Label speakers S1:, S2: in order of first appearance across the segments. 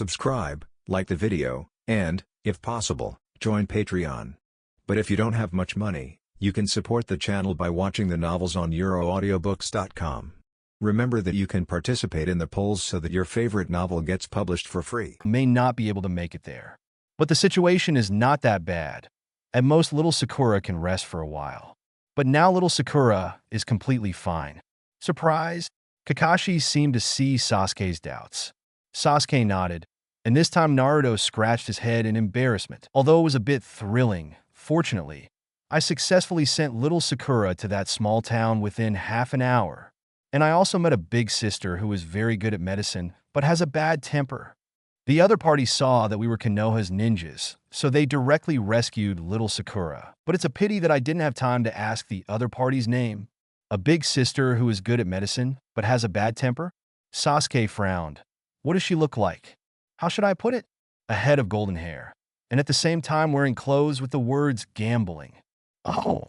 S1: subscribe, like the video, and, if possible, join Patreon. But if you don't have much money, you can support the channel by watching the novels on euroaudiobooks.com. Remember that you can participate in the polls so that your favorite novel gets published for free.
S2: May not be able to make it there. But the situation is not that bad. At most, little Sakura can rest for a while. But now little Sakura is completely fine. Surprised, Kakashi seemed to see Sasuke's doubts. Sasuke nodded, and this time Naruto scratched his head in embarrassment. Although it was a bit thrilling, fortunately, I successfully sent little Sakura to that small town within half an hour. And I also met a big sister who is very good at medicine, but has a bad temper. The other party saw that we were Konoha's ninjas, so they directly rescued little Sakura. But it's a pity that I didn't have time to ask the other party's name. A big sister who is good at medicine, but has a bad temper? Sasuke frowned. What does she look like? How should I put it? A head of golden hair, and at the same time wearing clothes with the words gambling. Oh.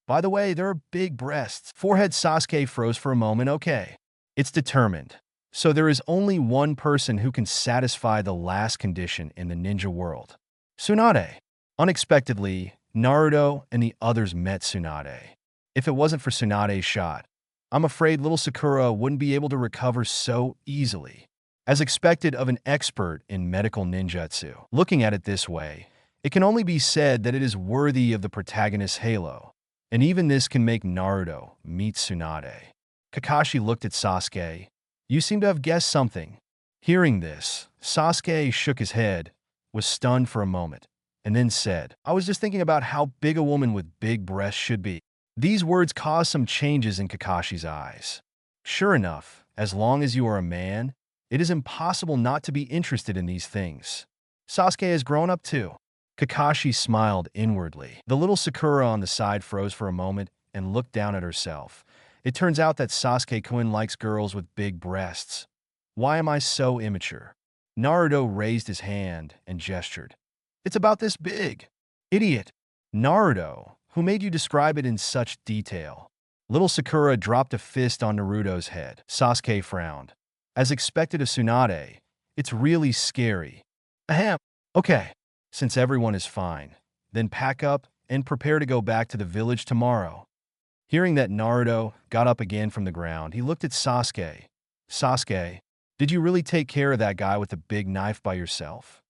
S2: By the way, there are big breasts. Forehead. Sasuke froze for a moment. Okay. It's determined. So there is only one person who can satisfy the last condition in the ninja world. Tsunade. Unexpectedly, Naruto and the others met Tsunade. If it wasn't for Tsunade's shot, I'm afraid little Sakura wouldn't be able to recover so easily. As expected of an expert in medical ninjutsu. Looking at it this way, it can only be said that it is worthy of the protagonist's halo. And even this can make Naruto meet Tsunade. Kakashi looked at Sasuke. You seem to have guessed something. Hearing this, Sasuke shook his head, was stunned for a moment, and then said, I was just thinking about how big a woman with big breasts should be. These words caused some changes in Kakashi's eyes. Sure enough, as long as you are a man, it is impossible not to be interested in these things. Sasuke has grown up too. Kakashi smiled inwardly. The little Sakura on the side froze for a moment and looked down at herself. It turns out that Sasuke-kun likes girls with big breasts. Why am I so immature? Naruto raised his hand and gestured. It's about this big. Idiot. Naruto, who made you describe it in such detail? Little Sakura dropped a fist on Naruto's head. Sasuke frowned. As expected of Tsunade, it's really scary. Ahem. Okay. Since everyone is fine, then pack up and prepare to go back to the village tomorrow. Hearing that, Naruto got up again from the ground. He looked at Sasuke. Sasuke, did you really take care of that guy with the big knife by yourself?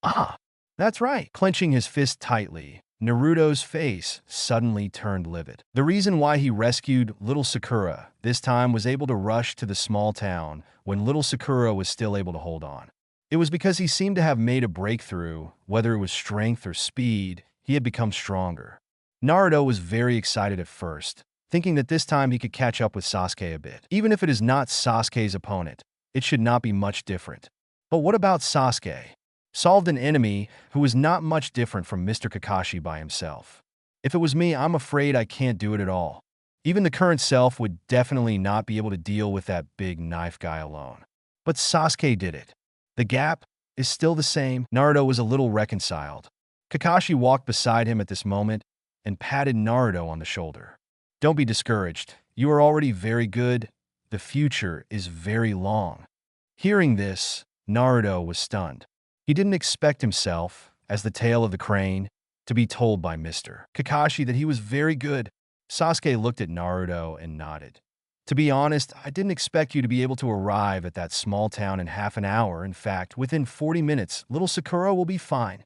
S2: Ah, that's right. Clenching his fist tightly, Naruto's face suddenly turned livid. The reason why he rescued little Sakura this time was able to rush to the small town when little Sakura was still able to hold on. It was because he seemed to have made a breakthrough, whether it was strength or speed, he had become stronger. Naruto was very excited at first, thinking that this time he could catch up with Sasuke a bit. Even if it is not Sasuke's opponent, it should not be much different. But what about Sasuke? Solved an enemy who was not much different from Mr. Kakashi by himself. If it was me, I'm afraid I can't do it at all. Even the current self would definitely not be able to deal with that big knife guy alone. But Sasuke did it. The gap is still the same. Naruto was a little reconciled. Kakashi walked beside him at this moment and patted Naruto on the shoulder. Don't be discouraged. You are already very good. The future is very long. Hearing this, Naruto was stunned. He didn't expect himself, as the tail of the crane, to be told by Mr. Kakashi that he was very good. Sasuke looked at Naruto and nodded. To be honest, I didn't expect you to be able to arrive at that small town in half an hour. In fact, within 40 minutes, little Sakura will be fine.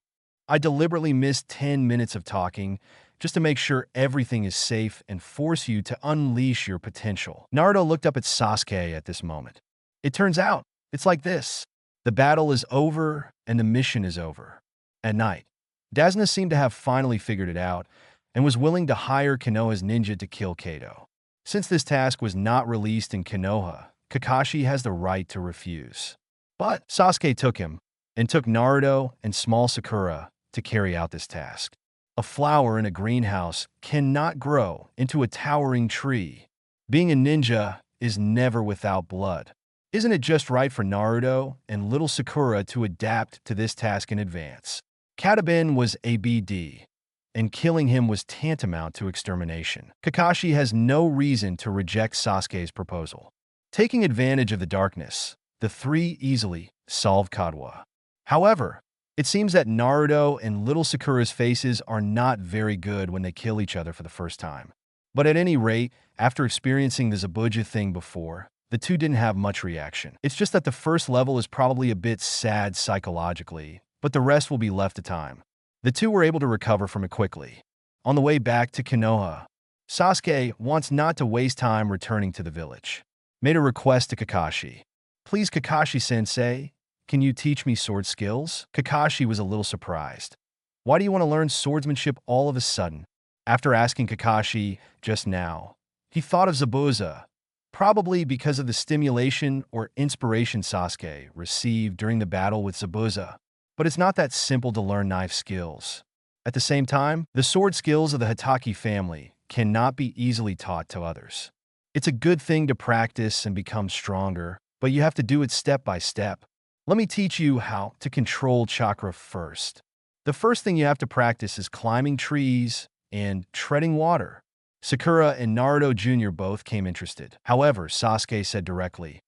S2: I deliberately missed 10 minutes of talking just to make sure everything is safe and force you to unleash your potential. Naruto looked up at Sasuke at this moment. It turns out, it's like this. The battle is over and the mission is over. At night, Dasna seemed to have finally figured it out and was willing to hire Konoha's ninja to kill Kato. Since this task was not released in Konoha, Kakashi has the right to refuse. But Sasuke took him, and took Naruto and small Sakura to carry out this task. A flower in a greenhouse cannot grow into a towering tree. Being a ninja is never without blood. Isn't it just right for Naruto and little Sakura to adapt to this task in advance? Katabin was ABD, and killing him was tantamount to extermination. Kakashi has no reason to reject Sasuke's proposal. Taking advantage of the darkness, the three easily solved Kadwa. However, it seems that Naruto and little Sakura's faces are not very good when they kill each other for the first time. But at any rate, after experiencing the Zabuja thing before, the two didn't have much reaction. It's just that the first level is probably a bit sad psychologically, but the rest will be left to time. The two were able to recover from it quickly. On the way back to Konoha, Sasuke wants not to waste time returning to the village. Made a request to Kakashi. Please, Kakashi-sensei, can you teach me sword skills? Kakashi was a little surprised. Why do you want to learn swordsmanship all of a sudden? After asking Kakashi just now, he thought of Zabuza, probably because of the stimulation or inspiration Sasuke received during the battle with Zabuza. But it's not that simple to learn knife skills. At the same time, the sword skills of the Hitaki family cannot be easily taught to others. It's a good thing to practice and become stronger, but you have to do it step by step. Let me teach you how to control chakra first. The first thing you have to practice is climbing trees and treading water. Sakura and Naruto Jr. both came interested. However, Sasuke said directly,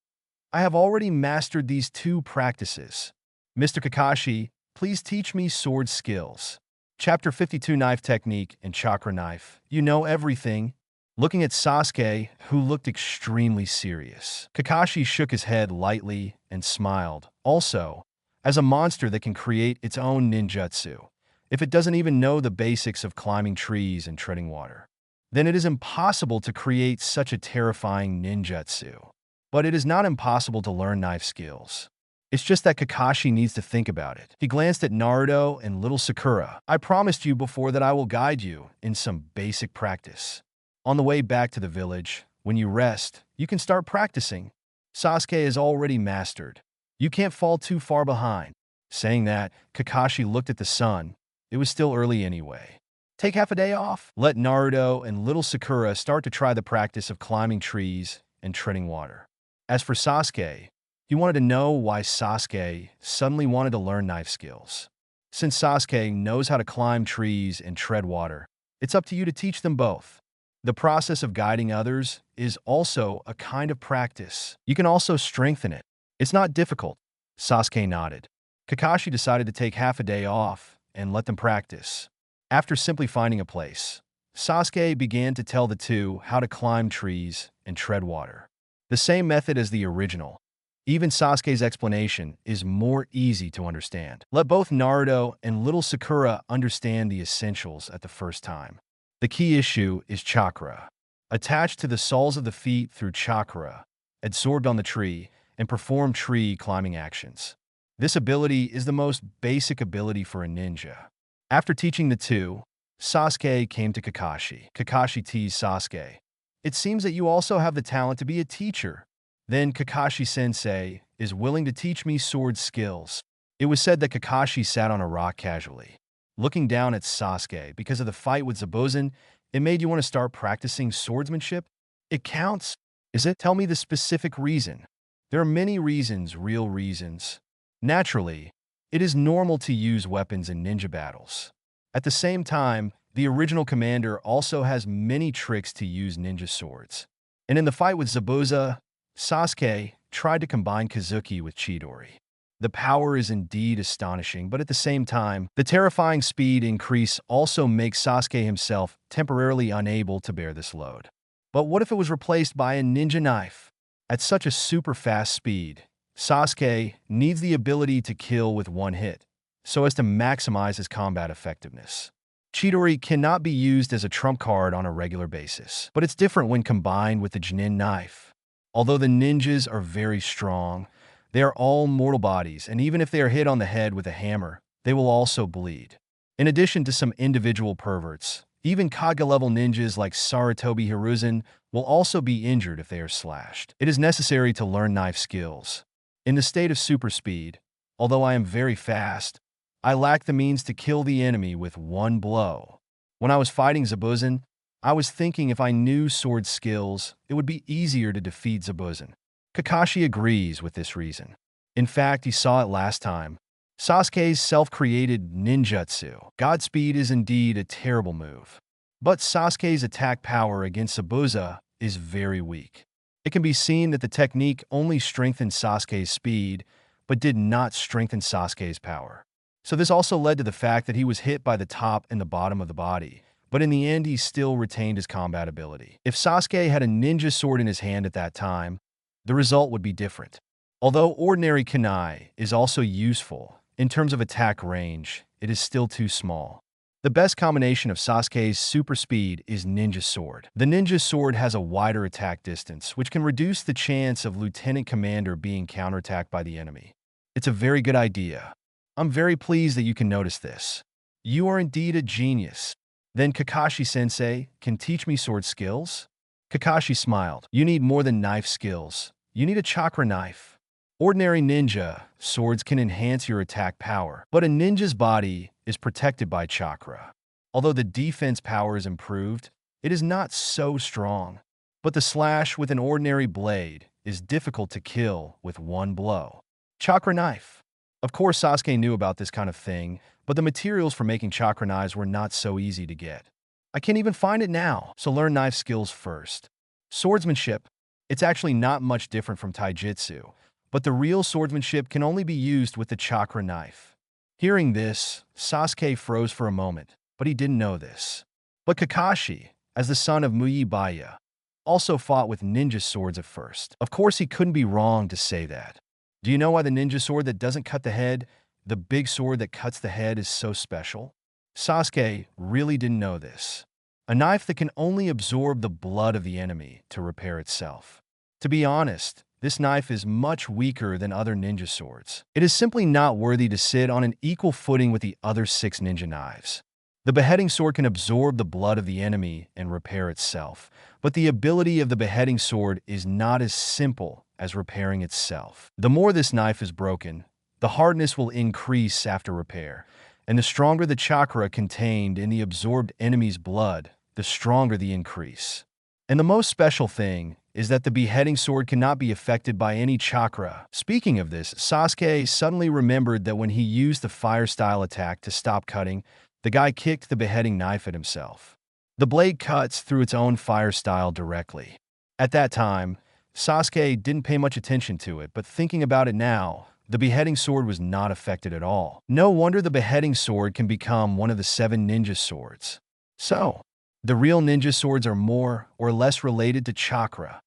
S2: I have already mastered these two practices. Mr. Kakashi, please teach me sword skills. Chapter 52 Knife Technique and Chakra Knife. You know everything. Looking at Sasuke, who looked extremely serious, Kakashi shook his head lightly and smiled. Also, as a monster that can create its own ninjutsu, if it doesn't even know the basics of climbing trees and treading water, then it is impossible to create such a terrifying ninjutsu. But it is not impossible to learn knife skills. It's just that Kakashi needs to think about it. He glanced at Naruto and little Sakura. I promised you before that I will guide you in some basic practice. On the way back to the village, when you rest, you can start practicing. Sasuke is already mastered. You can't fall too far behind. Saying that, Kakashi looked at the sun. It was still early anyway. Take half a day off. Let Naruto and little Sakura start to try the practice of climbing trees and treading water. As for Sasuke, he wanted to know why Sasuke suddenly wanted to learn knife skills. Since Sasuke knows how to climb trees and tread water, it's up to you to teach them both. The process of guiding others is also a kind of practice. You can also strengthen it. It's not difficult. Sasuke nodded. Kakashi decided to take half a day off and let them practice. After simply finding a place, Sasuke began to tell the two how to climb trees and tread water. The same method as the original. Even Sasuke's explanation is more easy to understand. Let both Naruto and little Sakura understand the essentials at the first time. The key issue is chakra. Attached to the soles of the feet through chakra, absorbed on the tree, and perform tree climbing actions. This ability is the most basic ability for a ninja. After teaching the two, Sasuke came to Kakashi. Kakashi teased Sasuke. It seems that you also have the talent to be a teacher. Then Kakashi-sensei is willing to teach me sword skills. It was said that Kakashi sat on a rock casually, looking down at Sasuke. Because of the fight with Zabuza, it made you want to start practicing swordsmanship? It counts? Is it? Tell me the specific reason. There are many reasons, real reasons. Naturally, it is normal to use weapons in ninja battles. At the same time, the original commander also has many tricks to use ninja swords. And in the fight with Zabuza, Sasuke tried to combine Kazuki with Chidori. The power is indeed astonishing, but at the same time, the terrifying speed increase also makes Sasuke himself temporarily unable to bear this load. But what if it was replaced by a ninja knife? At such a super fast speed, Sasuke needs the ability to kill with one hit, so as to maximize his combat effectiveness. Chidori cannot be used as a trump card on a regular basis, but it's different when combined with the Jonin knife. Although the ninjas are very strong, they are all mortal bodies, and even if they are hit on the head with a hammer, they will also bleed. In addition to some individual perverts, even Kage-level ninjas like Sarutobi Hiruzen will also be injured if they are slashed. It is necessary to learn knife skills. In the state of super speed, although I am very fast, I lack the means to kill the enemy with one blow. When I was fighting Zabuza, I was thinking if I knew sword skills, it would be easier to defeat Zabuza. Kakashi agrees with this reason. In fact, he saw it last time. Sasuke's self-created ninjutsu. Godspeed is indeed a terrible move. But Sasuke's attack power against Zabuza is very weak. It can be seen that the technique only strengthens Sasuke's speed, but did not strengthen Sasuke's power. So this also led to the fact that he was hit by the top and the bottom of the body, but in the end he still retained his combat ability. If Sasuke had a ninja sword in his hand at that time, the result would be different. Although ordinary kunai is also useful, in terms of attack range, it is still too small. The best combination of Sasuke's super speed is Ninja Sword. The Ninja Sword has a wider attack distance, which can reduce the chance of Lieutenant Commander being counterattacked by the enemy. It's a very good idea. I'm very pleased that you can notice this. You are indeed a genius. Then Kakashi-sensei can teach me sword skills? Kakashi smiled. You need more than knife skills. You need a chakra knife. Ordinary ninja swords can enhance your attack power, but a ninja's body is protected by chakra. Although the defense power is improved, it is not so strong. But the slash with an ordinary blade is difficult to kill with one blow. Chakra knife. Of course, Sasuke knew about this kind of thing, but the materials for making chakra knives were not so easy to get. I can't even find it now, so learn knife skills first. Swordsmanship. It's actually not much different from taijutsu, but the real swordsmanship can only be used with the chakra knife. Hearing this, Sasuke froze for a moment, but he didn't know this. But Kakashi, as the son of Muyi-baya, also fought with ninja swords at first. Of course, he couldn't be wrong to say that. Do you know why the ninja sword that doesn't cut the head, the big sword that cuts the head, is so special? Sasuke really didn't know this. A knife that can only absorb the blood of the enemy to repair itself. To be honest, this knife is much weaker than other ninja swords. It is simply not worthy to sit on an equal footing with the other 6 ninja knives. The beheading sword can absorb the blood of the enemy and repair itself, but the ability of the beheading sword is not as simple as repairing itself. The more this knife is broken, the hardness will increase after repair, and the stronger the chakra contained in the absorbed enemy's blood, the stronger the increase. And the most special thing is that the beheading sword cannot be affected by any chakra. Speaking of this, Sasuke suddenly remembered that when he used the fire-style attack to stop cutting, the guy kicked the beheading knife at himself. The blade cuts through its own fire style directly. At that time, Sasuke didn't pay much attention to it, but thinking about it now, the beheading sword was not affected at all. No wonder the beheading sword can become one of the 7 ninja swords. So, the real ninja swords are more or less related to chakra.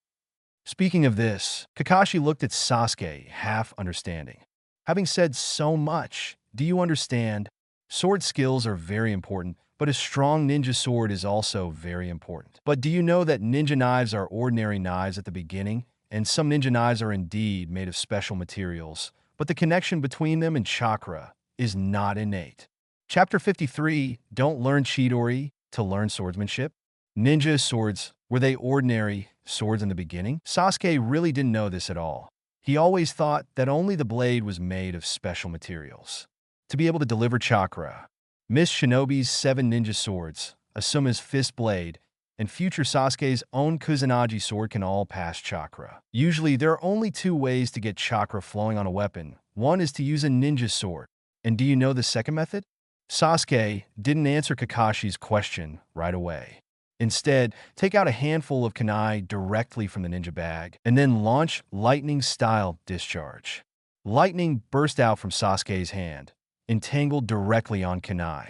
S2: Speaking of this, Kakashi looked at Sasuke, half understanding. Having said so much, do you understand? Sword skills are very important, but a strong ninja sword is also very important. But do you know that ninja knives are ordinary knives at the beginning, and some ninja knives are indeed made of special materials, but the connection between them and chakra is not innate. Chapter 53, Don't Learn Chidori to Learn Swordsmanship. Ninja swords, were they ordinary swords in the beginning? Sasuke really didn't know this at all. He always thought that only the blade was made of special materials. To be able to deliver chakra, Miss Shinobi's 7 ninja swords, Asuma's fist blade, and future Sasuke's own Kusanagi sword can all pass chakra. Usually, there are only 2 ways to get chakra flowing on a weapon. One is to use a ninja sword. And do you know the second method? Sasuke didn't answer Kakashi's question right away. Instead, take out a handful of kunai directly from the ninja bag, and then launch lightning-style discharge. Lightning burst out from Sasuke's hand, entangled directly on kunai.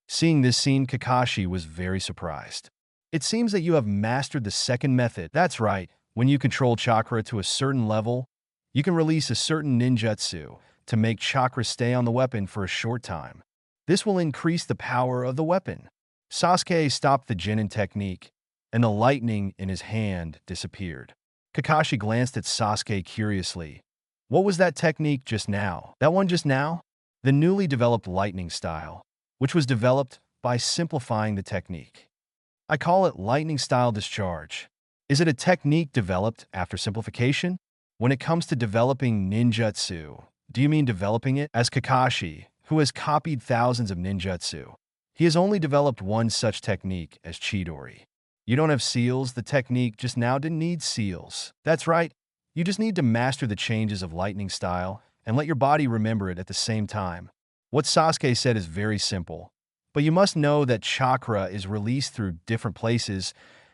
S2: Seeing this scene, Kakashi was very surprised. It seems that you have mastered the second method. That's right, when you control chakra to a certain level, you can release a certain ninjutsu to make chakra stay on the weapon for a short time. This will increase the power of the weapon. Sasuke stopped the Genin technique, and the lightning in his hand disappeared. Kakashi glanced at Sasuke curiously. What was that technique just now? That one just now? The newly developed lightning style, which was developed by simplifying the technique. I call it lightning style discharge. Is it a technique developed after simplification? When it comes to developing ninjutsu, do you mean developing it? As Kakashi, who has copied thousands of ninjutsu, he has only developed one such technique as Chidori. You don't have seals, the technique just now didn't need seals. That's right, you just need to master the changes of lightning style and let your body remember it at the same time. What Sasuke said is very simple, but you must know that chakra is released through different places,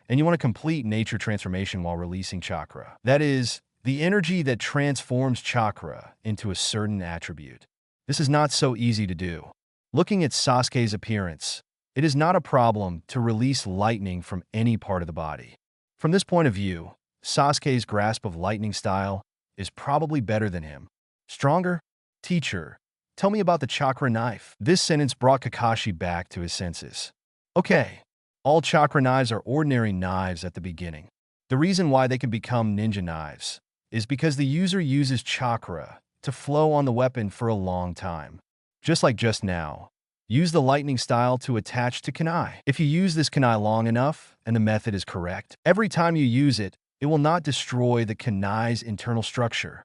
S2: and you want to complete nature transformation while releasing chakra. That is, the energy that transforms chakra into a certain attribute. This is not so easy to do. Looking at Sasuke's appearance, it is not a problem to release lightning from any part of the body. From this point of view, Sasuke's grasp of lightning style is probably better than him. Stronger? Teacher, tell me about the chakra knife. This sentence brought Kakashi back to his senses. Okay, all chakra knives are ordinary knives at the beginning. The reason why they can become ninja knives is because the user uses chakra to flow on the weapon for a long time. Just like just now, use the lightning style to attach to kunai. If you use this kunai long enough, and the method is correct, every time you use it, it will not destroy the kunai's internal structure.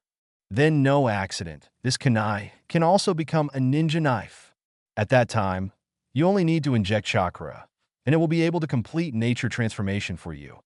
S2: Then no accident, this kunai can also become a ninja knife. At that time, you only need to inject chakra, and it will be able to complete nature transformation for you,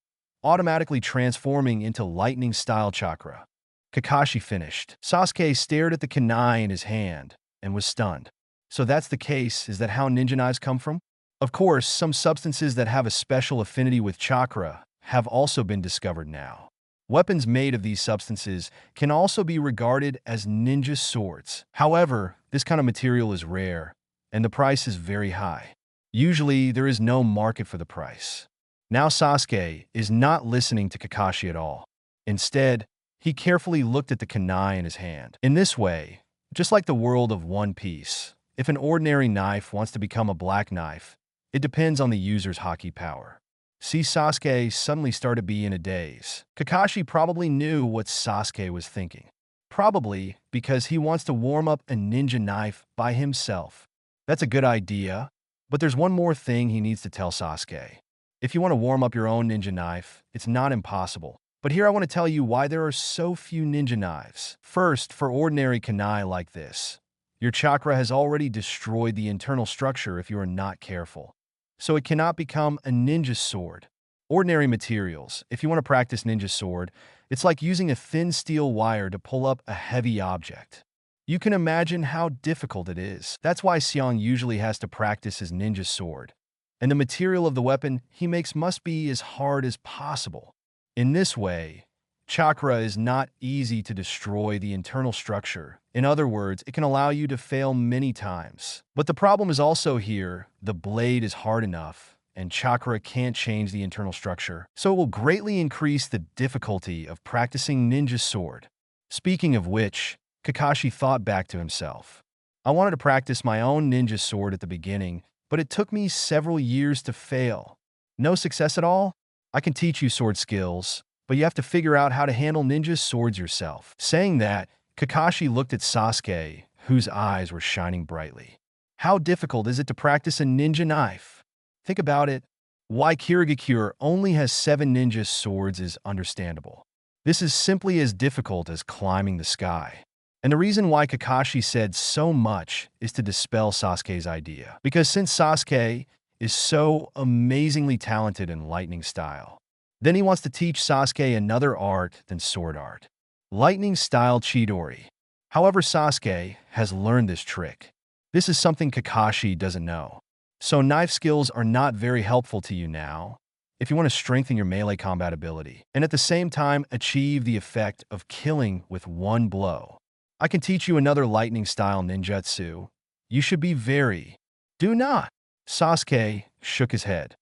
S2: automatically transforming into lightning-style chakra. Kakashi finished. Sasuke stared at the kunai in his hand and was stunned. So that's the case, is that how ninja knives come from? Of course, some substances that have a special affinity with chakra have also been discovered now. Weapons made of these substances can also be regarded as ninja swords. However, this kind of material is rare, and the price is very high. Usually, there is no market for the price. Now Sasuke is not listening to Kakashi at all. Instead, he carefully looked at the kunai in his hand. In this way, just like the world of One Piece, if an ordinary knife wants to become a black knife, it depends on the user's haki power. See, Sasuke suddenly started to be in a daze. Kakashi probably knew what Sasuke was thinking. Probably because he wants to warm up a ninja knife by himself. That's a good idea, but there's one more thing he needs to tell Sasuke. If you want to warm up your own ninja knife, it's not impossible. But here I want to tell you why there are so few ninja knives. First, for ordinary kunai like this, your chakra has already destroyed the internal structure if you are not careful. So it cannot become a ninja sword. Ordinary materials, if you want to practice ninja sword, it's like using a thin steel wire to pull up a heavy object. You can imagine how difficult it is. That's why Xiong usually has to practice his ninja sword. And the material of the weapon he makes must be as hard as possible. In this way, chakra is not easy to destroy the internal structure. In other words, it can allow you to fail many times. But the problem is also here, the blade is hard enough, and chakra can't change the internal structure, so it will greatly increase the difficulty of practicing ninja sword. Speaking of which, Kakashi thought back to himself. I wanted to practice my own ninja sword at the beginning, but it took me several years to fail. No success at all? I can teach you sword skills, but you have to figure out how to handle ninja swords yourself. Saying that, Kakashi looked at Sasuke, whose eyes were shining brightly. How difficult is it to practice a ninja knife? Think about it. Why Kirigakure only has 7 ninja swords is understandable. This is simply as difficult as climbing the sky. And the reason why Kakashi said so much is to dispel Sasuke's idea. Because since Sasuke is so amazingly talented in lightning style, then he wants to teach Sasuke another art than sword art. Lightning style Chidori. However, Sasuke has learned this trick. This is something Kakashi doesn't know. So knife skills are not very helpful to you now, if you want to strengthen your melee combat ability, and at the same time achieve the effect of killing with one blow. I can teach you another lightning style ninjutsu. You should be very. Do not. Sasuke shook his head.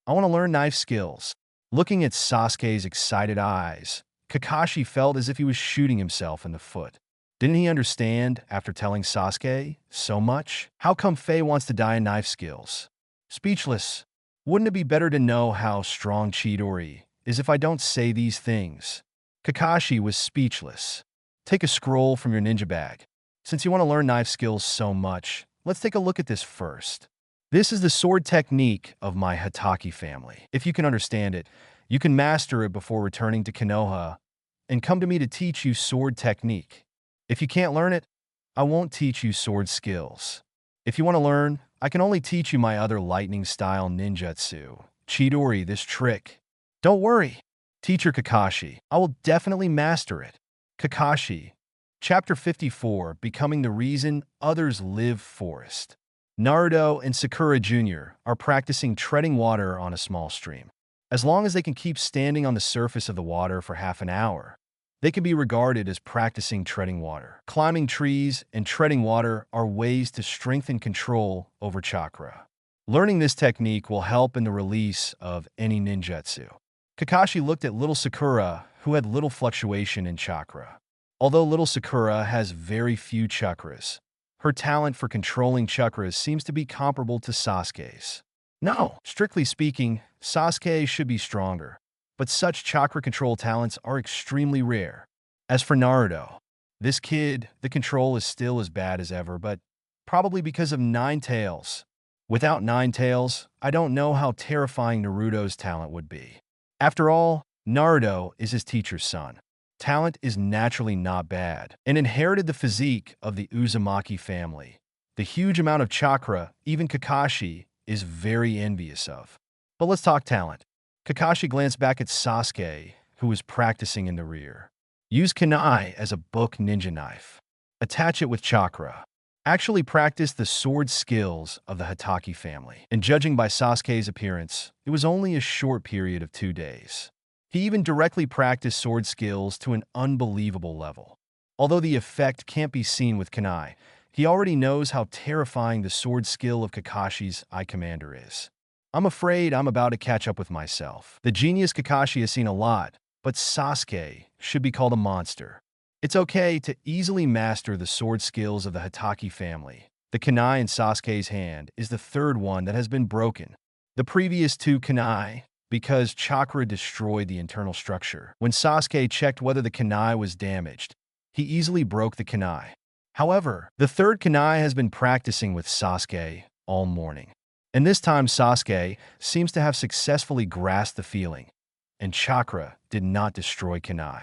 S2: I want to learn knife skills. Looking at Sasuke's excited eyes, Kakashi felt as if he was shooting himself in the foot. Didn't he understand after telling Sasuke so much? How come Faye wants to die in knife skills? Speechless. Wouldn't it be better to know how strong Chidori is if I don't say these things? Kakashi was speechless. Take a scroll from your ninja bag. Since you want to learn knife skills so much, let's take a look at this first. This is the sword technique of my Hatake family. If you can understand it, you can master it before returning to Konoha and come to me to teach you sword technique. If you can't learn it, I won't teach you sword skills. If you want to learn, I can only teach you my other lightning-style ninjutsu, Chidori, this trick. Don't worry, Teacher Kakashi, I will definitely master it. Kakashi. Chapter 54, Becoming the Reason Others Live Forest. Naruto and Sakura Jr. are practicing treading water on a small stream. As long as they can keep standing on the surface of the water for half an hour, They can be regarded as practicing treading water. Climbing trees and treading water are ways to strengthen control over chakra. Learning this technique will help in the release of any ninjutsu. Kakashi looked at little Sakura, who had little fluctuation in chakra. Although little Sakura has very few chakras, her talent for controlling chakras seems to be comparable to Sasuke's. No, strictly speaking, Sasuke should be stronger, but such chakra control talents are extremely rare. As for Naruto, this kid, the control is still as bad as ever, but probably because of Nine Tails. Without Nine Tails, I don't know how terrifying Naruto's talent would be. After all, Naruto is his teacher's son. Talent is naturally not bad, and inherited the physique of the Uzumaki family. The huge amount of chakra even Kakashi is very envious of. But let's talk talent. Kakashi glanced back at Sasuke, who was practicing in the rear. Use kunai as a book ninja knife. Attach it with chakra. Actually practice the sword skills of the Hatake family. And judging by Sasuke's appearance, it was only a short period of 2 days. He even directly practiced sword skills to an unbelievable level. Although the effect can't be seen with kunai, he already knows how terrifying the sword skill of Kakashi's Eye Commander is. I'm afraid I'm about to catch up with myself. The genius Kakashi has seen a lot, but Sasuke should be called a monster. It's okay to easily master the sword skills of the Hatake family. The kunai in Sasuke's hand is the third one that has been broken. The previous 2 kunai, because chakra destroyed the internal structure. When Sasuke checked whether the kunai was damaged, he easily broke the kunai. However, the third kunai has been practicing with Sasuke all morning. And this time Sasuke seems to have successfully grasped the feeling, and chakra did not destroy kunai.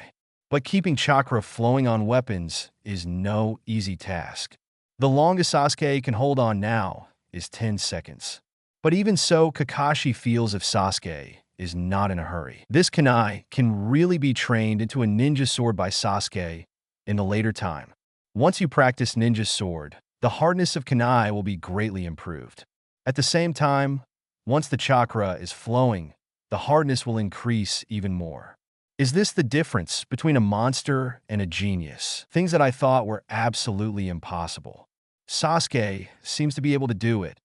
S2: But keeping chakra flowing on weapons is no easy task. The longest Sasuke can hold on now is 10 seconds. But even so, Kakashi feels if Sasuke is not in a hurry. This kunai can really be trained into a ninja sword by Sasuke in the later time. Once you practice ninja sword, the hardness of kunai will be greatly improved. At the same time, once the chakra is flowing, the hardness will increase even more. Is this the difference between a monster and a genius? Things that I thought were absolutely impossible. Sasuke seems to be able to do it,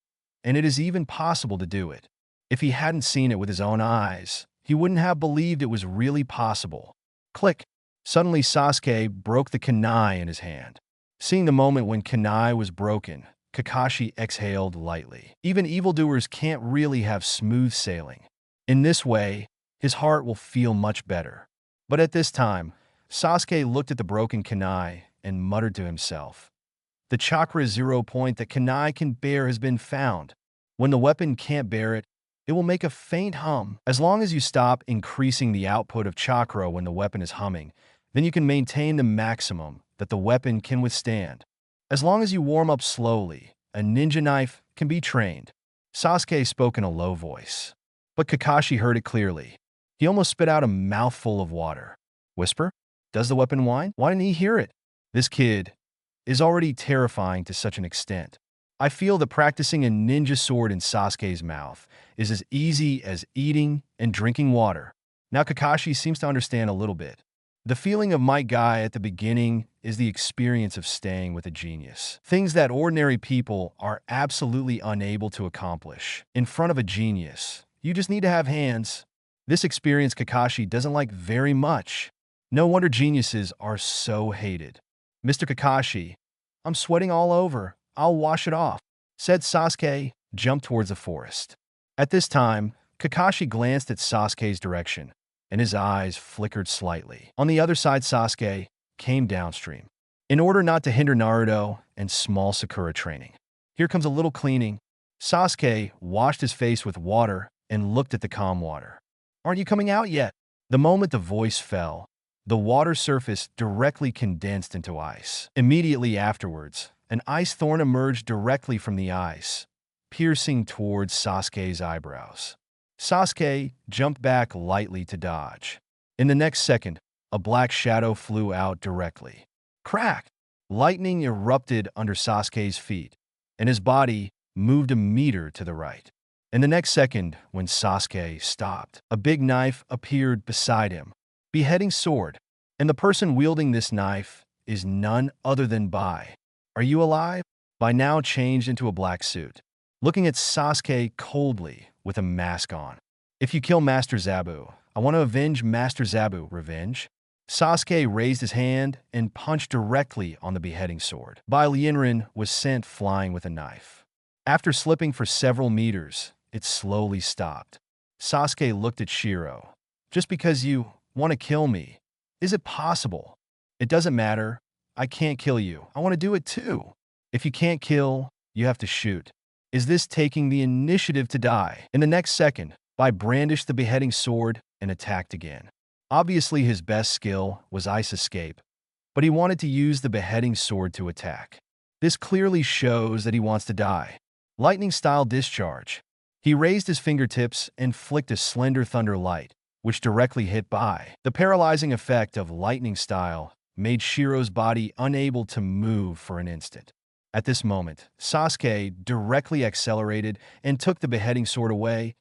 S2: and it is even possible to do it. If he hadn't seen it with his own eyes, he wouldn't have believed it was really possible. Click! Suddenly Sasuke broke the kunai in his hand. Seeing the moment when kunai was broken, Kakashi exhaled lightly. Even evildoers can't really have smooth sailing. In this way, his heart will feel much better. But at this time, Sasuke looked at the broken kunai and muttered to himself. The chakra 0 point that kunai can bear has been found. When the weapon can't bear it, it will make a faint hum. As long as you stop increasing the output of chakra when the weapon is humming, then you can maintain the maximum that the weapon can withstand. As long as you warm up slowly, a ninja knife can be trained. Sasuke spoke in a low voice, but Kakashi heard it clearly. He almost spit out a mouthful of water. Whisper? Does the weapon whine? Why didn't he hear it? This kid is already terrifying to such an extent. I feel that practicing a ninja sword in Sasuke's mouth is as easy as eating and drinking water. Now Kakashi seems to understand a little bit. The feeling of Might Guy at the beginning is the experience of staying with a genius. Things that ordinary people are absolutely unable to accomplish. In front of a genius, you just need to have hands. This experience Kakashi doesn't like very much. No wonder geniuses are so hated. Mr. Kakashi, I'm sweating all over. I'll wash it off, said Sasuke, jumped towards the forest. At this time, Kakashi glanced at Sasuke's direction, and his eyes flickered slightly. On the other side, Sasuke came downstream. In order not to hinder Naruto and small Sakura training. Here comes a little cleaning. Sasuke washed his face with water and looked at the calm water. Aren't you coming out yet? The moment the voice fell, the water surface directly condensed into ice. Immediately afterwards, an ice thorn emerged directly from the ice, piercing towards Sasuke's eyebrows. Sasuke jumped back lightly to dodge. In the next second, a black shadow flew out directly. Crack! Lightning erupted under Sasuke's feet, and his body moved a meter to the right. In the next second, when Sasuke stopped, a big knife appeared beside him. Beheading sword. And the person wielding this knife is none other than Bai. Are you alive? Bai now changed into a black suit, looking at Sasuke coldly with a mask on. If you kill Master Zabu, I want to avenge Master Zabu. Revenge? Sasuke raised his hand and punched directly on the beheading sword. Bai Lianren was sent flying with a knife. After slipping for several meters, it slowly stopped. Sasuke looked at Shiro. Just because you want to kill me, is it possible? It doesn't matter. I can't kill you. I want to do it too. If you can't kill, you have to shoot. Is this taking the initiative to die? In the next second, Bai brandished the beheading sword and attacked again. Obviously, his best skill was ice escape, but he wanted to use the beheading sword to attack. This clearly shows that he wants to die. Lightning-style discharge. He raised his fingertips and flicked a slender thunder light, which directly hit Bai. The paralyzing effect of lightning style made Shiro's body unable to move for an instant. At this moment, Sasuke directly accelerated and took the beheading sword away,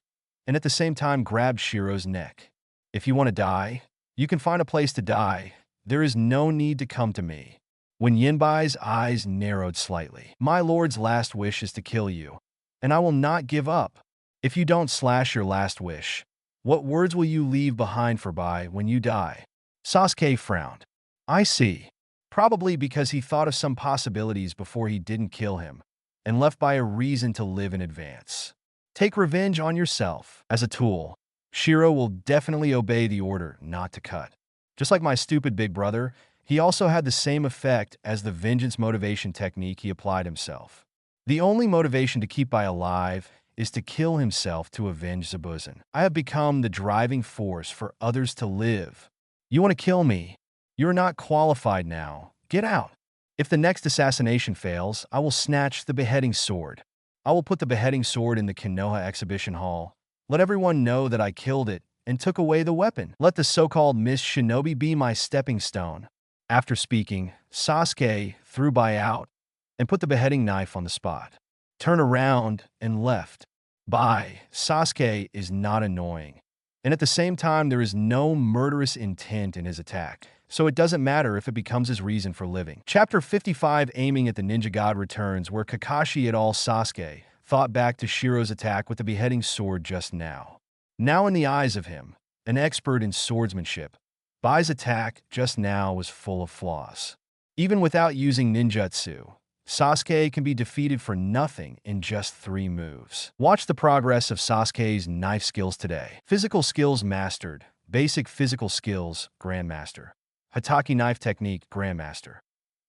S2: and at the same time grabbed Shiro's neck. If you want to die, you can find a place to die. There is no need to come to me. When Yinbai's eyes narrowed slightly, my lord's last wish is to kill you, and I will not give up. If you don't slash your last wish, what words will you leave behind for Bai when you die? Sasuke frowned. I see. Probably because he thought of some possibilities before he didn't kill him, and left Bai a reason to live in advance. Take revenge on yourself. As a tool, Shiro will definitely obey the order not to cut. Just like my stupid big brother, he also had the same effect as the vengeance motivation technique he applied himself. The only motivation to keep Bai alive is to kill himself to avenge Zabuza. I have become the driving force for others to live. You want to kill me? You're not qualified now. Get out. If the next assassination fails, I will snatch the beheading sword. I will put the beheading sword in the Konoha exhibition hall. Let everyone know that I killed it and took away the weapon. Let the so-called Miss Shinobi be my stepping stone. After speaking, Sasuke threw Bai out and put the beheading knife on the spot. Turned around and left. Bai, Sasuke is not annoying. And at the same time, there is no murderous intent in his attack, so it doesn't matter if it becomes his reason for living. Chapter 55, Aiming at the Ninja God, returns, where Kakashi et al. Sasuke thought back to Shiro's attack with the beheading sword just now. Now in the eyes of him, an expert in swordsmanship, Bai's attack just now was full of flaws. Even without using ninjutsu, Sasuke can be defeated for nothing in just 3 moves. Watch the progress of Sasuke's knife skills today. Physical skills mastered. Basic physical skills, Grandmaster. Hatake knife technique, Grandmaster.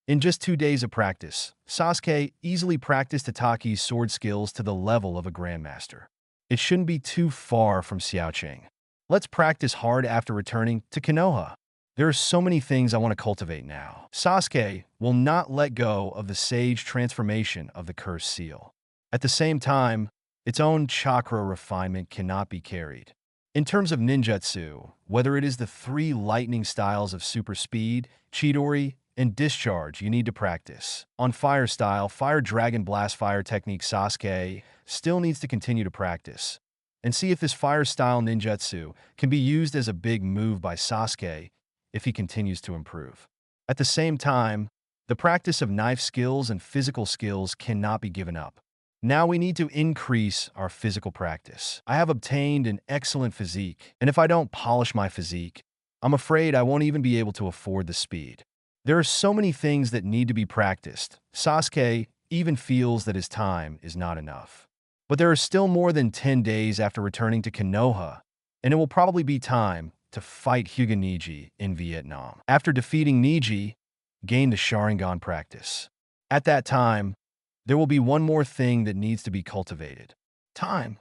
S2: In just 2 days of practice, Sasuke easily practiced Hatake's sword skills to the level of a Grandmaster. It shouldn't be too far from Xiaoqing. Let's practice hard after returning to Konoha. There are so many things I want to cultivate now. Sasuke will not let go of the sage transformation of the cursed seal. At the same time, its own chakra refinement cannot be carried. In terms of ninjutsu, whether it is the 3 lightning styles of super speed, Chidori, and discharge you need to practice. On fire style, fire dragon blast fire technique, Sasuke still needs to continue to practice and see if this fire style ninjutsu can be used as a big move by Sasuke if he continues to improve. At the same time, the practice of knife skills and physical skills cannot be given up. Now we need to increase our physical practice. I have obtained an excellent physique, and if I don't polish my physique, I'm afraid I won't even be able to afford the speed. There are so many things that need to be practiced. Sasuke even feels that his time is not enough. But there are still more than 10 days after returning to Konoha, and it will probably be time to fight Hyuga Neji in Vietnam. After defeating Neji, gain the Sharingan practice. At that time, there will be one more thing that needs to be cultivated. Time.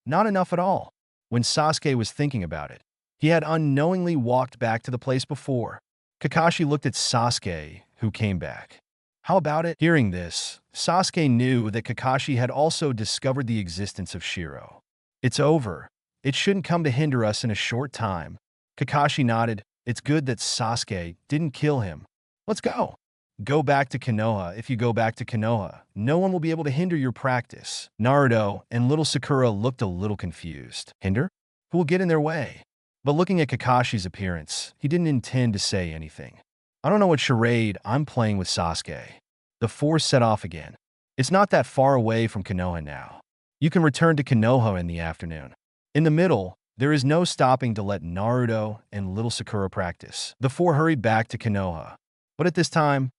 S2: Not enough at all. When Sasuke was thinking about it, he had unknowingly walked back to the place before. Kakashi looked at Sasuke, who came back. How about it? Hearing this, Sasuke knew that Kakashi had also discovered the existence of Shiro. It's over. It shouldn't come to hinder us in a short time. Kakashi nodded. It's good that Sasuke didn't kill him. Let's go. Go back to Konoha. If you go back to Konoha, no one will be able to hinder your practice. Naruto and little Sakura looked a little confused. Hinder? Who will get in their way? But looking at Kakashi's appearance, he didn't intend to say anything. I don't know what charade I'm playing with Sasuke. The force set off again. It's not that far away from Konoha now. You can return to Konoha in the afternoon. In the middle, there is no stopping to let Naruto and little Sakura practice. The four hurried back to Konoha. But at this time,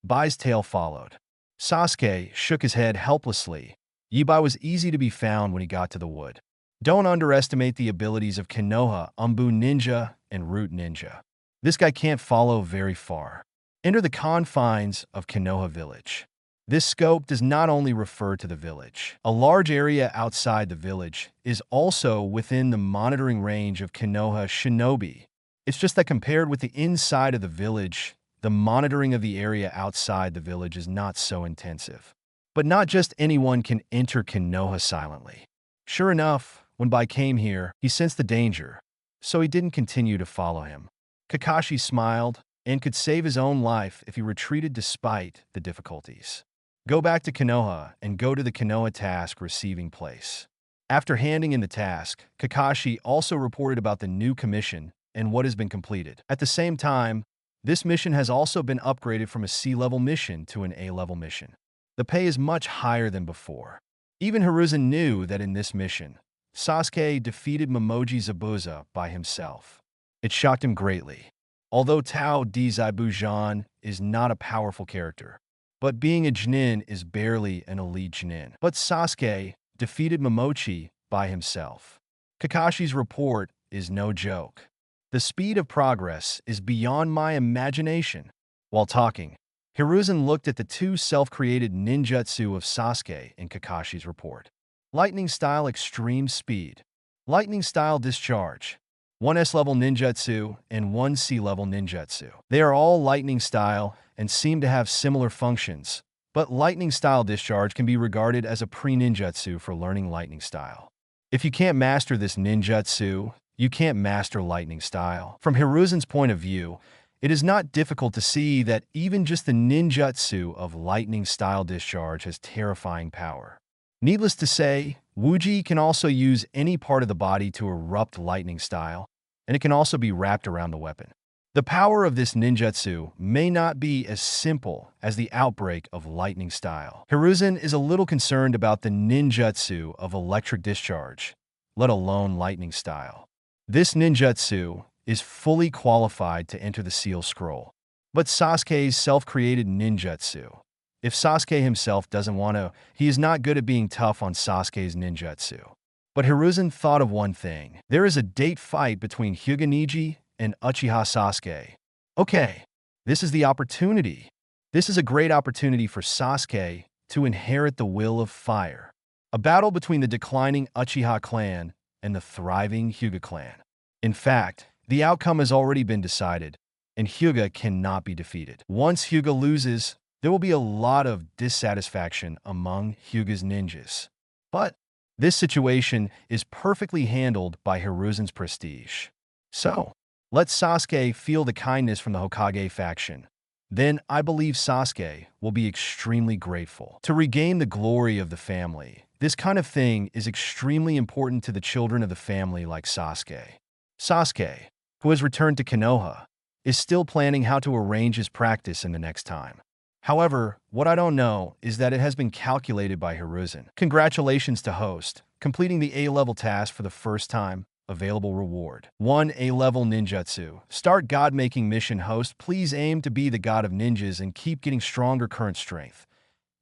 S2: Bai's tail followed. Sasuke shook his head helplessly. Yibai was easy to be found when he got to the wood. Don't underestimate the abilities of Konoha, Umbu Ninja, and Root Ninja. This guy can't follow very far. Enter the confines of Konoha village. This scope does not only refer to the village. A large area outside the village is also within the monitoring range of Konoha shinobi. It's just that compared with the inside of the village, the monitoring of the area outside the village is not so intensive. But not just anyone can enter Konoha silently. Sure enough, when Bai came here, he sensed the danger, so he didn't continue to follow him. Kakashi smiled and could save his own life if he retreated despite the difficulties. Go back to Konoha and go to the Konoha task receiving place. After handing in the task, Kakashi also reported about the new commission and what has been completed. At the same time, this mission has also been upgraded from a C-level mission to an A-level mission. The pay is much higher than before. Even Hiruzen knew that in this mission, Sasuke defeated Momoji Zabuza by himself. It shocked him greatly. Although Tao Di Zaibujan is not a powerful character, but being a Chunin is barely an elite Chunin. But Sasuke defeated Momochi by himself. Kakashi's report is no joke. The speed of progress is beyond my imagination. While talking, Hiruzen looked at the two self-created ninjutsu of Sasuke in Kakashi's report. Lightning Style Extreme Speed. Lightning Style Discharge. 1 S-level ninjutsu and 1 C-level ninjutsu. They are all lightning style and seem to have similar functions, but lightning style discharge can be regarded as a pre-ninjutsu for learning lightning style. If you can't master this ninjutsu, you can't master lightning style. From Hiruzen's point of view, it is not difficult to see that even just the ninjutsu of lightning style discharge has terrifying power. Needless to say, Wuji can also use any part of the body to erupt lightning style, and it can also be wrapped around the weapon. The power of this ninjutsu may not be as simple as the outbreak of lightning style. Hiruzen is a little concerned about the ninjutsu of electric discharge, let alone lightning style. This ninjutsu is fully qualified to enter the Seal Scroll. But Sasuke's self-created ninjutsu. If Sasuke himself doesn't want to, he is not good at being tough on Sasuke's ninjutsu. But Hiruzen thought of one thing. There is a date fight between Hyuga Neji and Uchiha Sasuke. Okay, this is the opportunity. This is a great opportunity for Sasuke to inherit the will of fire. A battle between the declining Uchiha clan and the thriving Hyuga clan. In fact, the outcome has already been decided, and Hyuga cannot be defeated. Once Hyuga loses, there will be a lot of dissatisfaction among Hyuga's ninjas. But this situation is perfectly handled by Hiruzen's prestige. So, let Sasuke feel the kindness from the Hokage faction. Then I believe Sasuke will be extremely grateful. To regain the glory of the family, this kind of thing is extremely important to the children of the family like Sasuke. Sasuke, who has returned to Konoha, is still planning how to arrange his practice in the next time. However, what I don't know is that it has been calculated by Hiruzen. Congratulations to host, completing the A-level task for the first time. Available reward. 1 A-level ninjutsu. Start god-making mission host. Please aim to be the god of ninjas and keep getting stronger current strength.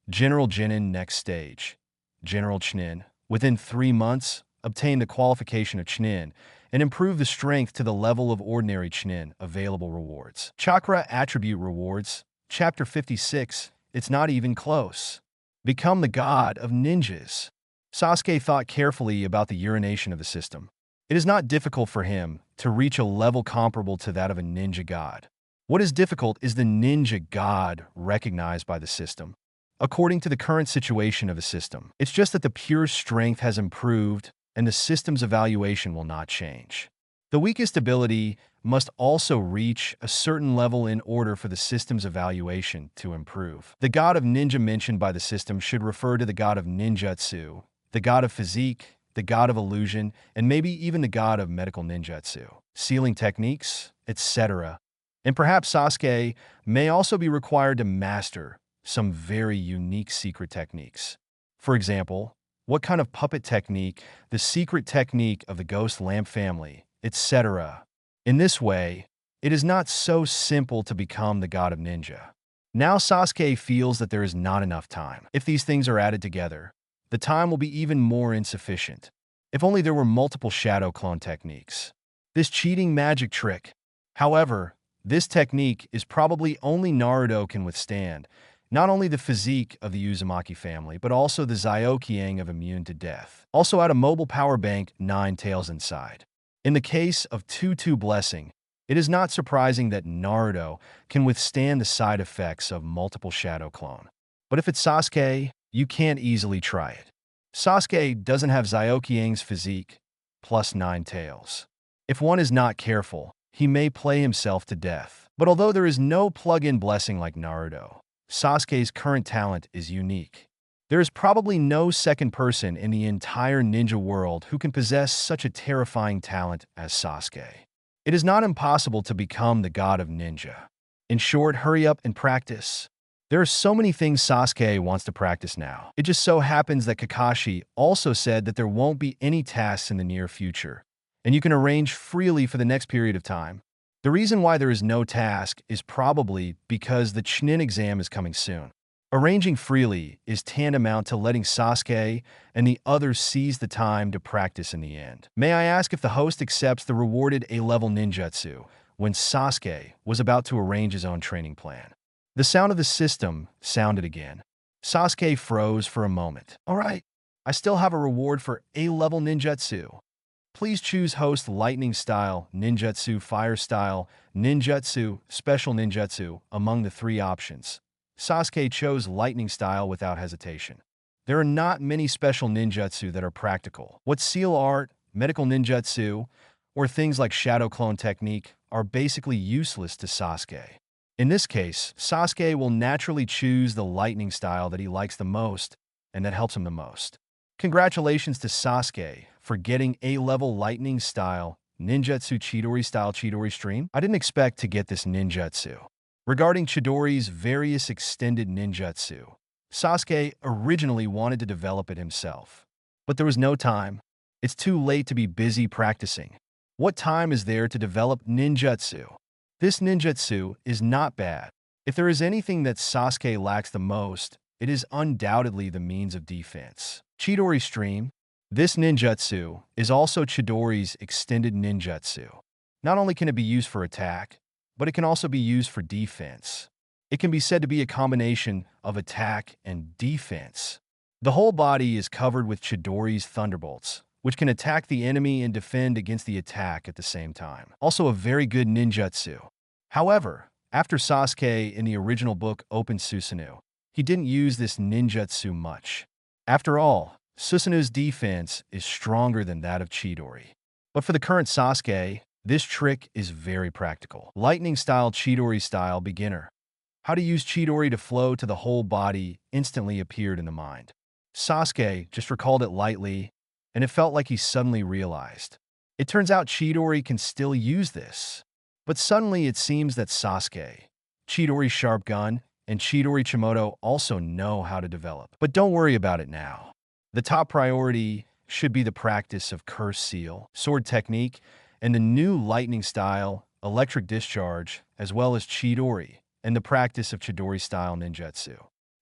S2: General Chunin next stage. General Chunin. Within 3 months, obtain the qualification of Chunin and improve the strength to the level of ordinary Chunin. Available rewards. Chakra attribute rewards. Chapter 56. It's not even close. Become the god of ninjas. Sasuke thought carefully about the urination of the system. It is not difficult for him to reach a level comparable to that of a ninja god. What is difficult is the ninja god recognized by the system, according to the current situation of the system. It's just that the pure strength has improved and the system's evaluation will not change. The weakest ability must also reach a certain level in order for the system's evaluation to improve. The god of ninja mentioned by the system should refer to the god of ninjutsu, the god of physique, the god of illusion, and maybe even the god of medical ninjutsu, sealing techniques, etc. And perhaps Sasuke may also be required to master some very unique secret techniques. For example, what kind of puppet technique, the secret technique of the ghost lamp family, etc. In this way, it is not so simple to become the god of ninja. Now Sasuke feels that there is not enough time. If these things are added together, the time will be even more insufficient. If only there were multiple shadow clone techniques. This cheating magic trick. However, this technique is probably only Naruto can withstand, not only the physique of the Uzumaki family, but also the Zyokyang of immune to death. Also add a mobile power bank 9 tails inside. In the case of Tutu Blessing, it is not surprising that Naruto can withstand the side effects of multiple shadow clone. But if it's Sasuke, you can't easily try it. Sasuke doesn't have Zyokyang's physique, plus 9 tails. If one is not careful, he may play himself to death. But although there is no plug-in blessing like Naruto, Sasuke's current talent is unique. There is probably no second person in the entire ninja world who can possess such a terrifying talent as Sasuke. It is not impossible to become the god of ninja. In short, hurry up and practice. There are so many things Sasuke wants to practice now. It just so happens that Kakashi also said that there won't be any tasks in the near future, and you can arrange freely for the next period of time. The reason why there is no task is probably because the Chunin exam is coming soon. Arranging freely is tantamount to letting Sasuke and the others seize the time to practice in the end. May I ask if the host accepts the rewarded A-level ninjutsu when Sasuke was about to arrange his own training plan? The sound of the system sounded again. Sasuke froze for a moment. All right, I still have a reward for A-level ninjutsu. Please choose host lightning style, ninjutsu, fire style, ninjutsu, special ninjutsu among the 3 options. Sasuke chose lightning style without hesitation. There are not many special ninjutsu that are practical. What seal art, medical ninjutsu, or things like shadow clone technique are basically useless to Sasuke. In this case, Sasuke will naturally choose the lightning style that he likes the most and that helps him the most. Congratulations to Sasuke for getting A-level lightning style, ninjutsu Chidori style Chidori stream. I didn't expect to get this ninjutsu. Regarding Chidori's various extended ninjutsu, Sasuke originally wanted to develop it himself. But there was no time. It's too late to be busy practicing. What time is there to develop ninjutsu? This ninjutsu is not bad. If there is anything that Sasuke lacks the most, it is undoubtedly the means of defense. Chidori stream. This ninjutsu is also Chidori's extended ninjutsu. Not only can it be used for attack, but it can also be used for defense. It can be said to be a combination of attack and defense. The whole body is covered with Chidori's thunderbolts, which can attack the enemy and defend against the attack at the same time. Also a very good ninjutsu. However, after Sasuke in the original book opened Susanoo, he didn't use this ninjutsu much. After all, Susanoo's defense is stronger than that of Chidori. But for the current Sasuke, this trick is very practical. Lightning style Chidori style beginner. How to use Chidori to flow to the whole body instantly appeared in the mind. Sasuke just recalled it lightly, and it felt like he suddenly realized. It turns out Chidori can still use this. But suddenly it seems that Sasuke, Chidori's sharp gun, and Chidori Chimoto also know how to develop. But don't worry about it now. The top priority should be the practice of Curse Seal, sword technique, and the new lightning style, electric discharge, as well as Chidori, and the practice of Chidori-style ninjutsu.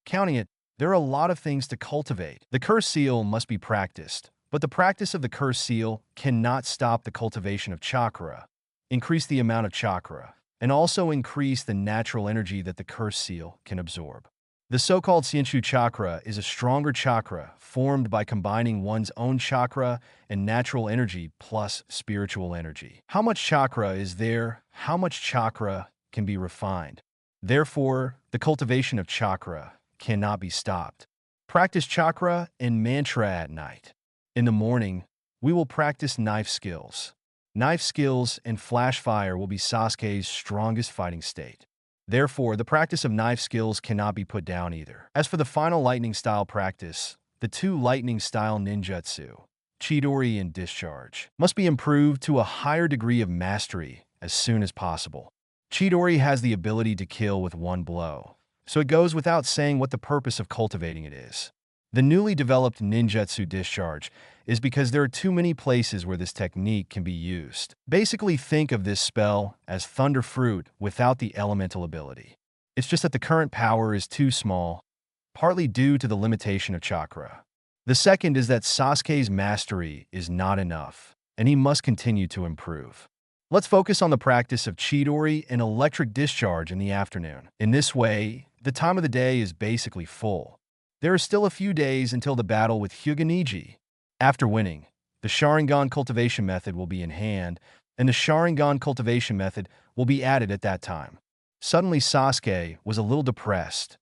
S2: Counting it, there are a lot of things to cultivate. The Curse Seal must be practiced, but the practice of the Curse Seal cannot stop the cultivation of chakra, increase the amount of chakra, and also increase the natural energy that the Curse Seal can absorb. The so-called Xianshu chakra is a stronger chakra formed by combining one's own chakra and natural energy plus spiritual energy. How much chakra is there? How much chakra can be refined? Therefore, the cultivation of chakra cannot be stopped. Practice chakra and mantra at night. In the morning, we will practice knife skills. Knife skills and flash fire will be Sasuke's strongest fighting state. Therefore, the practice of knife skills cannot be put down either. As for the final lightning style practice, the 2 lightning style ninjutsu, Chidori and discharge must be improved to a higher degree of mastery as soon as possible. Chidori has the ability to kill with one blow, so it goes without saying what the purpose of cultivating it is. The newly developed ninjutsu discharge is because there are too many places where this technique can be used. Basically, think of this spell as thunder fruit without the elemental ability. It's just that the current power is too small, partly due to the limitation of chakra. The second is that Sasuke's mastery is not enough, and he must continue to improve. Let's focus on the practice of Chidori and electric discharge in the afternoon. In this way, the time of the day is basically full. There are still a few days until the battle with Hyuga Neji. After winning, the Sharingan cultivation method will be in hand, and the Sharingan cultivation method will be added at that time. Suddenly, Sasuke was a little depressed.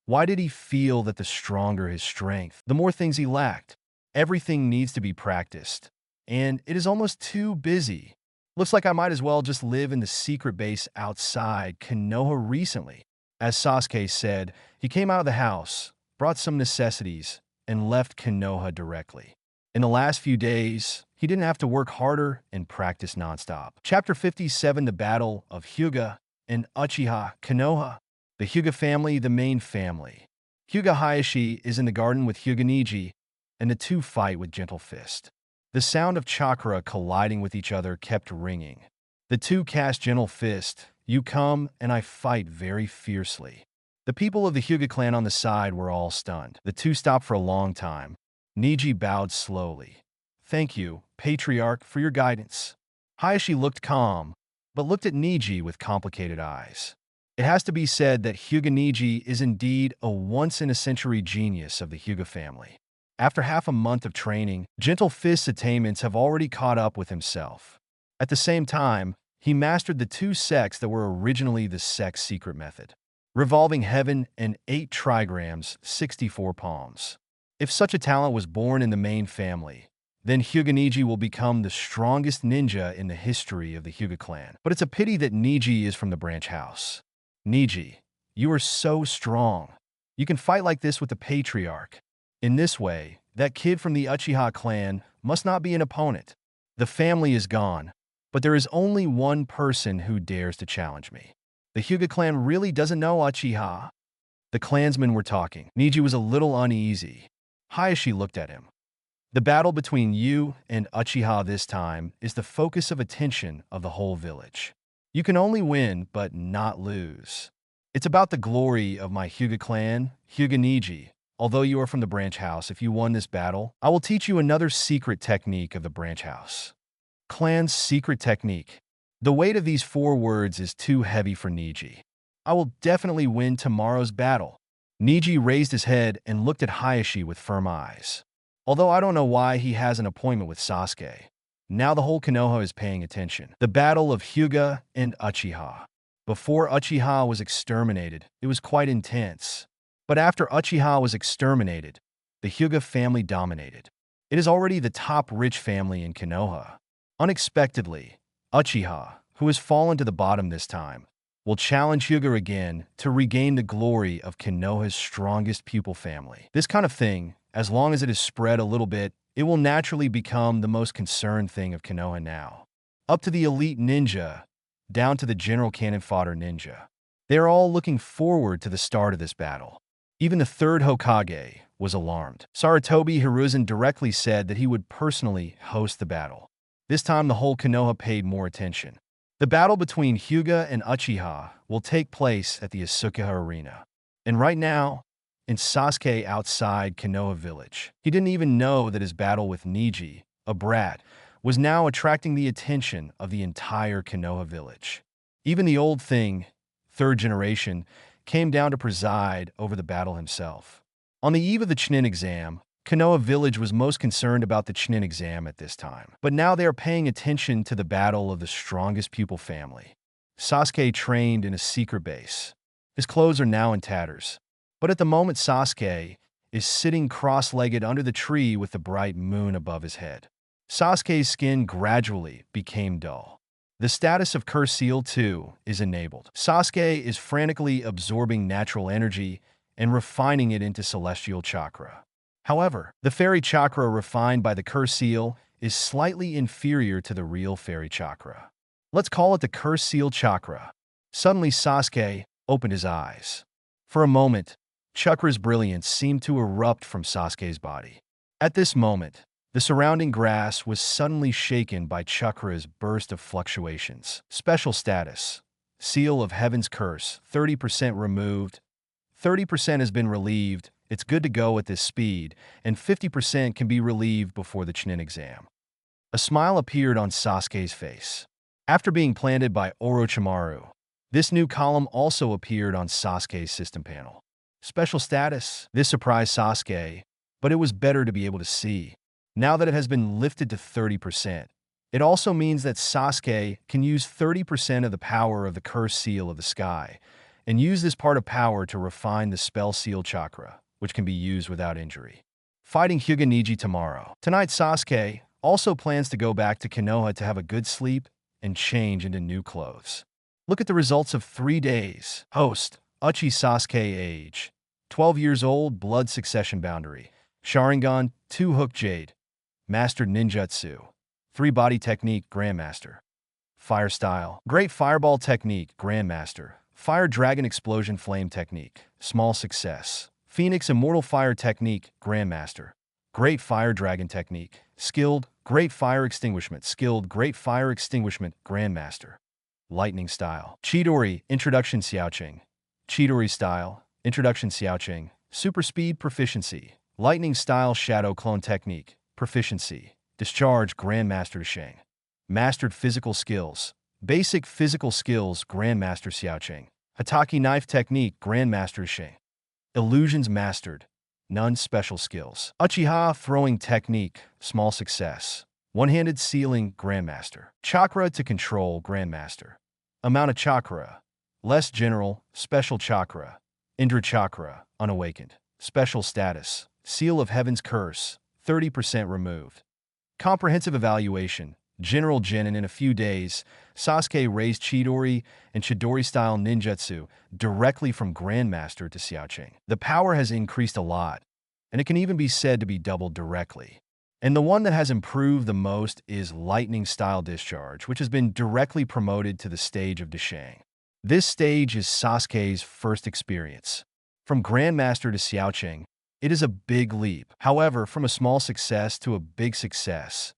S2: Why did he feel that the stronger his strength, the more things he lacked? Everything needs to be practiced, and it is almost too busy. Looks like I might as well just live in the secret base outside Konoha recently. As Sasuke said, he came out of the house, brought some necessities, and left Konoha directly. In the last few days, he didn't have to work harder and practice nonstop. Chapter 57, The Battle of Hyuga and Uchiha Konoha. The Hyuga family, the main family. Hyuga Hayashi is in the garden with Hyuga Neji, and the two fight with gentle fist. The sound of chakra colliding with each other kept ringing. The two cast gentle fist. You come, and I fight very fiercely. The people of the Hyuga clan on the side were all stunned. The two stopped for a long time. Neji bowed slowly. Thank you, Patriarch, for your guidance. Hayashi looked calm, but looked at Neji with complicated eyes. It has to be said that Hyuga Neji is indeed a once-in-a-century genius of the Hyuga family. After half a month of training, Gentle Fist's attainments have already caught up with himself. At the same time, he mastered the two sects that were originally the sect's secret method. Revolving Heaven and 8 trigrams, 64 palms. If such a talent was born in the main family, then Hyuga Neji will become the strongest ninja in the history of the Hyuga clan. But it's a pity that Neji is from the branch house. Neji, you are so strong. You can fight like this with the Patriarch. In this way, that kid from the Uchiha clan must not be an opponent. The family is gone, but there is only one person who dares to challenge me. The Hyuga clan really doesn't know Uchiha. The clansmen were talking. Neji was a little uneasy. Hayashi looked at him. The battle between you and Uchiha this time is the focus of attention of the whole village. You can only win, but not lose. It's about the glory of my Hyuga clan, Hyuga Neji. Although you are from the branch house, if you won this battle, I will teach you another secret technique of the branch house. Clan's secret technique. The weight of these 4 words is too heavy for Neji. I will definitely win tomorrow's battle. Neji raised his head and looked at Hayashi with firm eyes. Although I don't know why he has an appointment with Sasuke. Now the whole Konoha is paying attention. The battle of Hyuga and Uchiha. Before Uchiha was exterminated, it was quite intense. But after Uchiha was exterminated, the Hyuga family dominated. It is already the top rich family in Konoha. Unexpectedly, Uchiha, who has fallen to the bottom this time, will challenge Hyuga again to regain the glory of Konoha's strongest pupil family. This kind of thing, as long as it is spread a little bit, it will naturally become the most concerned thing of Konoha now. Up to the elite ninja, down to the general cannon fodder ninja. They are all looking forward to the start of this battle. Even the 3rd Hokage was alarmed. Sarutobi Hiruzen directly said that he would personally host the battle. This time the whole Konoha paid more attention. The battle between Hyuga and Uchiha will take place at the Asuka Arena. And right now, in Sasuke outside Konoha village. He didn't even know that his battle with Neji, a brat, was now attracting the attention of the entire Konoha village. Even the old thing, 3rd generation, came down to preside over the battle himself. On the eve of the Chunin exam, Konoha village was most concerned about the Chunin exam at this time. But now they are paying attention to the battle of the strongest pupil family. Sasuke trained in a secret base. His clothes are now in tatters. But at the moment Sasuke is sitting cross-legged under the tree with the bright moon above his head. Sasuke's skin gradually became dull. The status of Curse Seal 2 is enabled. Sasuke is frantically absorbing natural energy and refining it into celestial chakra. However, the fairy chakra refined by the curse seal is slightly inferior to the real fairy chakra. Let's call it the curse seal chakra. Suddenly Sasuke opened his eyes. For a moment, chakra's brilliance seemed to erupt from Sasuke's body. At this moment, the surrounding grass was suddenly shaken by chakra's burst of fluctuations. Special status. Seal of Heaven's Curse, 30% removed. 30% has been relieved. It's good to go at this speed, and 50% can be relieved before the Chunin exam. A smile appeared on Sasuke's face. After being planted by Orochimaru, this new column also appeared on Sasuke's system panel. Special status. This surprised Sasuke, but it was better to be able to see. Now that it has been lifted to 30%, it also means that Sasuke can use 30% of the power of the Curse Seal of the Sky, and use this part of power to refine the Spell Seal Chakra, which can be used without injury. Fighting Hyuga Neji tomorrow. Tonight Sasuke also plans to go back to Konoha to have a good sleep and change into new clothes. Look at the results of 3 days. Host, Uchiha Sasuke age. 12 years old, blood succession boundary. Sharingan, 2 hook jade. Mastered ninjutsu. 3 body technique, Grandmaster. Fire style. Great fireball technique, Grandmaster. Fire dragon explosion flame technique. Small success. Phoenix immortal fire technique, Grandmaster. Great fire dragon technique. Skilled, great fire extinguishment. Skilled, great fire extinguishment, Grandmaster. Lightning style. Chidori, introduction Xiaoqing. Chidori style, introduction Xiaoqing. Super speed proficiency. Lightning style shadow clone technique. Proficiency. Discharge Grandmaster Sheng. Mastered physical skills. Basic physical skills Grandmaster Xiaoqing. Hataki knife technique Grandmaster Sheng. Illusions mastered. None special skills. Uchiha throwing technique. Small success. One-handed sealing Grandmaster. Chakra to control Grandmaster. Amount of chakra. Less general. Special chakra. Indra chakra. Unawakened. Special status. Seal of Heaven's Curse. 30% removed. Comprehensive evaluation. General Genin in a few days. Sasuke raised Chidori and Chidori-style ninjutsu directly from Grandmaster to Xiaoqing. The power has increased a lot, and it can even be said to be doubled directly. And the one that has improved the most is Lightning-style discharge, which has been directly promoted to the stage of Deshang. This stage is Sasuke's first experience. From Grandmaster to Xiaoqing, it is a big leap. However, from a small success to a big success,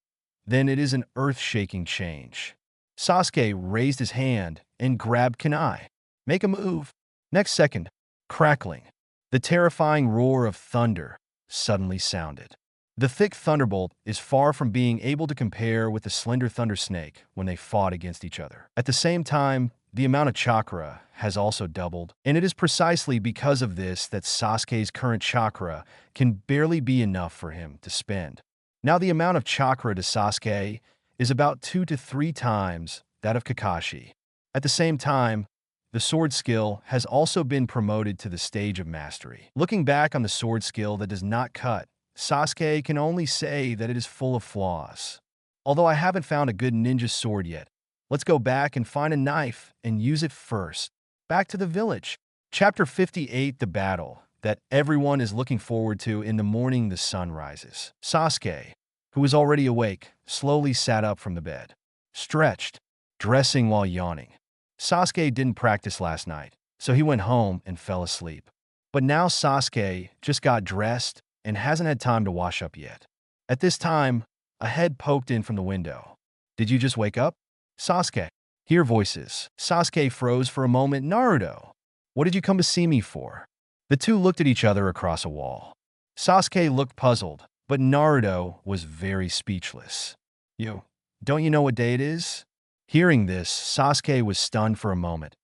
S2: then it is an earth-shaking change. Sasuke raised his hand and grabbed kunai. Make a move. Next second, crackling. The terrifying roar of thunder suddenly sounded. The thick thunderbolt is far from being able to compare with the slender thunder snake when they fought against each other. At the same time, the amount of chakra has also doubled, and it is precisely because of this that Sasuke's current chakra can barely be enough for him to spend. Now the amount of chakra to Sasuke is about 2 to 3 times that of Kakashi. At the same time, the sword skill has also been promoted to the stage of mastery. Looking back on the sword skill that does not cut, Sasuke can only say that it is full of flaws. Although I haven't found a good ninja sword yet, let's go back and find a knife and use it first. Back to the village. Chapter 58, the battle that everyone is looking forward to in the morning the sun rises. Sasuke, who was already awake, slowly sat up from the bed. Stretched, dressing while yawning. Sasuke didn't practice last night, so he went home and fell asleep. But now Sasuke just got dressed and hasn't had time to wash up yet. At this time, a head poked in from the window. Did you just wake up? Sasuke. Hear voices. Sasuke froze for a moment. Naruto, what did you come to see me for? The two looked at each other across a wall. Sasuke looked puzzled, but Naruto was very speechless. Don't you know what day it is? Hearing this, Sasuke was stunned for a moment.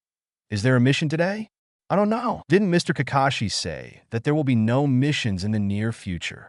S2: Is there a mission today? I don't know. Didn't Mr. Kakashi say that there will be no missions in the near future?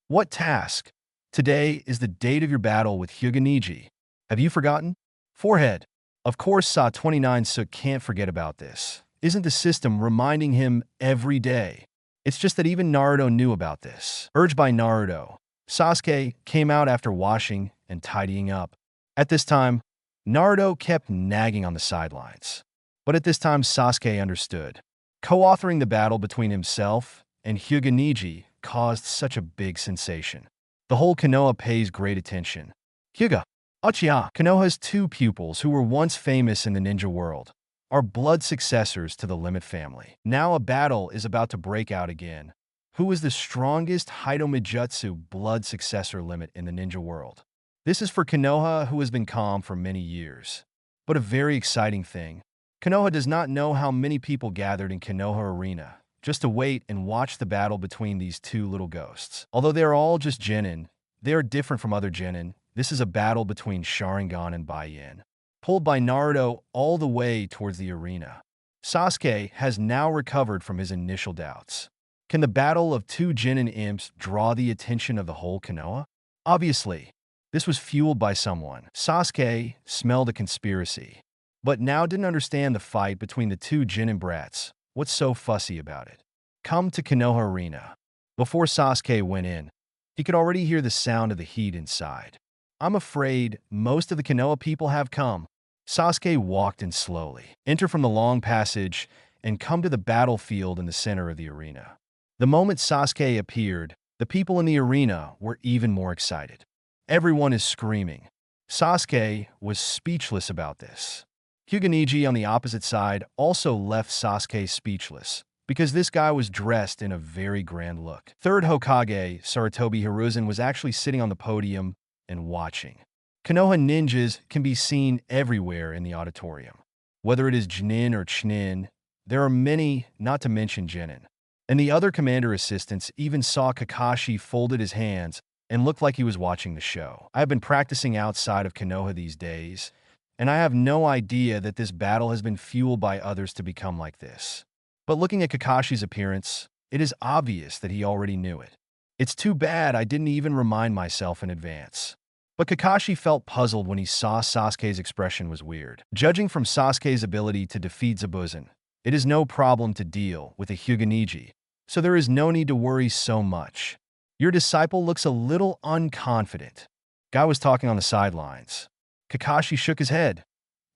S2: What task? Today is the date of your battle with Hyuga Neji. Have you forgotten? Forehead. Of course, Sa-29 Suk can't forget about this. Isn't the system reminding him every day? It's just that even Naruto knew about this. Urged by Naruto, Sasuke came out after washing and tidying up. At this time, Naruto kept nagging on the sidelines. But at this time, Sasuke understood. Co-authoring the battle between himself and Hyuga Neji caused such a big sensation. The whole Konoha pays great attention. Hyuga, Uchiha, Konoha's two pupils who were once famous in the ninja world, are blood successors to the Limit family. Now a battle is about to break out again. Who is the strongest Haidomijutsu blood successor limit in the ninja world? This is for Konoha, who has been calm for many years. But a very exciting thing, Konoha does not know how many people gathered in Konoha Arena just to wait and watch the battle between these two little ghosts. Although they are all just genin, they are different from other genin. This is a battle between Sharingan and Baiyin, pulled by Naruto all the way towards the arena. Sasuke has now recovered from his initial doubts. Can the battle of two genin imps draw the attention of the whole Konoha? Obviously, this was fueled by someone. Sasuke smelled a conspiracy, but now didn't understand the fight between the two genin brats. What's so fussy about it? Come to Konoha Arena. Before Sasuke went in, he could already hear the sound of the heat inside. I'm afraid most of the Konoha people have come. Sasuke walked in slowly, enter from the long passage, and come to the battlefield in the center of the arena. The moment Sasuke appeared, the people in the arena were even more excited. Everyone is screaming. Sasuke was speechless about this. Hyuga on the opposite side also left Sasuke speechless, because this guy was dressed in a very grand look. Third Hokage, Sarutobi Hiruzen, was actually sitting on the podium and watching. Konoha ninjas can be seen everywhere in the auditorium. Whether it is Jinin or Chinin, there are many, not to mention Genin. And the other commander assistants even saw Kakashi folded his hands and looked like he was watching the show. I have been practicing outside of Konoha these days, and I have no idea that this battle has been fueled by others to become like this. But looking at Kakashi's appearance, it is obvious that he already knew it. It's too bad I didn't even remind myself in advance. But Kakashi felt puzzled when he saw Sasuke's expression was weird. Judging from Sasuke's ability to defeat Zabuza, it is no problem to deal with a Hyuga, so there is no need to worry so much. Your disciple looks a little unconfident. Guy was talking on the sidelines. Kakashi shook his head.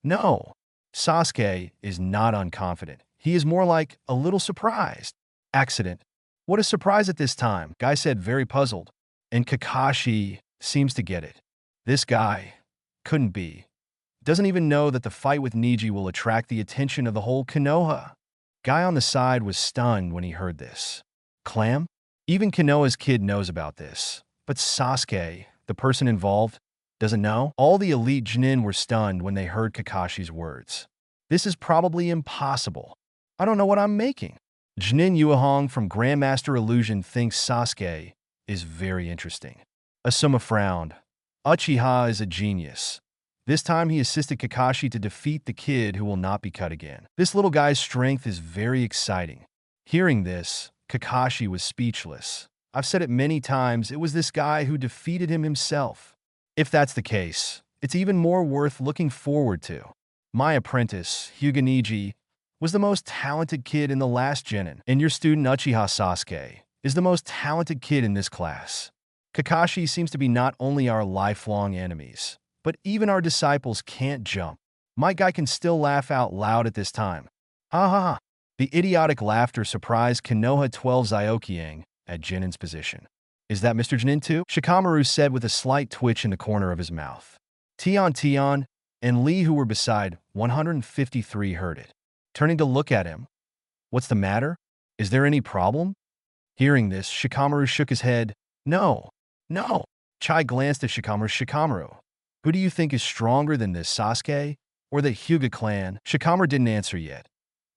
S2: No, Sasuke is not unconfident. He is more like a little surprised. Accident. What a surprise at this time, Guy said, very puzzled. And Kakashi seems to get it. This guy couldn't be. Doesn't even know that the fight with Neji will attract the attention of the whole Konoha. Guy on the side was stunned when he heard this. Clam? Even Konoha's kid knows about this. But Sasuke, the person involved, doesn't know? All the elite Genin were stunned when they heard Kakashi's words. This is probably impossible. I don't know what I'm making. Genin Yuehong from Grandmaster Illusion thinks Sasuke is very interesting. Asuma frowned. Uchiha is a genius. This time he assisted Kakashi to defeat the kid who will not be cut again. This little guy's strength is very exciting. Hearing this, Kakashi was speechless. I've said it many times, it was this guy who defeated him himself. If that's the case, it's even more worth looking forward to. My apprentice, Hyuga, was the most talented kid in the last genin, and your student Uchiha Sasuke is the most talented kid in this class. Kakashi seems to be not only our lifelong enemies, but even our disciples can't jump. My guy can still laugh out loud at this time. Ha ha ha. The idiotic laughter surprised Konoha 12 Zyokyang at Jinin's position. Is that Mr. Jinin too? Shikamaru said with a slight twitch in the corner of his mouth. Tian and Lee, who were beside 153, heard it. Turning to look at him. What's the matter? Is there any problem? Hearing this, Shikamaru shook his head. No. Chai glanced at Shikamaru. Shikamaru, who do you think is stronger than this, Sasuke or the Hyuga clan? Shikamaru didn't answer yet.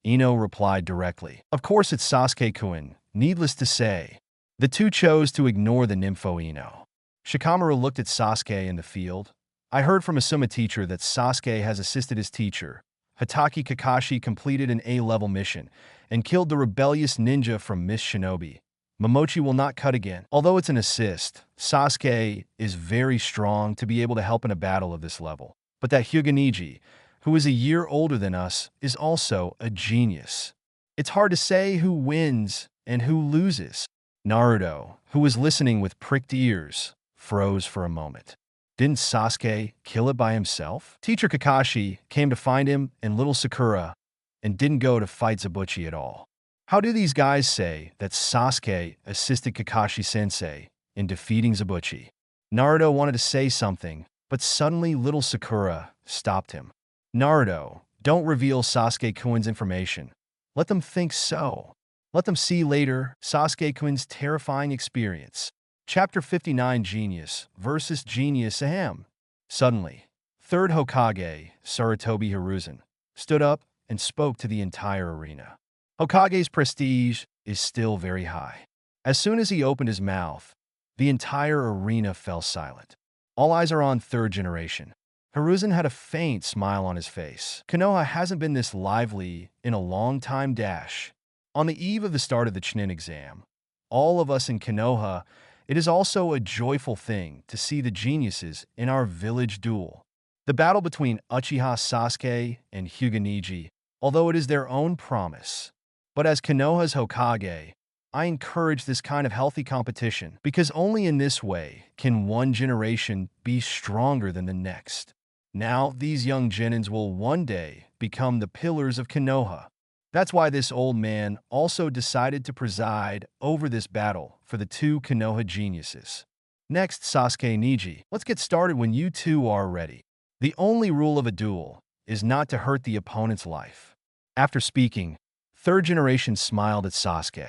S2: Ino replied directly. Of course it's Sasuke-kun. Needless to say, the two chose to ignore the nympho Ino. Shikamaru looked at Sasuke in the field. I heard from a Suma teacher that Sasuke has assisted his teacher. Hatake Kakashi completed an A-level mission and killed the rebellious ninja from Miss Shinobi. Momochi will not cut again. Although it's an assist, Sasuke is very strong to be able to help in a battle of this level. But that Hyuga, who is a year older than us, is also a genius. It's hard to say who wins and who loses. Naruto, who was listening with pricked ears, froze for a moment. Didn't Sasuke kill it by himself? Teacher Kakashi came to find him in Little Sakura and didn't go to fight Zabuchi at all. How do these guys say that Sasuke assisted Kakashi-sensei in defeating Zabuchi? Naruto wanted to say something, but suddenly little Sakura stopped him. Naruto, don't reveal Sasuke-kun's information. Let them think so. Let them see later Sasuke-kun's terrifying experience. Chapter 59, Genius versus Genius Ahem. Suddenly, third Hokage, Sarutobi Hiruzen, stood up and spoke to the entire arena. Hokage's prestige is still very high. As soon as he opened his mouth, the entire arena fell silent. All eyes are on third generation. Hiruzen had a faint smile on his face. Konoha hasn't been this lively in a long time dash. On the eve of the start of the Chunin exam, all of us in Konoha, it is also a joyful thing to see the geniuses in our village duel. The battle between Uchiha Sasuke and Hyuga Neji, although it is their own promise. But as Konoha's Hokage, I encourage this kind of healthy competition because only in this way can one generation be stronger than the next. Now, these young genins will one day become the pillars of Konoha. That's why this old man also decided to preside over this battle for the two Konoha geniuses. Next, Sasuke Neji, let's get started when you two are ready. The only rule of a duel is not to hurt the opponent's life. After speaking, third generation smiled at Sasuke.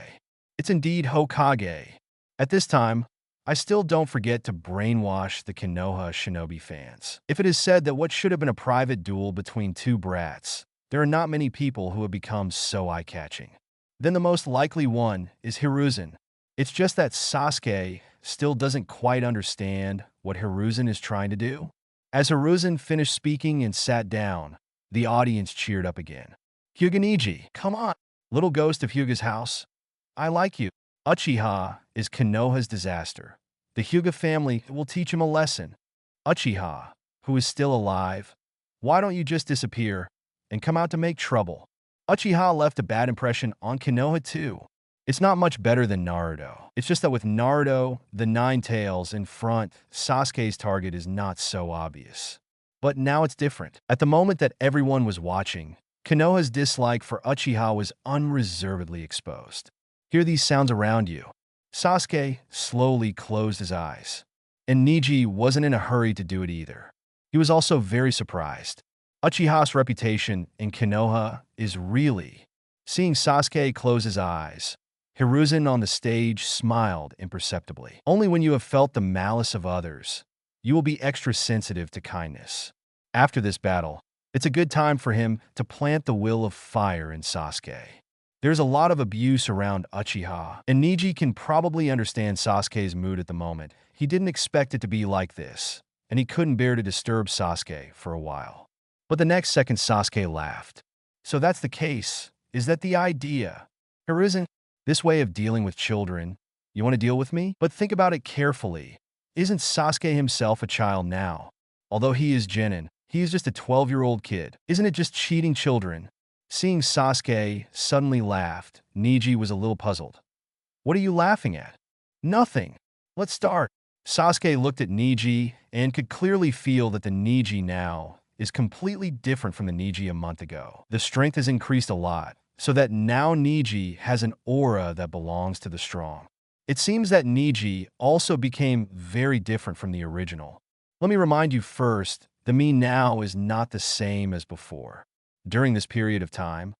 S2: It's indeed Hokage. At this time, I still don't forget to brainwash the Konoha shinobi fans. If it is said that what should have been a private duel between two brats, there are not many people who have become so eye-catching. Then the most likely one is Hiruzen. It's just that Sasuke still doesn't quite understand what Hiruzen is trying to do. As Hiruzen finished speaking and sat down, the audience cheered up again. Hyuga Neji, come on, little ghost of Hyuga's house. I like you. Uchiha is Konoha's disaster. The Hyuga family will teach him a lesson. Uchiha, who is still alive, why don't you just disappear and come out to make trouble? Uchiha left a bad impression on Konoha too. It's not much better than Naruto. It's just that with Naruto, the Nine Tails in front, Sasuke's target is not so obvious. But now it's different. At the moment that everyone was watching, Konoha's dislike for Uchiha was unreservedly exposed. Hear these sounds around you. Sasuke slowly closed his eyes. And Neji wasn't in a hurry to do it either. He was also very surprised. Uchiha's reputation in Konoha is really. Seeing Sasuke close his eyes, Hiruzen on the stage smiled imperceptibly. Only when you have felt the malice of others, you will be extra sensitive to kindness. After this battle, it's a good time for him to plant the will of fire in Sasuke. There's a lot of abuse around Uchiha, and Neji can probably understand Sasuke's mood at the moment. He didn't expect it to be like this, and he couldn't bear to disturb Sasuke for a while. But the next second Sasuke laughed. So that's the case. Is that the idea? Hiruzen, this way of dealing with children, you want to deal with me? But think about it carefully. Isn't Sasuke himself a child now? Although he is Genin, he is just a 12-year-old kid. Isn't it just cheating children? Seeing Sasuke suddenly laughed, Neji was a little puzzled. What are you laughing at? Nothing. Let's start. Sasuke looked at Neji and could clearly feel that the Neji now is completely different from the Neji a month ago. The strength has increased a lot, so that now Neji has an aura that belongs to the strong. It seems that Neji also became very different from the original. Let me remind you first, the me now is not the same as before. During this period of time,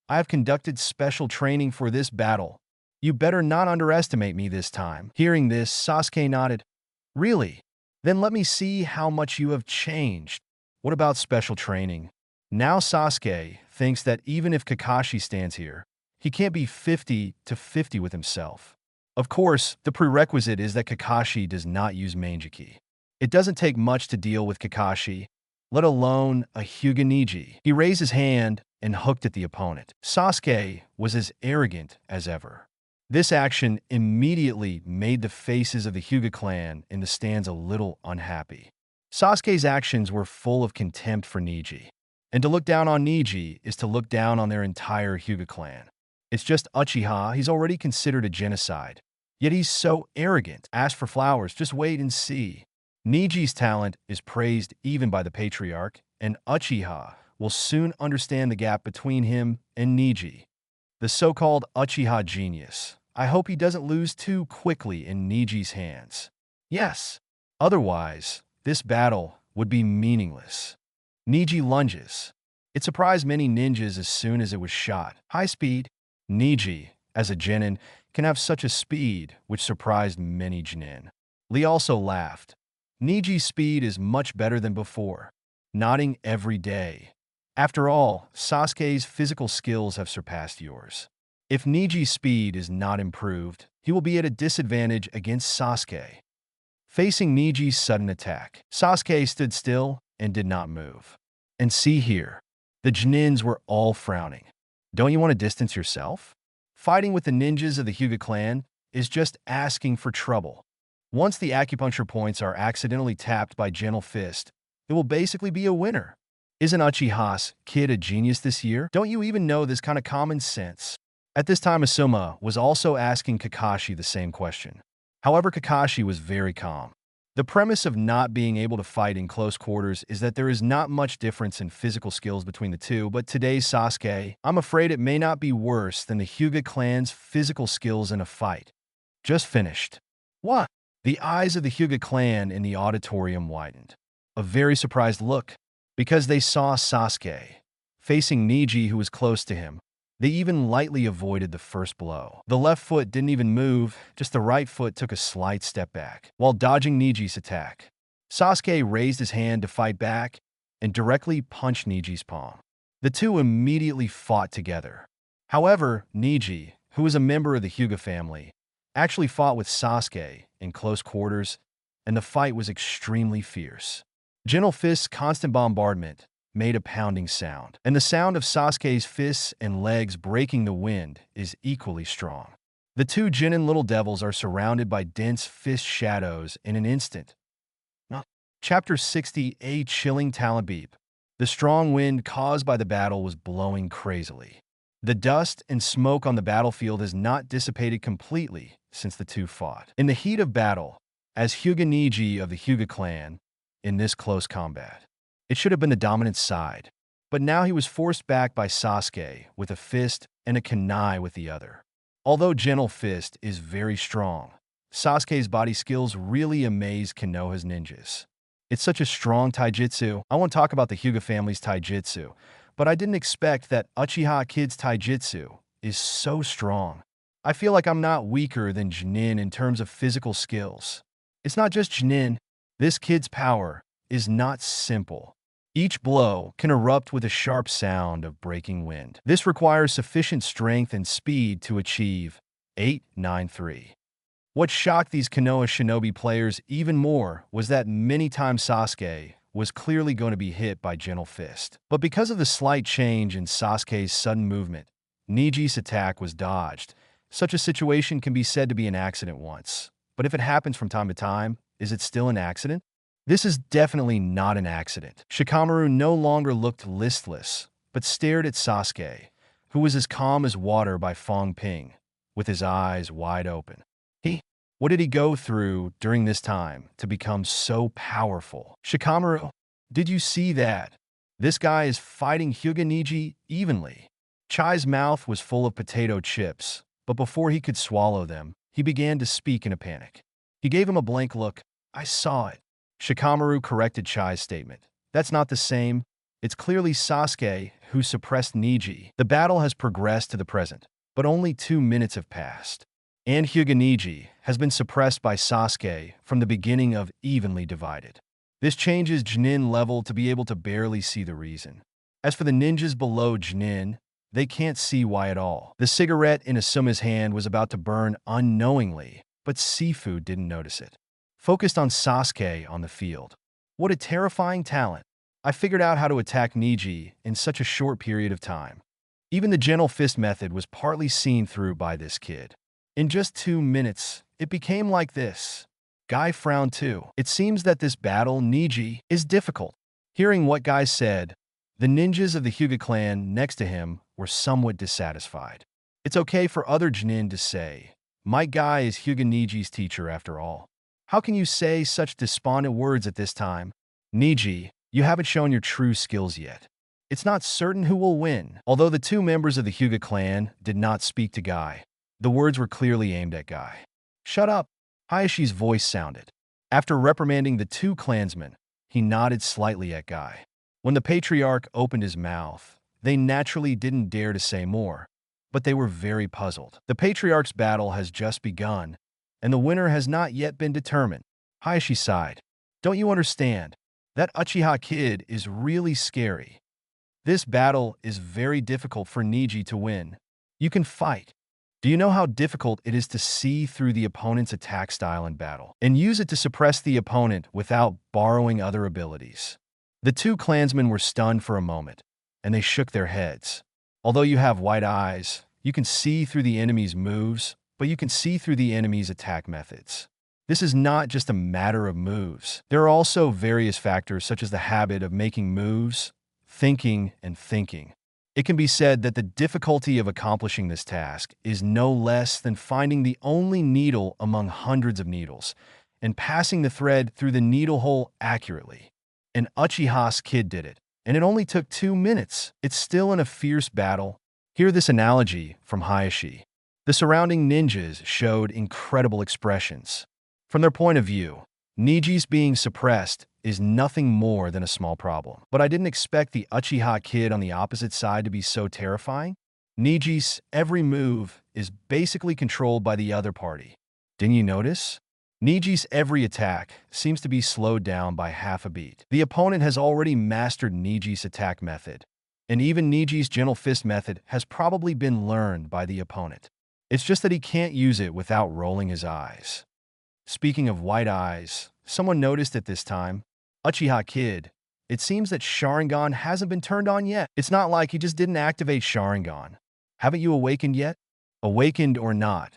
S2: I have conducted special training for this battle. You better not underestimate me this time. Hearing this, Sasuke nodded. Really? Then let me see how much you have changed. What about special training? Now Sasuke thinks that even if Kakashi stands here, he can't be 50-50 with himself. Of course, the prerequisite is that Kakashi does not use Manjiki. It doesn't take much to deal with Kakashi, let alone a Hyuga Neji. He raised his hand and hooked at the opponent. Sasuke was as arrogant as ever. This action immediately made the faces of the Hyuga clan in the stands a little unhappy. Sasuke's actions were full of contempt for Neji. And to look down on Neji is to look down on their entire Hyuga clan. It's just Uchiha, he's already considered a genocide. Yet he's so arrogant. Ask for flowers, just wait and see. Neji's talent is praised even by the patriarch, and Uchiha will soon understand the gap between him and Neji. the so-called Uchiha genius. I hope he doesn't lose too quickly in Niji's hands. Yes. Otherwise, this battle would be meaningless. Niji lunges. It surprised many ninjas as soon as it was shot. High speed. Niji, as a genin, can have such a speed which surprised many genin. Lee also laughed. Niji's speed is much better than before. Nodding every day. After all, Sasuke's physical skills have surpassed yours. If Niji's speed is not improved, he will be at a disadvantage against Sasuke. Facing Niji's sudden attack, Sasuke stood still and did not move. And see here. The Genins were all frowning. Don't you want to distance yourself? Fighting with the ninjas of the Hyuga clan is just asking for trouble. Once the acupuncture points are accidentally tapped by Gentle Fist, it will basically be a winner. Isn't Uchiha's kid a genius this year? Don't you even know this kind of common sense? At this time, Asuma was also asking Kakashi the same question. However, Kakashi was very calm. The premise of not being able to fight in close quarters is that there is not much difference in physical skills between the two, but today's Sasuke, I'm afraid it may not be worse than the Hyuga clan's physical skills in a fight. Just finished. What? The eyes of the Hyuga clan in the auditorium widened. A very surprised look, because they saw Sasuke. Facing Niji, who was close to him, they even lightly avoided the first blow. The left foot didn't even move, just the right foot took a slight step back, while dodging Niji's attack. Sasuke raised his hand to fight back and directly punched Niji's palm. The two immediately fought together. However, Niji, who was a member of the Hyuga family, actually fought with Sasuke in close quarters, and the fight was extremely fierce. Gentle Fist's constant bombardment made a pounding sound, and the sound of Sasuke's fists and legs breaking the wind is equally strong. The two Genin little devils are surrounded by dense fist shadows in an instant. Chapter 60, A Chilling Talent Beep. The strong wind caused by the battle was blowing crazily. The dust and smoke on the battlefield has not dissipated completely since the two fought. In the heat of battle, as Hyuga Niji of the Hyuga clan, in this close combat, it should have been the dominant side, but now he was forced back by Sasuke with a fist and a kunai with the other. Although Gentle Fist is very strong, Sasuke's body skills really amaze Konoha's ninjas. It's such a strong taijutsu. I won't talk about the Hyuga family's taijutsu, but I didn't expect that Uchiha kid's taijutsu is so strong. I feel like I'm not weaker than Jonin in terms of physical skills. It's not just Jonin. This kid's power is not simple. Each blow can erupt with a sharp sound of breaking wind. This requires sufficient strength and speed to achieve 893. What shocked these Konoha shinobi players even more was that many times Sasuke was clearly going to be hit by Gentle Fist. But because of the slight change in Sasuke's sudden movement, Niji's attack was dodged. Such a situation can be said to be an accident once. But if it happens from time to time, is it still an accident? This is definitely not an accident. Shikamaru no longer looked listless, but stared at Sasuke, who was as calm as water by Fong Ping, with his eyes wide open. What did he go through during this time to become so powerful? Shikamaru, did you see that? This guy is fighting Hyuga Niji evenly. Chai's mouth was full of potato chips, but before he could swallow them, he began to speak in a panic. He gave him a blank look. I saw it. Shikamaru corrected Chai's statement. That's not the same. It's clearly Sasuke who suppressed Niji. The battle has progressed to the present, but only 2 minutes have passed. And Hyuga Niji has been suppressed by Sasuke from the beginning of evenly divided. This changes Jonin level to be able to barely see the reason. As for the ninjas below Jonin, they can't see why at all. The cigarette in Asuma's hand was about to burn unknowingly, but Sifu didn't notice it. Focused on Sasuke on the field. What a terrifying talent. I figured out how to attack Niji in such a short period of time. Even the Gentle Fist method was partly seen through by this kid. In just 2 minutes, it became like this. Guy frowned too. It seems that this battle, Niji, is difficult. Hearing what Guy said, the ninjas of the Hyuga clan next to him were somewhat dissatisfied. It's okay for other Jonin to say, my Guy is Hyuga Niji's teacher after all. How can you say such despondent words at this time? Niji, you haven't shown your true skills yet. It's not certain who will win. Although the two members of the Hyuga clan did not speak to Guy, the words were clearly aimed at Guy. "Shut up," Hayashi's voice sounded. After reprimanding the two clansmen, he nodded slightly at Guy. When the patriarch opened his mouth, they naturally didn't dare to say more, but they were very puzzled. The patriarch's battle has just begun, and the winner has not yet been determined. Hayashi sighed. "Don't you understand? That Uchiha kid is really scary. This battle is very difficult for Niji to win. You can fight. Do you know how difficult it is to see through the opponent's attack style in battle and use it to suppress the opponent without borrowing other abilities?" The two clansmen were stunned for a moment, and they shook their heads. Although you have white eyes, you can see through the enemy's moves, but you can see through the enemy's attack methods. This is not just a matter of moves. There are also various factors such as the habit of making moves, thinking, and thinking. It can be said that the difficulty of accomplishing this task is no less than finding the only needle among hundreds of needles and passing the thread through the needle hole accurately. An Uchiha's kid did it, and it only took 2 minutes. It's still in a fierce battle. Hear this analogy from Hayashi. The surrounding ninjas showed incredible expressions. From their point of view, Niji's being suppressed is nothing more than a small problem. But I didn't expect the Uchiha kid on the opposite side to be so terrifying. Niji's every move is basically controlled by the other party. Didn't you notice? Niji's every attack seems to be slowed down by half a beat. The opponent has already mastered Niji's attack method, and even Niji's gentle fist method has probably been learned by the opponent. It's just that he can't use it without rolling his eyes. Speaking of white eyes, someone noticed at this time, Uchiha kid, it seems that Sharingan hasn't been turned on yet. It's not like he just didn't activate Sharingan. Haven't you awakened yet? Awakened or not,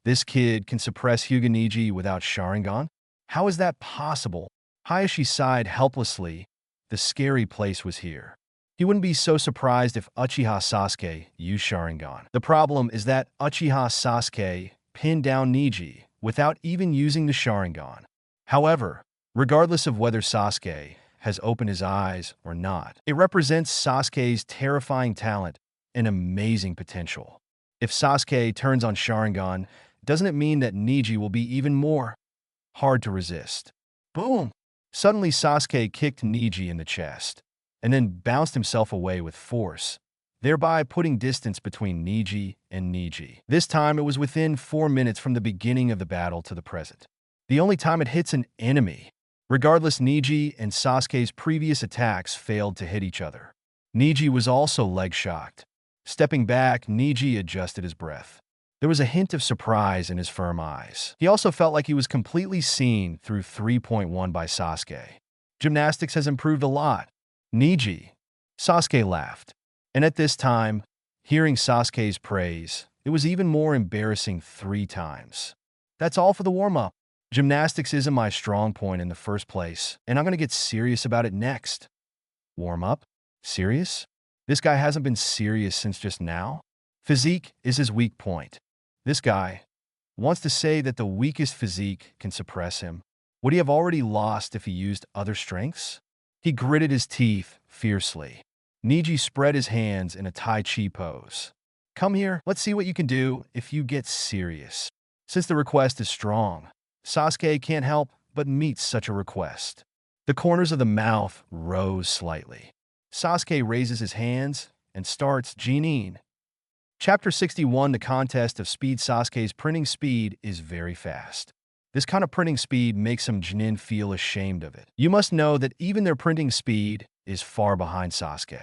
S2: this kid can suppress Hyuga Niji without Sharingan? How is that possible? Hayashi sighed helplessly. The scary place was here. He wouldn't be so surprised if Uchiha Sasuke used Sharingan. The problem is that Uchiha Sasuke pinned down Niji without even using the Sharingan. However, regardless of whether Sasuke has opened his eyes or not, it represents Sasuke's terrifying talent and amazing potential. If Sasuke turns on Sharingan, doesn't it mean that Niji will be even more hard to resist? Boom! Suddenly Sasuke kicked Niji in the chest, and then bounced himself away with force, thereby putting distance between Niji and Niji. This time it was within 4 minutes from the beginning of the battle to the present. The only time it hits an enemy. Regardless, Niji and Sasuke's previous attacks failed to hit each other. Niji was also leg-shocked. Stepping back, Niji adjusted his breath. There was a hint of surprise in his firm eyes. He also felt like he was completely seen through 3.1 by Sasuke. Gymnastics has improved a lot. Niji. Sasuke laughed. And at this time, hearing Sasuke's praise, it was even more embarrassing 3 times. That's all for the warm-up. Gymnastics isn't my strong point in the first place, and I'm going to get serious about it next. Warm-up? Serious? This guy hasn't been serious since just now? Physique is his weak point. This guy wants to say that the weakest physique can suppress him. Would he have already lost if he used other strengths? He gritted his teeth fiercely. Niji spread his hands in a Tai Chi pose. Come here, let's see what you can do if you get serious. Since the request is strong, Sasuke can't help but meet such a request. The corners of the mouth rose slightly. Sasuke raises his hands and starts Jinin. Chapter 61. The contest of speed. Sasuke's printing speed is very fast. This kind of printing speed makes some Jinin feel ashamed of it. You must know that even their printing speed is far behind Sasuke.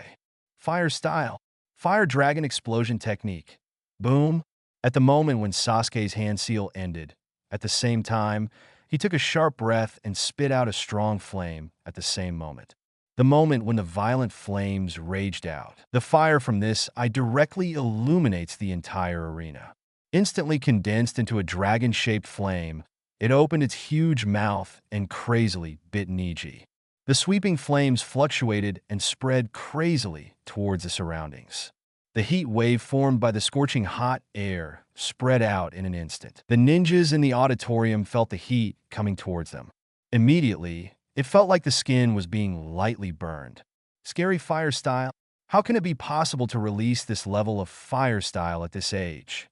S2: Fire style. Fire dragon explosion technique. Boom. At the moment when Sasuke's hand seal ended, at the same time, he took a sharp breath and spit out a strong flame at the same moment. The moment when the violent flames raged out. The fire from this eye directly illuminates the entire arena. Instantly condensed into a dragon-shaped flame, it opened its huge mouth and crazily bit Niji. The sweeping flames fluctuated and spread crazily towards the surroundings. The heat wave formed by the scorching hot air spread out in an instant. The ninjas in the auditorium felt the heat coming towards them. Immediately, it felt like the skin was being lightly burned. Scary fire style. How can it be possible to release this level of fire style at this age?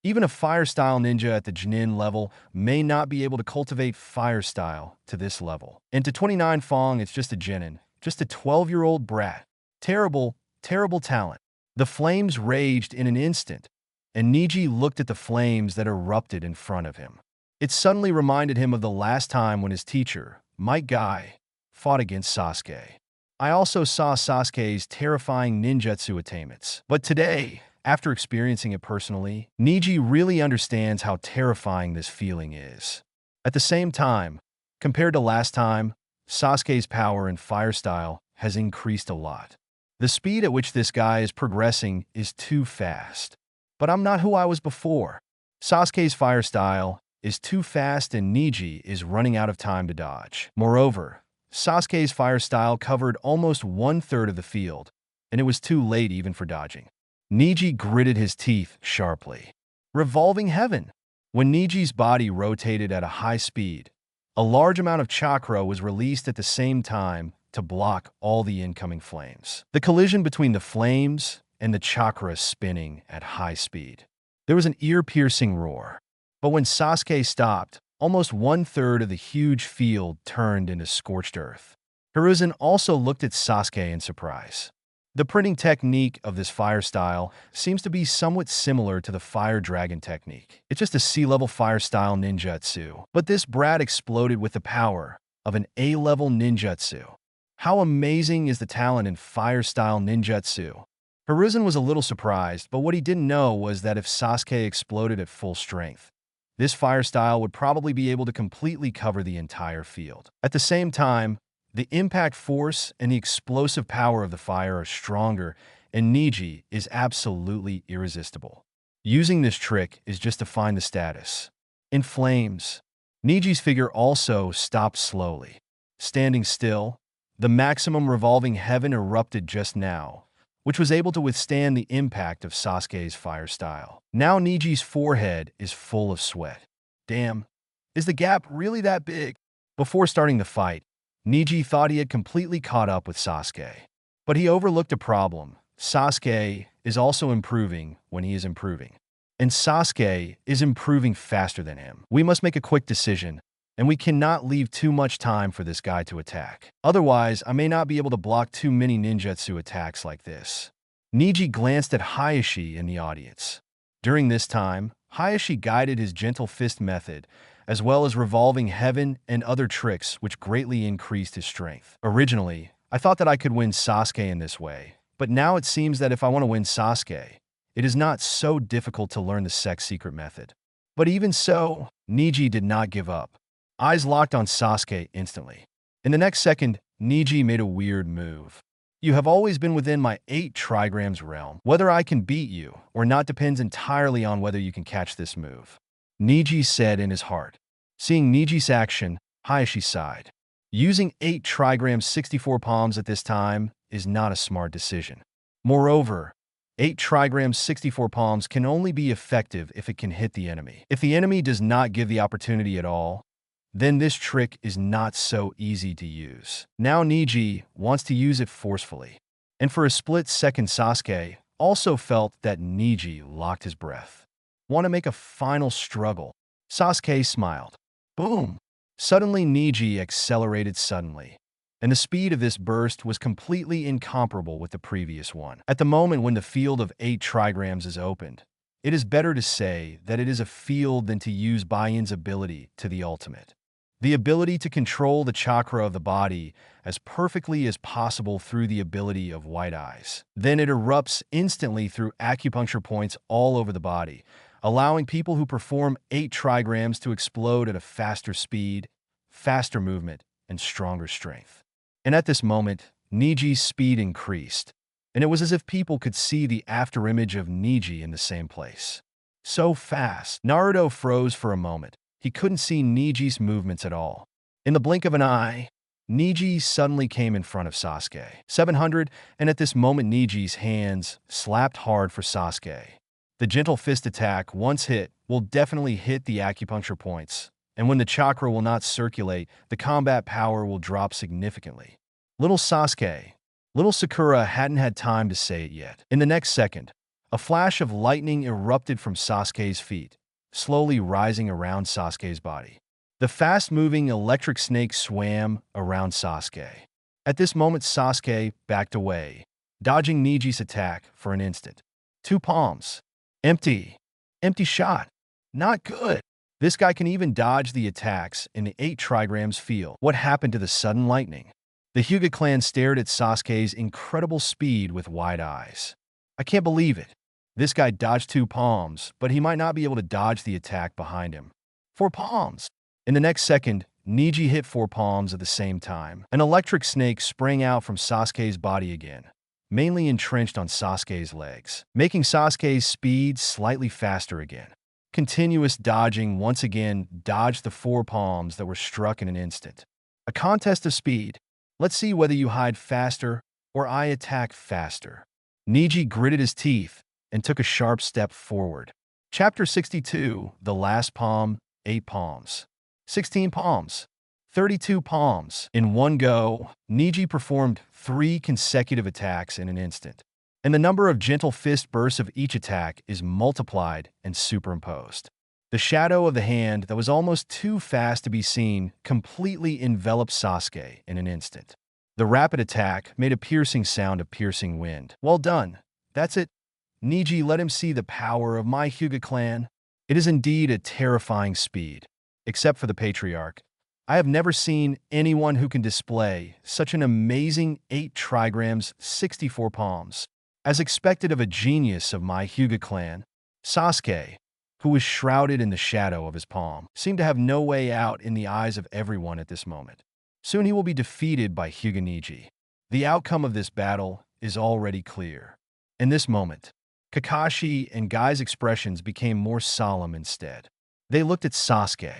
S2: Even a fire style ninja at the Jinin level may not be able to cultivate fire style to this level. And to 29 Fong, it's just a Jinin, just a 12-year-old brat. Terrible, terrible talent. The flames raged in an instant, and Niji looked at the flames that erupted in front of him. It suddenly reminded him of the last time when his teacher, Might Guy, fought against Sasuke. I also saw Sasuke's terrifying ninjutsu attainments. But today, after experiencing it personally, Niji really understands how terrifying this feeling is. At the same time, compared to last time, Sasuke's power and fire style has increased a lot. The speed at which this guy is progressing is too fast. But I'm not who I was before. Sasuke's fire style is too fast and Niji is running out of time to dodge. Moreover, Sasuke's fire style covered almost 1/3 of the field, and it was too late even for dodging. Niji gritted his teeth sharply. Revolving heaven. When Niji's body rotated at a high speed, a large amount of chakra was released at the same time to block all the incoming flames. The collision between the flames and the chakra spinning at high speed. There was an ear-piercing roar. But when Sasuke stopped, almost 1/3 of the huge field turned into scorched earth. Hiruzen also looked at Sasuke in surprise. The printing technique of this fire style seems to be somewhat similar to the fire dragon technique. It's just a sea-level fire style ninjutsu. But this brat exploded with the power of an A-level ninjutsu. How amazing is the talent in fire style ninjutsu? Hiruzen was a little surprised, but what he didn't know was that if Sasuke exploded at full strength, this fire style would probably be able to completely cover the entire field. At the same time, the impact force and the explosive power of the fire are stronger, and Niji is absolutely irresistible. Using this trick is just to find the status. In flames, Niji's figure also stopped slowly. Standing still, the maximum revolving heaven erupted just now, which was able to withstand the impact of Sasuke's fire style. Now Niji's forehead is full of sweat. Damn, is the gap really that big? Before starting the fight, Niji thought he had completely caught up with Sasuke. But he overlooked a problem. Sasuke is also improving when he is improving. And Sasuke is improving faster than him. We must make a quick decision, and we cannot leave too much time for this guy to attack. Otherwise, I may not be able to block too many ninjutsu attacks like this. Niji glanced at Hayashi in the audience. During this time, Hayashi guided his gentle fist method, as well as revolving heaven and other tricks which greatly increased his strength. Originally, I thought that I could win Sasuke in this way, but now it seems that if I want to win Sasuke, it is not so difficult to learn the sex secret method. But even so, Niji did not give up. Eyes locked on Sasuke instantly. In the next second, Niji made a weird move. You have always been within my 8 trigrams realm. Whether I can beat you or not depends entirely on whether you can catch this move, Niji said in his heart. Seeing Niji's action, Hayashi sighed. Using 8 trigrams 64 palms at this time is not a smart decision. Moreover, 8 trigrams 64 palms can only be effective if it can hit the enemy. If the enemy does not give the opportunity at all, then this trick is not so easy to use. Now Niji wants to use it forcefully. And for a split second, Sasuke also felt that Niji locked his breath. Want to make a final struggle? Sasuke smiled. Boom! Suddenly Niji accelerated suddenly, and the speed of this burst was completely incomparable with the previous one. At the moment when the field of 8 trigrams is opened, it is better to say that it is a field than to use Baiin's ability to the ultimate. The ability to control the chakra of the body as perfectly as possible through the ability of White Eyes. Then it erupts instantly through acupuncture points all over the body, allowing people who perform 8 trigrams to explode at a faster speed, faster movement, and stronger strength. And at this moment, Niji's speed increased, and it was as if people could see the afterimage of Niji in the same place. So fast, Naruto froze for a moment. He couldn't see Niji's movements at all. In the blink of an eye, Niji suddenly came in front of Sasuke. 700, and at this moment Niji's hands slapped hard for Sasuke. The gentle fist attack, once hit, will definitely hit the acupuncture points, and when the chakra will not circulate, the combat power will drop significantly. Little Sasuke, Little Sakura hadn't had time to say it yet. In the next second, a flash of lightning erupted from Sasuke's feet, slowly rising around Sasuke's body. The fast-moving electric snake swam around Sasuke. At this moment, Sasuke backed away, dodging Niji's attack for an instant. 2 palms. Empty. Empty shot. Not good. This guy can even dodge the attacks in the 8 trigrams field. What happened to the sudden lightning? The Hyuga clan stared at Sasuke's incredible speed with wide eyes. I can't believe it. This guy dodged 2 palms, but he might not be able to dodge the attack behind him. 4 palms. In the next second, Niji hit 4 palms at the same time. An electric snake sprang out from Sasuke's body again, mainly entrenched on Sasuke's legs, making Sasuke's speed slightly faster again. Continuous dodging once again dodged the 4 palms that were struck in an instant. A contest of speed. Let's see whether you hide faster or I attack faster. Niji gritted his teeth and took a sharp step forward. Chapter 62, The Last Palm, 8 palms. 16 palms. 32 palms. In one go, Niji performed 3 consecutive attacks in an instant, and the number of gentle fist bursts of each attack is multiplied and superimposed. The shadow of the hand that was almost too fast to be seen completely enveloped Sasuke in an instant. The rapid attack made a piercing sound of piercing wind. Well done. That's it. Niji, let him see the power of my Hyuga clan. It is indeed a terrifying speed. Except for the Patriarch, I have never seen anyone who can display such an amazing 8 trigrams, 64 palms. As expected of a genius of my Hyuga clan, Sasuke, who was shrouded in the shadow of his palm, seemed to have no way out in the eyes of everyone at this moment. Soon he will be defeated by Hyuga Niji. The outcome of this battle is already clear. In this moment, Kakashi and Guy's expressions became more solemn instead. They looked at Sasuke.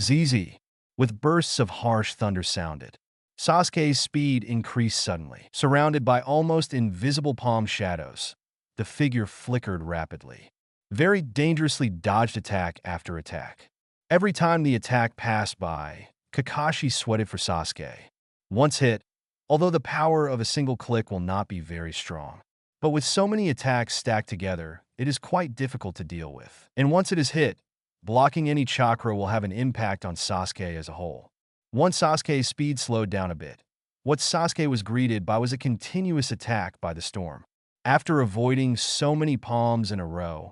S2: ZZ, with bursts of harsh thunder sounded. Sasuke's speed increased suddenly. Surrounded by almost invisible palm shadows, the figure flickered rapidly. Very dangerously dodged attack after attack. Every time the attack passed by, Kakashi sweated for Sasuke. Once hit, although the power of a single click will not be very strong. But with so many attacks stacked together, it is quite difficult to deal with. And once it is hit, blocking any chakra will have an impact on Sasuke as a whole. Once Sasuke's speed slowed down a bit, what Sasuke was greeted by was a continuous attack by the storm. After avoiding so many palms in a row,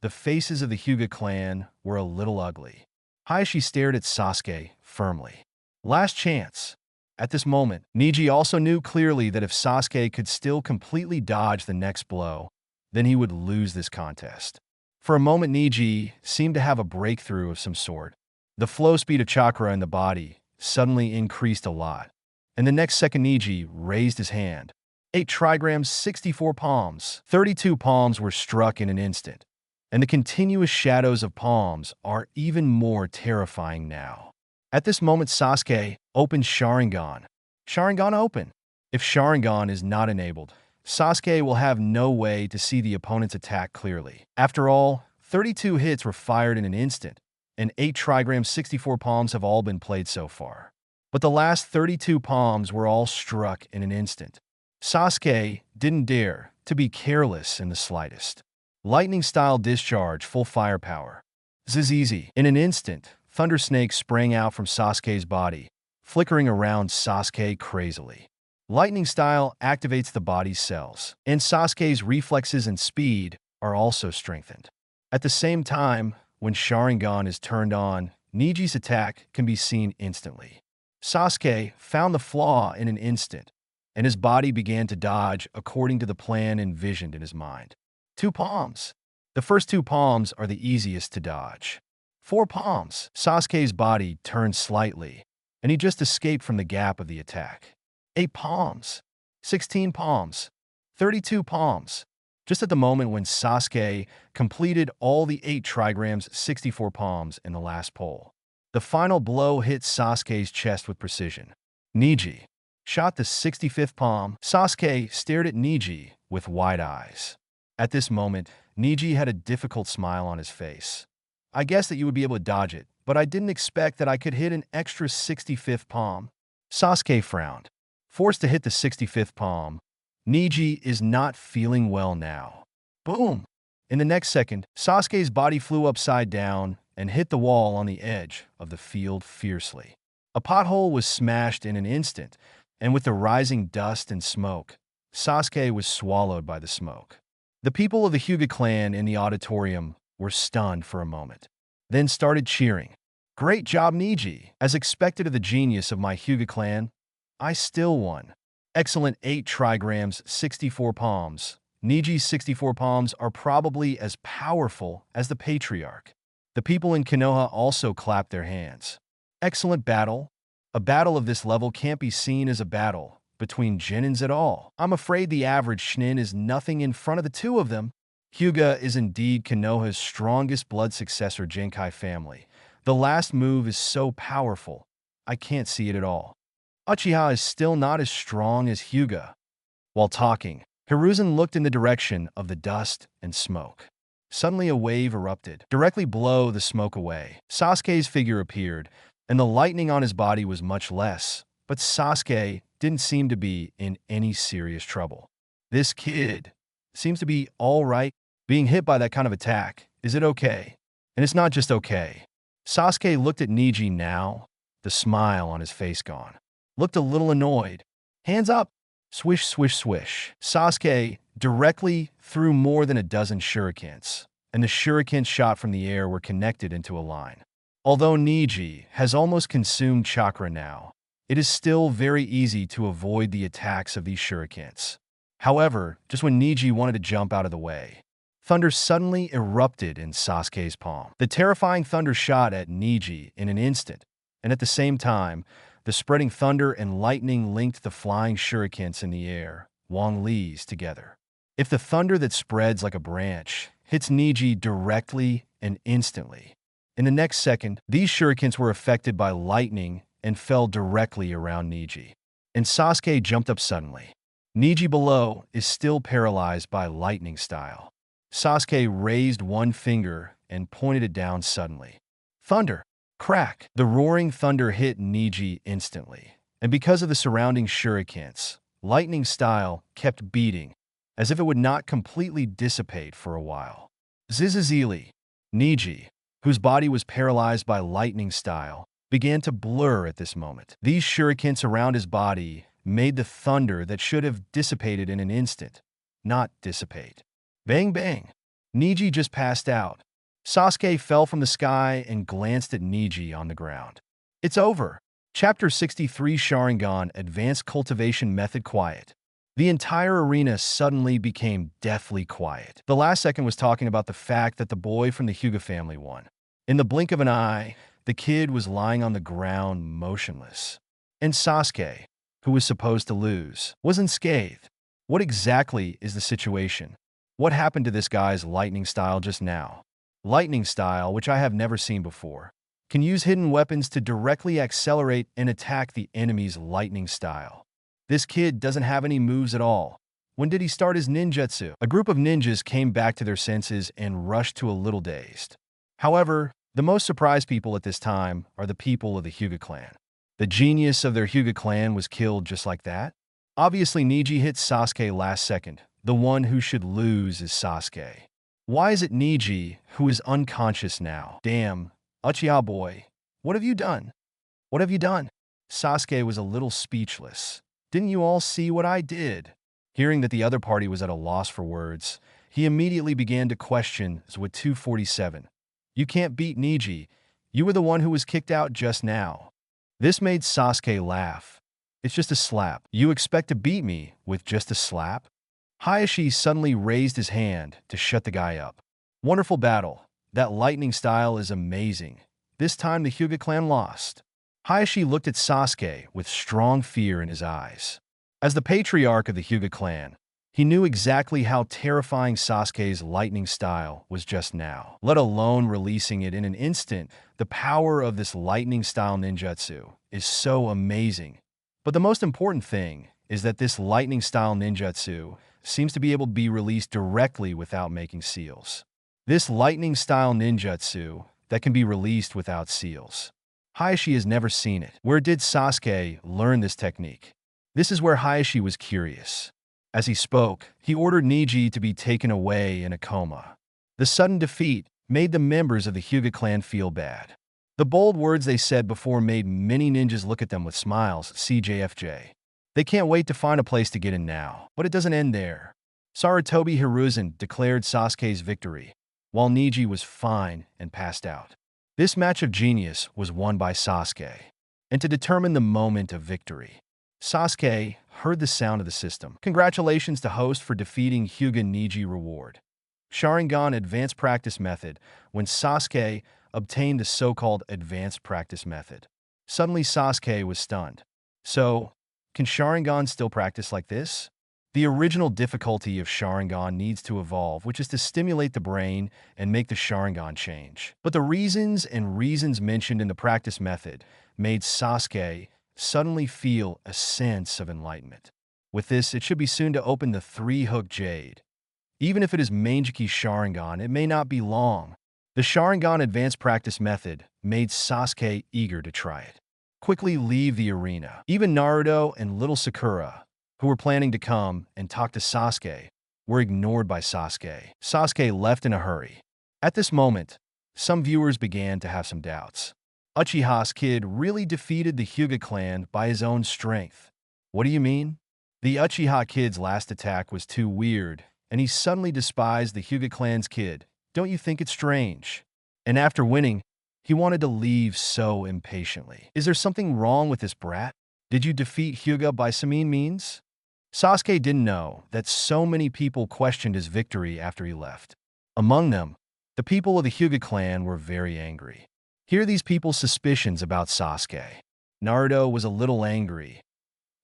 S2: the faces of the Hyuga clan were a little ugly. Hayashi stared at Sasuke firmly. Last chance. At this moment, Niji also knew clearly that if Sasuke could still completely dodge the next blow, then he would lose this contest. For a moment, Niji seemed to have a breakthrough of some sort. The flow speed of chakra in the body suddenly increased a lot, and the next second Niji raised his hand. 8 trigrams, 64 palms. 32 palms were struck in an instant, and the continuous shadows of palms are even more terrifying now. At this moment, Sasuke opened Sharingan. Sharingan open. If Sharingan is not enabled, Sasuke will have no way to see the opponent's attack clearly. After all, 32 hits were fired in an instant, and 8 trigrams, 64 palms have all been played so far. But the last 32 palms were all struck in an instant. Sasuke didn't dare to be careless in the slightest. Lightning-style discharge, full firepower. Zizizi. In an instant, Thunder Snake sprang out from Sasuke's body, flickering around Sasuke crazily. Lightning style activates the body's cells, and Sasuke's reflexes and speed are also strengthened. At the same time, when Sharingan is turned on, Niji's attack can be seen instantly. Sasuke found the flaw in an instant, and his body began to dodge according to the plan envisioned in his mind. 2 palms. The first 2 palms are the easiest to dodge. 4 palms. Sasuke's body turned slightly, and he just escaped from the gap of the attack. 8 palms. 16 palms. 32 palms. Just at the moment when Sasuke completed all the 8 trigrams, 64 palms in the last pull. The final blow hit Sasuke's chest with precision. Niji shot the 65th palm. Sasuke stared at Niji with wide eyes. At this moment, Niji had a difficult smile on his face. I guessed that you would be able to dodge it, but I didn't expect that I could hit an extra 65th palm. Sasuke frowned. Forced to hit the 65th palm, Niji is not feeling well now. Boom! In the next second, Sasuke's body flew upside down and hit the wall on the edge of the field fiercely. A pothole was smashed in an instant, and with the rising dust and smoke, Sasuke was swallowed by the smoke. The people of the Hyuga clan in the auditorium were stunned for a moment, then started cheering. Great job, Niji! As expected of the genius of my Hyuga clan, I still won. Excellent 8 trigrams, 64 palms. Niji's 64 palms are probably as powerful as the Patriarch. The people in Konoha also clapped their hands. Excellent battle. A battle of this level can't be seen as a battle between Genins at all. I'm afraid the average Shinin is nothing in front of the two of them. Hyuga is indeed Konoha's strongest blood successor Genkai family. The last move is so powerful, I can't see it at all. Uchiha is still not as strong as Hyuga. While talking, Hiruzen looked in the direction of the dust and smoke. Suddenly a wave erupted. Directly below the smoke away, Sasuke's figure appeared, and the lightning on his body was much less, but Sasuke didn't seem to be in any serious trouble. This kid seems to be all right. Being hit by that kind of attack, is it okay? And it's not just okay. Sasuke looked at Niji now, the smile on his face gone. Looked a little annoyed. Hands up! Swish, swish, swish. Sasuke directly threw more than a dozen shurikens, and the shurikens shot from the air were connected into a line. Although Niji has almost consumed chakra now, it is still very easy to avoid the attacks of these shurikens. However, just when Niji wanted to jump out of the way, thunder suddenly erupted in Sasuke's palm. The terrifying thunder shot at Niji in an instant, and at the same time, the spreading thunder and lightning linked the flying shurikens in the air, Wang Li's together. If the thunder that spreads like a branch hits Niji directly and instantly, in the next second, these shurikens were affected by lightning and fell directly around Niji. And Sasuke jumped up suddenly. Niji below is still paralyzed by lightning style. Sasuke raised one finger and pointed it down suddenly. Thunder! Crack! The roaring thunder hit Niji instantly, and because of the surrounding shurikens, lightning style kept beating, as if it would not completely dissipate for a while. Zizazili, Niji, whose body was paralyzed by lightning style, began to blur at this moment. These shurikens around his body made the thunder that should have dissipated in an instant not dissipate. Bang bang! Niji just passed out. Sasuke fell from the sky and glanced at Niji on the ground. It's over. Chapter 63 Sharingan Advanced Cultivation Method Quiet. The entire arena suddenly became deathly quiet. The last second was talking about the fact that the boy from the Hyuga family won. In the blink of an eye, the kid was lying on the ground motionless. And Sasuke, who was supposed to lose, was unscathed. What exactly is the situation? What happened to this guy's lightning style just now? Lightning style, which I have never seen before, can use hidden weapons to directly accelerate and attack the enemy's lightning style. This kid doesn't have any moves at all. When did he start his ninjutsu? A group of ninjas came back to their senses and rushed to a little dazed. However, the most surprised people at this time are the people of the Hyuga clan. The genius of their Hyuga clan was killed just like that. Obviously, Niji hit Sasuke last second. The one who should lose is Sasuke. Why is it Niji who is unconscious now? Damn, Uchiha boy, what have you done? What have you done? Sasuke was a little speechless. Didn't you all see what I did? Hearing that the other party was at a loss for words, he immediately began to question with 247. You can't beat Niji. You were the one who was kicked out just now. This made Sasuke laugh. It's just a slap. You expect to beat me with just a slap? Hayashi suddenly raised his hand to shut the guy up. Wonderful battle. That lightning style is amazing. This time the Hyuga clan lost. Hayashi looked at Sasuke with strong fear in his eyes. As the patriarch of the Hyuga clan, he knew exactly how terrifying Sasuke's lightning style was just now. Let alone releasing it in an instant, the power of this lightning style ninjutsu is so amazing. But the most important thing is that this lightning style ninjutsu seems to be able to be released directly without making seals. This lightning style ninjutsu that can be released without seals. Hayashi has never seen it. Where did Sasuke learn this technique? This is where Hayashi was curious. As he spoke, he ordered Niji to be taken away in a coma. The sudden defeat made the members of the Hyuga clan feel bad. The bold words they said before made many ninjas look at them with smiles. CJFJ. They can't wait to find a place to get in now. But it doesn't end there. Sarutobi Hiruzen declared Sasuke's victory, while Niji was fine and passed out. This match of genius was won by Sasuke. And to determine the moment of victory, Sasuke heard the sound of the system. Congratulations to host for defeating Hyuga Niji reward. Sharingan Advanced Practice Method. When Sasuke obtained the so-called Advanced Practice Method, suddenly Sasuke was stunned. So, can Sharingan still practice like this? The original difficulty of Sharingan needs to evolve, which is to stimulate the brain and make the Sharingan change. But the reasons mentioned in the practice method made Sasuke suddenly feel a sense of enlightenment. With this, it should be soon to open the three-hook jade. Even if it is Mangekyou Sharingan, it may not be long. The Sharingan Advanced Practice Method made Sasuke eager to try it. Quickly leave the arena. Even Naruto and little Sakura, who were planning to come and talk to Sasuke, were ignored by Sasuke. Sasuke left in a hurry. At this moment, some viewers began to have some doubts. Uchiha's kid really defeated the Hyuga clan by his own strength. What do you mean? The Uchiha kid's last attack was too weird, and he suddenly despised the Hyuga clan's kid. Don't you think it's strange? And after winning, he wanted to leave so impatiently. Is there something wrong with this brat? Did you defeat Hyuga by some mean means? Sasuke didn't know that so many people questioned his victory after he left. Among them, the people of the Hyuga clan were very angry. Hear these people's suspicions about Sasuke. Naruto was a little angry.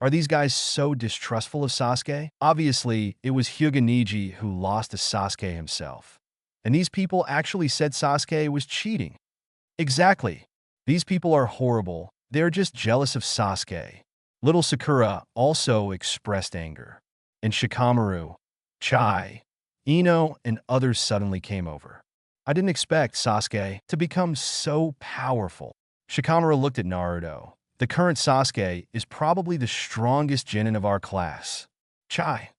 S2: Are these guys so distrustful of Sasuke? Obviously, it was Hyuga Niji who lost to Sasuke himself. And these people actually said Sasuke was cheating. Exactly. These people are horrible. They're just jealous of Sasuke. Little Sakura also expressed anger. And Shikamaru, Chai, Ino, and others suddenly came over. I didn't expect Sasuke to become so powerful. Shikamaru looked at Naruto. The current Sasuke is probably the strongest genin of our class. Chai,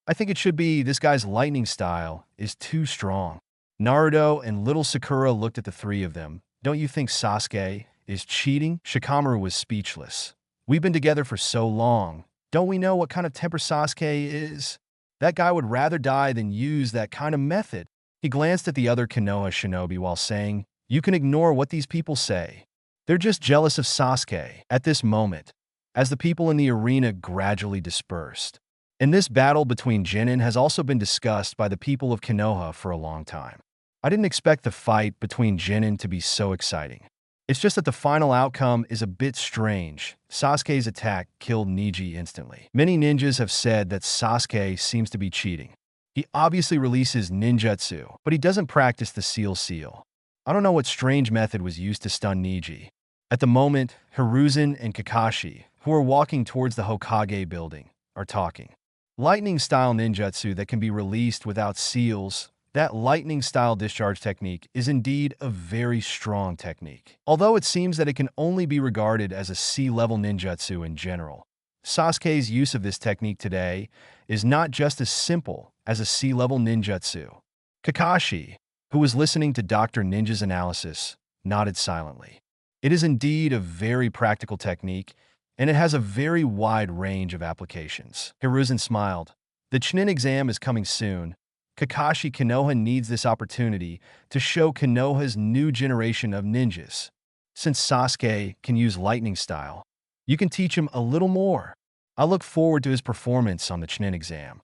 S2: I think it should be this guy's lightning style is too strong. Naruto and little Sakura looked at the three of them. Don't you think Sasuke is cheating? Shikamaru was speechless. We've been together for so long. Don't we know what kind of temper Sasuke is? That guy would rather die than use that kind of method. He glanced at the other Konoha shinobi while saying, you can ignore what these people say. They're just jealous of Sasuke. At this moment, as the people in the arena gradually dispersed. And this battle between genin has also been discussed by the people of Konoha for a long time. I didn't expect the fight between genin to be so exciting. It's just that the final outcome is a bit strange. Sasuke's attack killed Niji instantly. Many ninjas have said that Sasuke seems to be cheating. He obviously releases ninjutsu, but he doesn't practice the seal. I don't know what strange method was used to stun Niji. At the moment, Hiruzen and Kakashi, who are walking towards the Hokage building, are talking. Lightning-style ninjutsu that can be released without seals. That lightning-style discharge technique is indeed a very strong technique. Although it seems that it can only be regarded as a C-level ninjutsu in general, Sasuke's use of this technique today is not just as simple as a C-level ninjutsu. Kakashi, who was listening to Dr. Ninja's analysis, nodded silently. It is indeed a very practical technique, and it has a very wide range of applications. Hiruzen smiled. The Chunin exam is coming soon. Kakashi Konoha needs this opportunity to show Konoha's new generation of ninjas. Since Sasuke can use lightning style, you can teach him a little more. I look forward to his performance on the Chunin exam.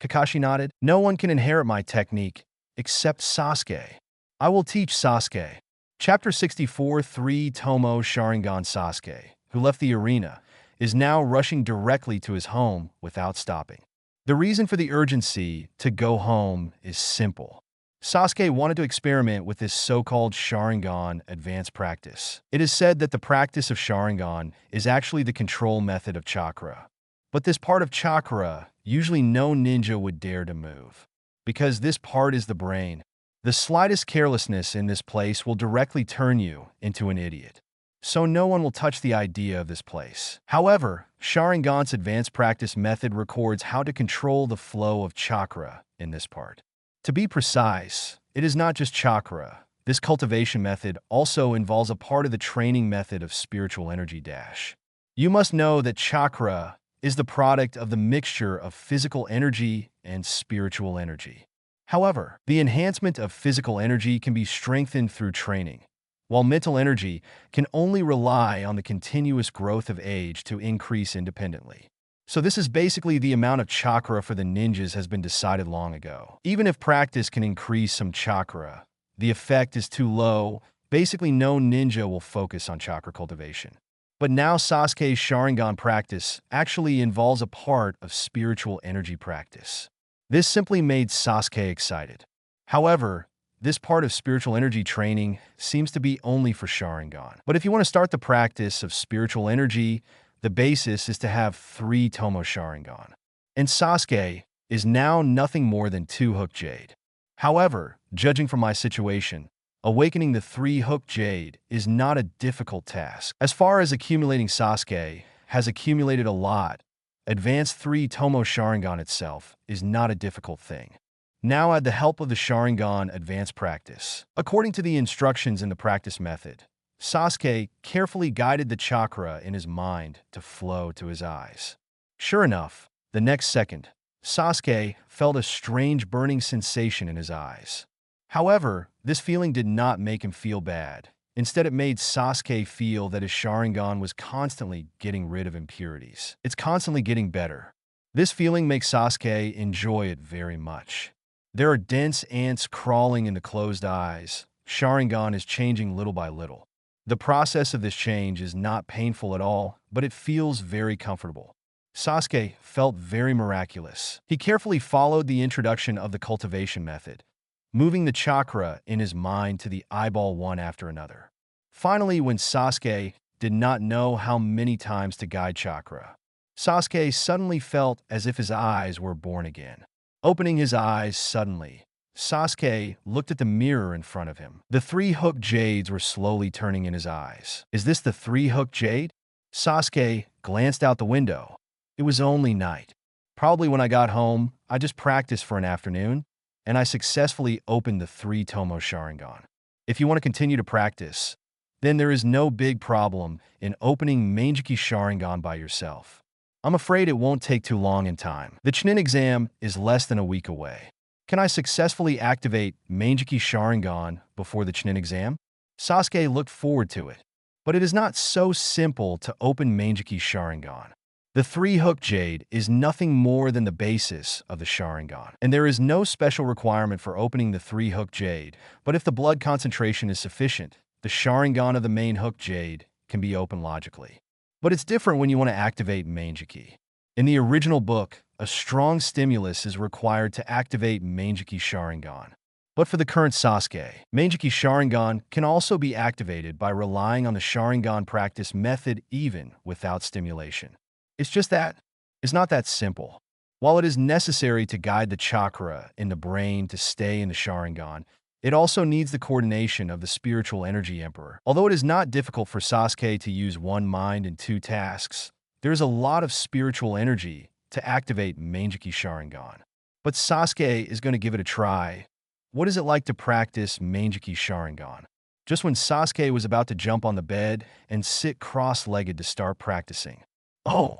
S2: Kakashi nodded. No one can inherit my technique except Sasuke. I will teach Sasuke. Chapter 64 3 Tomo Sharingan Sasuke, who left the arena, is now rushing directly to his home without stopping. The reason for the urgency to go home is simple. Sasuke wanted to experiment with this so-called Sharingan advanced practice. It is said that the practice of Sharingan is actually the control method of chakra. But this part of chakra, usually no ninja would dare to move. Because this part is the brain. The slightest carelessness in this place will directly turn you into an idiot. so no one will touch the idea of this place. However, Sharingan's advanced practice method records how to control the flow of chakra in this part. To be precise, it is not just chakra. This cultivation method also involves a part of the training method of spiritual energy dash. You must know that chakra is the product of the mixture of physical energy and spiritual energy. However, the enhancement of physical energy can be strengthened through training, while mental energy can only rely on the continuous growth of age to increase independently. So this is basically the amount of chakra for the ninjas has been decided long ago. Even if practice can increase some chakra, the effect is too low. Basically, no ninja will focus on chakra cultivation. But now Sasuke's Sharingan practice actually involves a part of spiritual energy practice. This simply made Sasuke excited. However, this part of spiritual energy training seems to be only for Sharingan. But if you want to start the practice of spiritual energy, the basis is to have 3 Tomo Sharingan. And Sasuke is now nothing more than 2 Hook Jade. However, judging from my situation, awakening the 3 Hook Jade is not a difficult task. As far as accumulating, Sasuke has accumulated a lot. Advanced 3 Tomo Sharingan itself is not a difficult thing. Now add the help of the Sharingan advanced practice. According to the instructions in the practice method, Sasuke carefully guided the chakra in his mind to flow to his eyes. Sure enough, the next second, Sasuke felt a strange burning sensation in his eyes. However, this feeling did not make him feel bad. Instead, it made Sasuke feel that his Sharingan was constantly getting rid of impurities. It's constantly getting better. This feeling makes Sasuke enjoy it very much. There are dense ants crawling in the closed eyes. Sharingan is changing little by little. The process of this change is not painful at all, but it feels very comfortable. Sasuke felt very miraculous. He carefully followed the introduction of the cultivation method, moving the chakra in his mind to the eyeball one after another. Finally, when Sasuke did not know how many times to guide chakra, Sasuke suddenly felt as if his eyes were born again. Opening his eyes suddenly, Sasuke looked at the mirror in front of him. The 3 Hook Jades were slowly turning in his eyes. Is this the 3 Hook Jade? Sasuke glanced out the window. It was only night. Probably when I got home, I just practiced for an afternoon, and I successfully opened the 3 Tomo Sharingan. If you want to continue to practice, then there is no big problem in opening Mangekyou Sharingan by yourself. I'm afraid it won't take too long in time. The Chunin exam is less than a week away. Can I successfully activate Mangekyou Sharingan before the Chunin exam? Sasuke looked forward to it. But it is not so simple to open Mangekyou Sharingan. The 3 Hook Jade is nothing more than the basis of the Sharingan, and there is no special requirement for opening the 3 Hook Jade, but if the blood concentration is sufficient, the Sharingan of the main Hook Jade can be opened logically. But it's different when you want to activate Mangekyou. In the original book, a strong stimulus is required to activate Mangekyou Sharingan. But for the current Sasuke, Mangekyou Sharingan can also be activated by relying on the Sharingan practice method even without stimulation. It's just that it's not that simple. While it is necessary to guide the chakra in the brain to stay in the Sharingan, it also needs the coordination of the spiritual energy emperor. Although it is not difficult for Sasuke to use one mind in 2 tasks, there is a lot of spiritual energy to activate Mangekyou Sharingan. But Sasuke is going to give it a try. What is it like to practice Mangekyou Sharingan? Just when Sasuke was about to jump on the bed and sit cross-legged to start practicing,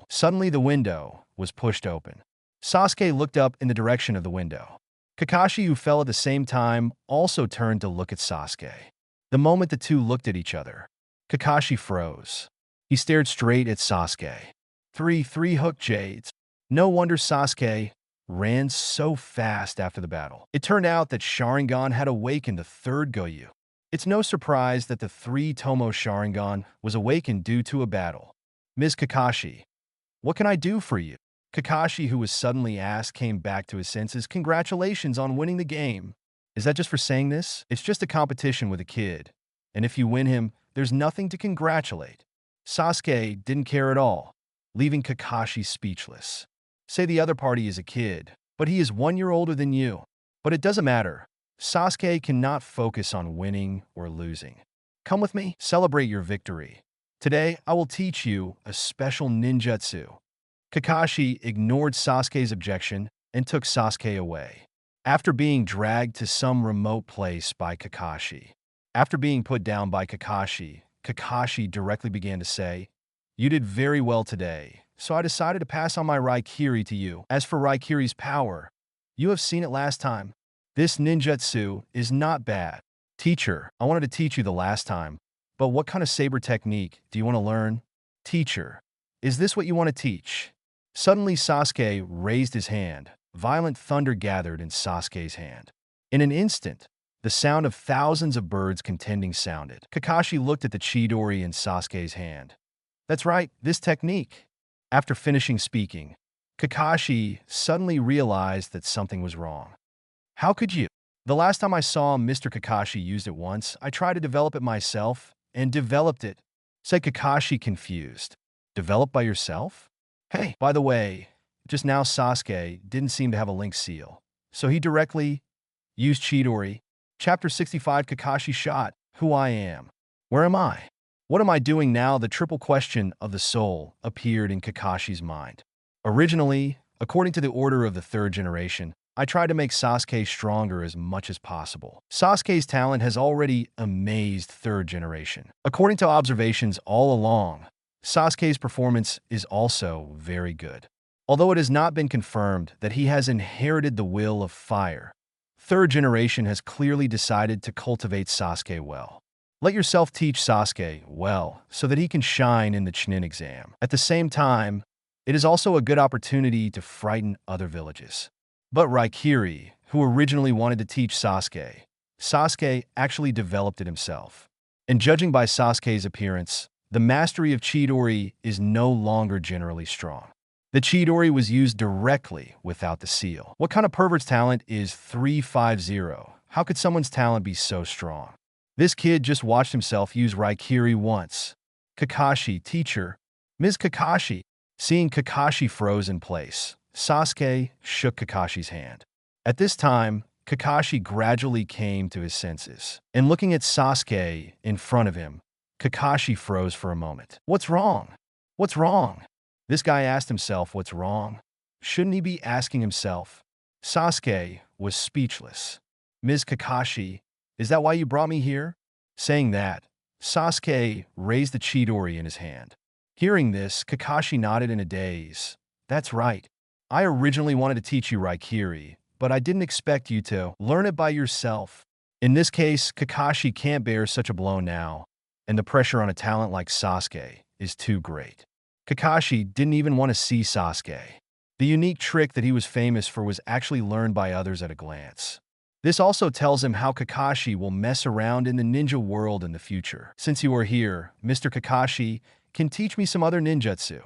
S2: suddenly the window was pushed open. Sasuke looked up in the direction of the window. Kakashi, who fell at the same time, also turned to look at Sasuke. The moment the two looked at each other, Kakashi froze. He stared straight at Sasuke. Three Hook Jades. No wonder Sasuke ran so fast after the battle. It turned out that Sharingan had awakened the 3rd Goyu. It's no surprise that the 3 Tomo Sharingan was awakened due to a battle. Ms. Kakashi, what can I do for you? Kakashi, who was suddenly asked, came back to his senses. Congratulations on winning the game. Is that just for saying this? It's just a competition with a kid. And if you win him, there's nothing to congratulate. Sasuke didn't care at all, leaving Kakashi speechless. Say the other party is a kid, but he is 1 year older than you. But it doesn't matter. Sasuke cannot focus on winning or losing. Come with me, celebrate your victory. Today, I will teach you a special ninjutsu. Kakashi ignored Sasuke's objection and took Sasuke away. After being dragged to some remote place by Kakashi. After being put down by Kakashi, Kakashi directly began to say, "You did very well today, so I decided to pass on my Raikiri to you. As for Raikiri's power, you have seen it last time. This ninjutsu is not bad. Teacher, I wanted to teach you the last time, but what kind of saber technique do you want to learn? Teacher, is this what you want to teach?" Suddenly Sasuke raised his hand. Violent thunder gathered in Sasuke's hand. In an instant, the sound of thousands of birds contending sounded. Kakashi looked at the Chidori in Sasuke's hand. That's right, this technique. After finishing speaking, Kakashi suddenly realized that something was wrong. How could you? The last time I saw Mr. Kakashi used it once, I tried to develop it myself and developed it, said Kakashi confused. Developed by yourself? Hey, by the way, just now Sasuke didn't seem to have a link seal, so he directly used Chidori. Chapter 65 Kakashi shot. Who I am. Where am I? What am I doing now? The triple question of the soul appeared in Kakashi's mind. Originally, according to the order of the third generation, I tried to make Sasuke stronger as much as possible. Sasuke's talent has already amazed third generation. According to observations all along, Sasuke's performance is also very good. Although it has not been confirmed that he has inherited the will of fire, third generation has clearly decided to cultivate Sasuke well. Let yourself teach Sasuke well so that he can shine in the Chunin exam. At the same time, it is also a good opportunity to frighten other villages. But Raikiri, who originally wanted to teach Sasuke, Sasuke actually developed it himself. And judging by Sasuke's appearance, the mastery of Chidori is no longer generally strong. The Chidori was used directly without the seal. What kind of pervert's talent is 350? How could someone's talent be so strong? This kid just watched himself use Raikiri once. Kakashi, teacher. Ms. Kakashi. Seeing Kakashi froze in place, Sasuke shook Kakashi's hand. At this time, Kakashi gradually came to his senses. And looking at Sasuke in front of him, Kakashi froze for a moment. What's wrong? What's wrong? This guy asked himself what's wrong. Shouldn't he be asking himself? Sasuke was speechless. Ms. Kakashi, is that why you brought me here? Saying that, Sasuke raised the Chidori in his hand. Hearing this, Kakashi nodded in a daze. That's right. I originally wanted to teach you Raikiri, but I didn't expect you to learn it by yourself. In this case, Kakashi can't bear such a blow now, and the pressure on a talent like Sasuke is too great. Kakashi didn't even want to see Sasuke. The unique trick that he was famous for was actually learned by others at a glance. This also tells him how Kakashi will mess around in the ninja world in the future. Since you are here, Mr. Kakashi can teach me some other ninjutsu.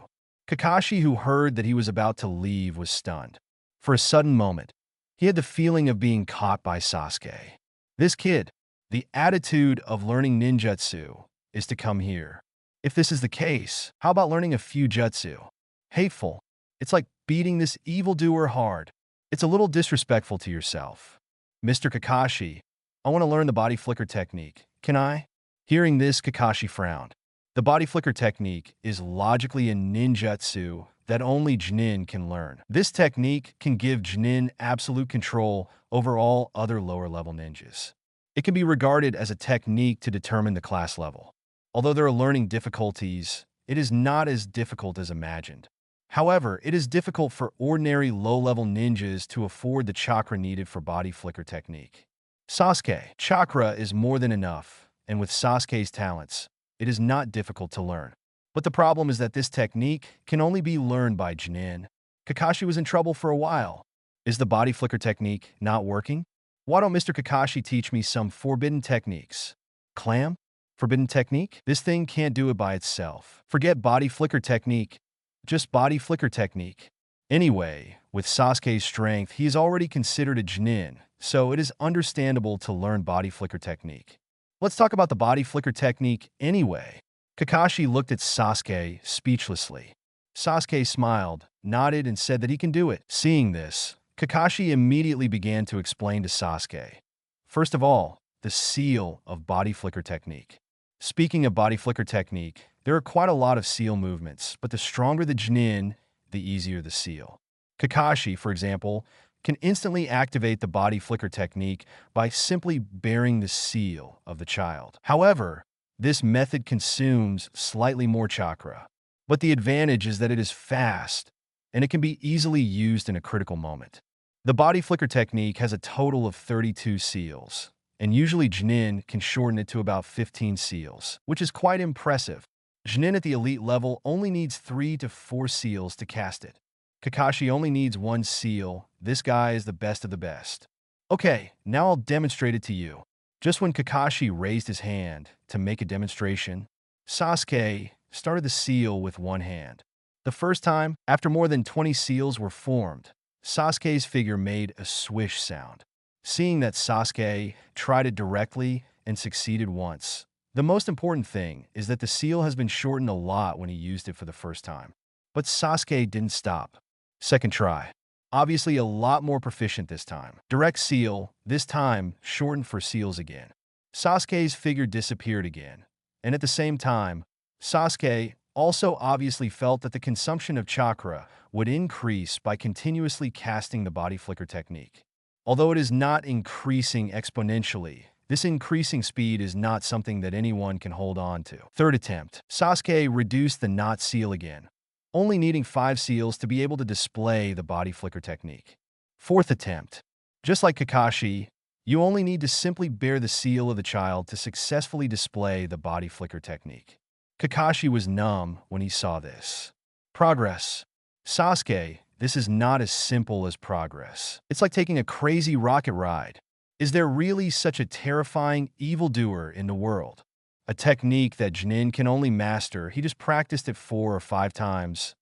S2: Kakashi, who heard that he was about to leave, was stunned. For a sudden moment, he had the feeling of being caught by Sasuke. This kid, the attitude of learning ninjutsu is to come here. If this is the case, how about learning a few jutsu? Hateful. It's like beating this evildoer hard. It's a little disrespectful to yourself. Mr. Kakashi, I want to learn the body flicker technique. Can I? Hearing this, Kakashi frowned. The body flicker technique is logically a ninjutsu that only Chunin can learn. This technique can give Chunin absolute control over all other lower-level ninjas. It can be regarded as a technique to determine the class level. Although there are learning difficulties, it is not as difficult as imagined. However, it is difficult for ordinary low-level ninjas to afford the chakra needed for body flicker technique. Sasuke, chakra is more than enough, and with Sasuke's talents, it is not difficult to learn. But the problem is that this technique can only be learned by Chunin. Kakashi was in trouble for a while. Is the body flicker technique not working? Why don't Mr. Kakashi teach me some forbidden techniques? Clam? Forbidden technique? This thing can't do it by itself. Forget body flicker technique. Just body flicker technique. Anyway, with Sasuke's strength, he is already considered a Chunin, so it is understandable to learn body flicker technique. Let's talk about the body flicker technique anyway. Kakashi looked at Sasuke speechlessly. Sasuke smiled, nodded, and said that he can do it. Seeing this, Kakashi immediately began to explain to Sasuke. First of all, the seal of body flicker technique. Speaking of body flicker technique, There are quite a lot of seal movements, but the stronger the Jnin, the easier the seal. Kakashi, for example, can instantly activate the body flicker technique by simply bearing the seal of the child. However, this method consumes slightly more chakra, but the advantage is that it is fast and it can be easily used in a critical moment. The body flicker technique has a total of 32 seals, and usually Jnin can shorten it to about 15 seals, which is quite impressive. Jnin at the elite level only needs 3 to 4 seals to cast it. Kakashi only needs 1 seal. This guy is the best of the best. Okay, now I'll demonstrate it to you. Just when Kakashi raised his hand to make a demonstration, Sasuke started the seal with one hand. The first time, after more than 20 seals were formed, Sasuke's figure made a swish sound. Seeing that Sasuke tried it directly and succeeded once, the most important thing is that the seal has been shortened a lot when he used it for the first time. But Sasuke didn't stop. Second try. Obviously a lot more proficient this time. Direct seal, this time shortened for seals again. Sasuke's figure disappeared again. And at the same time, Sasuke also obviously felt that the consumption of chakra would increase by continuously casting the body flicker technique. Although it is not increasing exponentially, this increasing speed is not something that anyone can hold on to. Third attempt. Sasuke reduced the knot seal again, only needing 5 seals to be able to display the body flicker technique. Fourth attempt. Just like Kakashi, you only need to simply bear the seal of the child to successfully display the body flicker technique. Kakashi was numb when he saw this. Progress. Sasuke, this is not as simple as progress. It's like taking a crazy rocket ride. Is there really such a terrifying evildoer in the world? A technique that Jnin can only master, he just practiced it 4 or 5 times,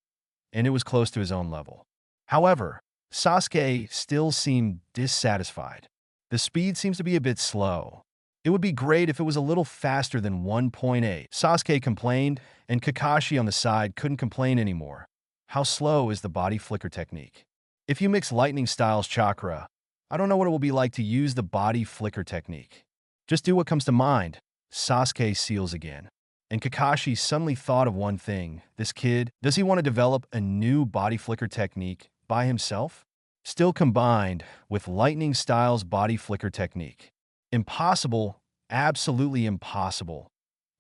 S2: and it was close to his own level. However, Sasuke still seemed dissatisfied. The speed seems to be a bit slow. It would be great if it was a little faster than 1.8. Sasuke complained, and Kakashi on the side couldn't complain anymore. How slow is the body flicker technique? If you mix lightning styles chakra, I don't know what it will be like to use the body flicker technique. Just do what comes to mind. Sasuke seals again. And Kakashi suddenly thought of one thing. This kid, does he want to develop a new body flicker technique by himself? Still combined with lightning styles body flicker technique. Impossible, absolutely impossible.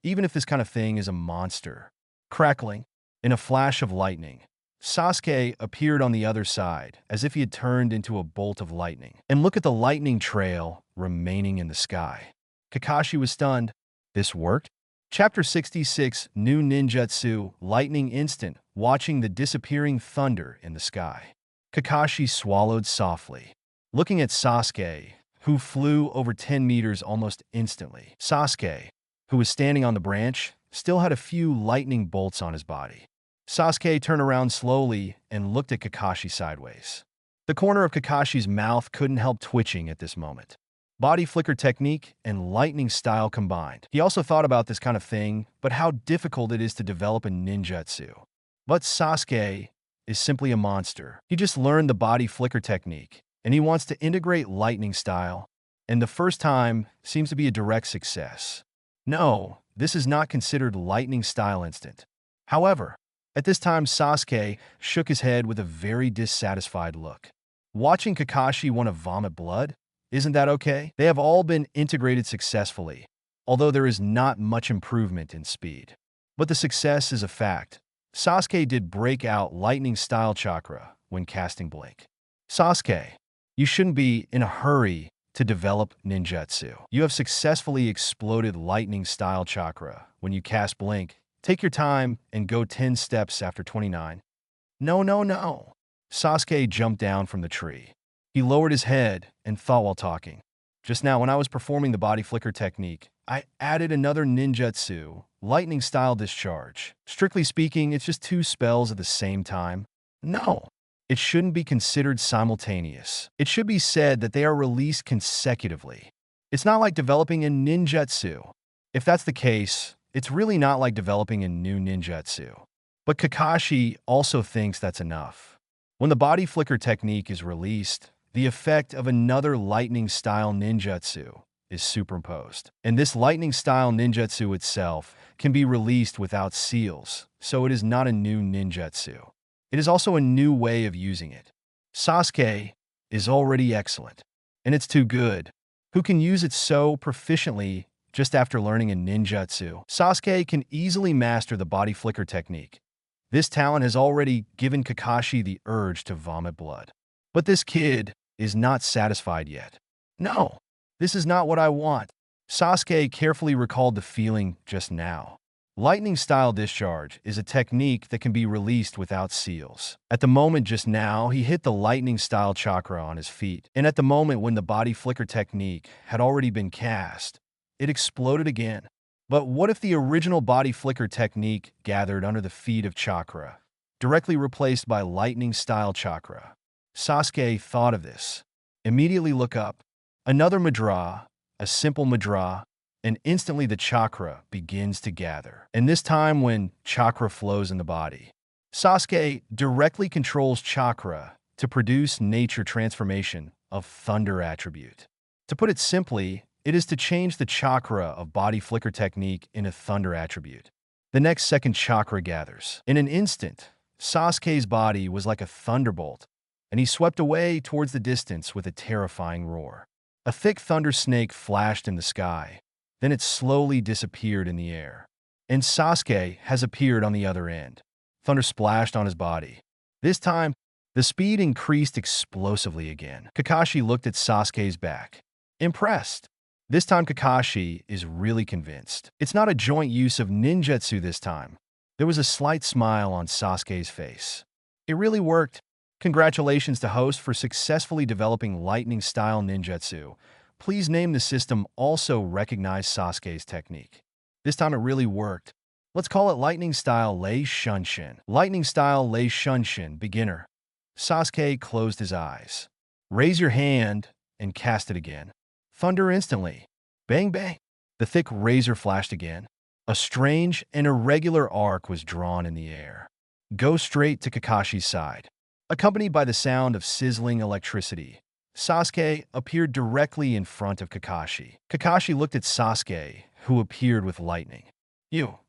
S2: Even if this kind of thing is a monster. Crackling. In a flash of lightning, Sasuke appeared on the other side, as if he had turned into a bolt of lightning. And look at the lightning trail remaining in the sky. Kakashi was stunned. This worked? Chapter 66, New Ninjutsu, Lightning Instant, watching the disappearing thunder in the sky. Kakashi swallowed softly, looking at Sasuke, who flew over 10 meters almost instantly. Sasuke, who was standing on the branch, still had a few lightning bolts on his body. Sasuke turned around slowly and looked at Kakashi sideways. The corner of Kakashi's mouth couldn't help twitching at this moment. Body flicker technique and lightning style combined. He also thought about this kind of thing, but how difficult it is to develop a ninjutsu. But Sasuke is simply a monster. He just learned the body flicker technique, and he wants to integrate lightning style, and the first time seems to be a direct success. No, this is not considered lightning style instant. However, at this time, Sasuke shook his head with a very dissatisfied look. Watching Kakashi want to vomit blood? Isn't that okay? They have all been integrated successfully, although there is not much improvement in speed. But the success is a fact. Sasuke did break out lightning-style chakra when casting Blink. Sasuke, you shouldn't be in a hurry to develop ninjutsu. You have successfully exploded lightning-style chakra when you cast Blink. Take your time and go 10 steps after 29. No. Sasuke jumped down from the tree. He lowered his head and thought while talking. Just now, when I was performing the body flicker technique, I added another ninjutsu, lightning style discharge. Strictly speaking, it's just 2 spells at the same time. No, it shouldn't be considered simultaneous. It should be said that they are released consecutively. It's not like developing a ninjutsu. If that's the case, it's really not like developing a new ninjutsu. But Kakashi also thinks that's enough. When the body flicker technique is released, the effect of another lightning-style ninjutsu is superimposed. And this lightning-style ninjutsu itself can be released without seals, so it is not a new ninjutsu. It is also a new way of using it. Sasuke is already excellent, and it's too good. Who can use it so proficiently just after learning a ninjutsu? Sasuke can easily master the body flicker technique. This talent has already given Kakashi the urge to vomit blood. But this kid is not satisfied yet. No, this is not what I want. Sasuke carefully recalled the feeling just now. Lightning-style discharge is a technique that can be released without seals. At the moment just now, he hit the lightning-style chakra on his feet. And at the moment when the body flicker technique had already been cast, it exploded again. But what if the original body flicker technique gathered under the feet of chakra, directly replaced by lightning-style chakra? Sasuke thought of this. Immediately look up. Another mudra, a simple mudra, and instantly the chakra begins to gather. And this time when chakra flows in the body, Sasuke directly controls chakra to produce nature transformation of thunder attribute. To put it simply, it is to change the chakra of body flicker technique in a thunder attribute. The next second chakra gathers. In an instant, Sasuke's body was like a thunderbolt, and he swept away towards the distance with a terrifying roar. A thick thunder snake flashed in the sky. Then it slowly disappeared in the air. And Sasuke has appeared on the other end. Thunder splashed on his body. This time, the speed increased explosively again. Kakashi looked at Sasuke's back, impressed. This time Kakashi is really convinced. It's not a joint use of ninjutsu this time. There was a slight smile on Sasuke's face. It really worked. Congratulations to host for successfully developing lightning-style ninjutsu. Please name the system also recognize Sasuke's technique. This time it really worked. Let's call it lightning-style Lei Shunshin. Lightning-style Lei Shunshin, beginner. Sasuke closed his eyes. Raise your hand and cast it again. Thunder instantly. Bang bang. The thick razor flashed again. A strange and irregular arc was drawn in the air. Go straight to Kakashi's side. Accompanied by the sound of sizzling electricity, Sasuke appeared directly in front of Kakashi. Kakashi looked at Sasuke, who appeared with lightning.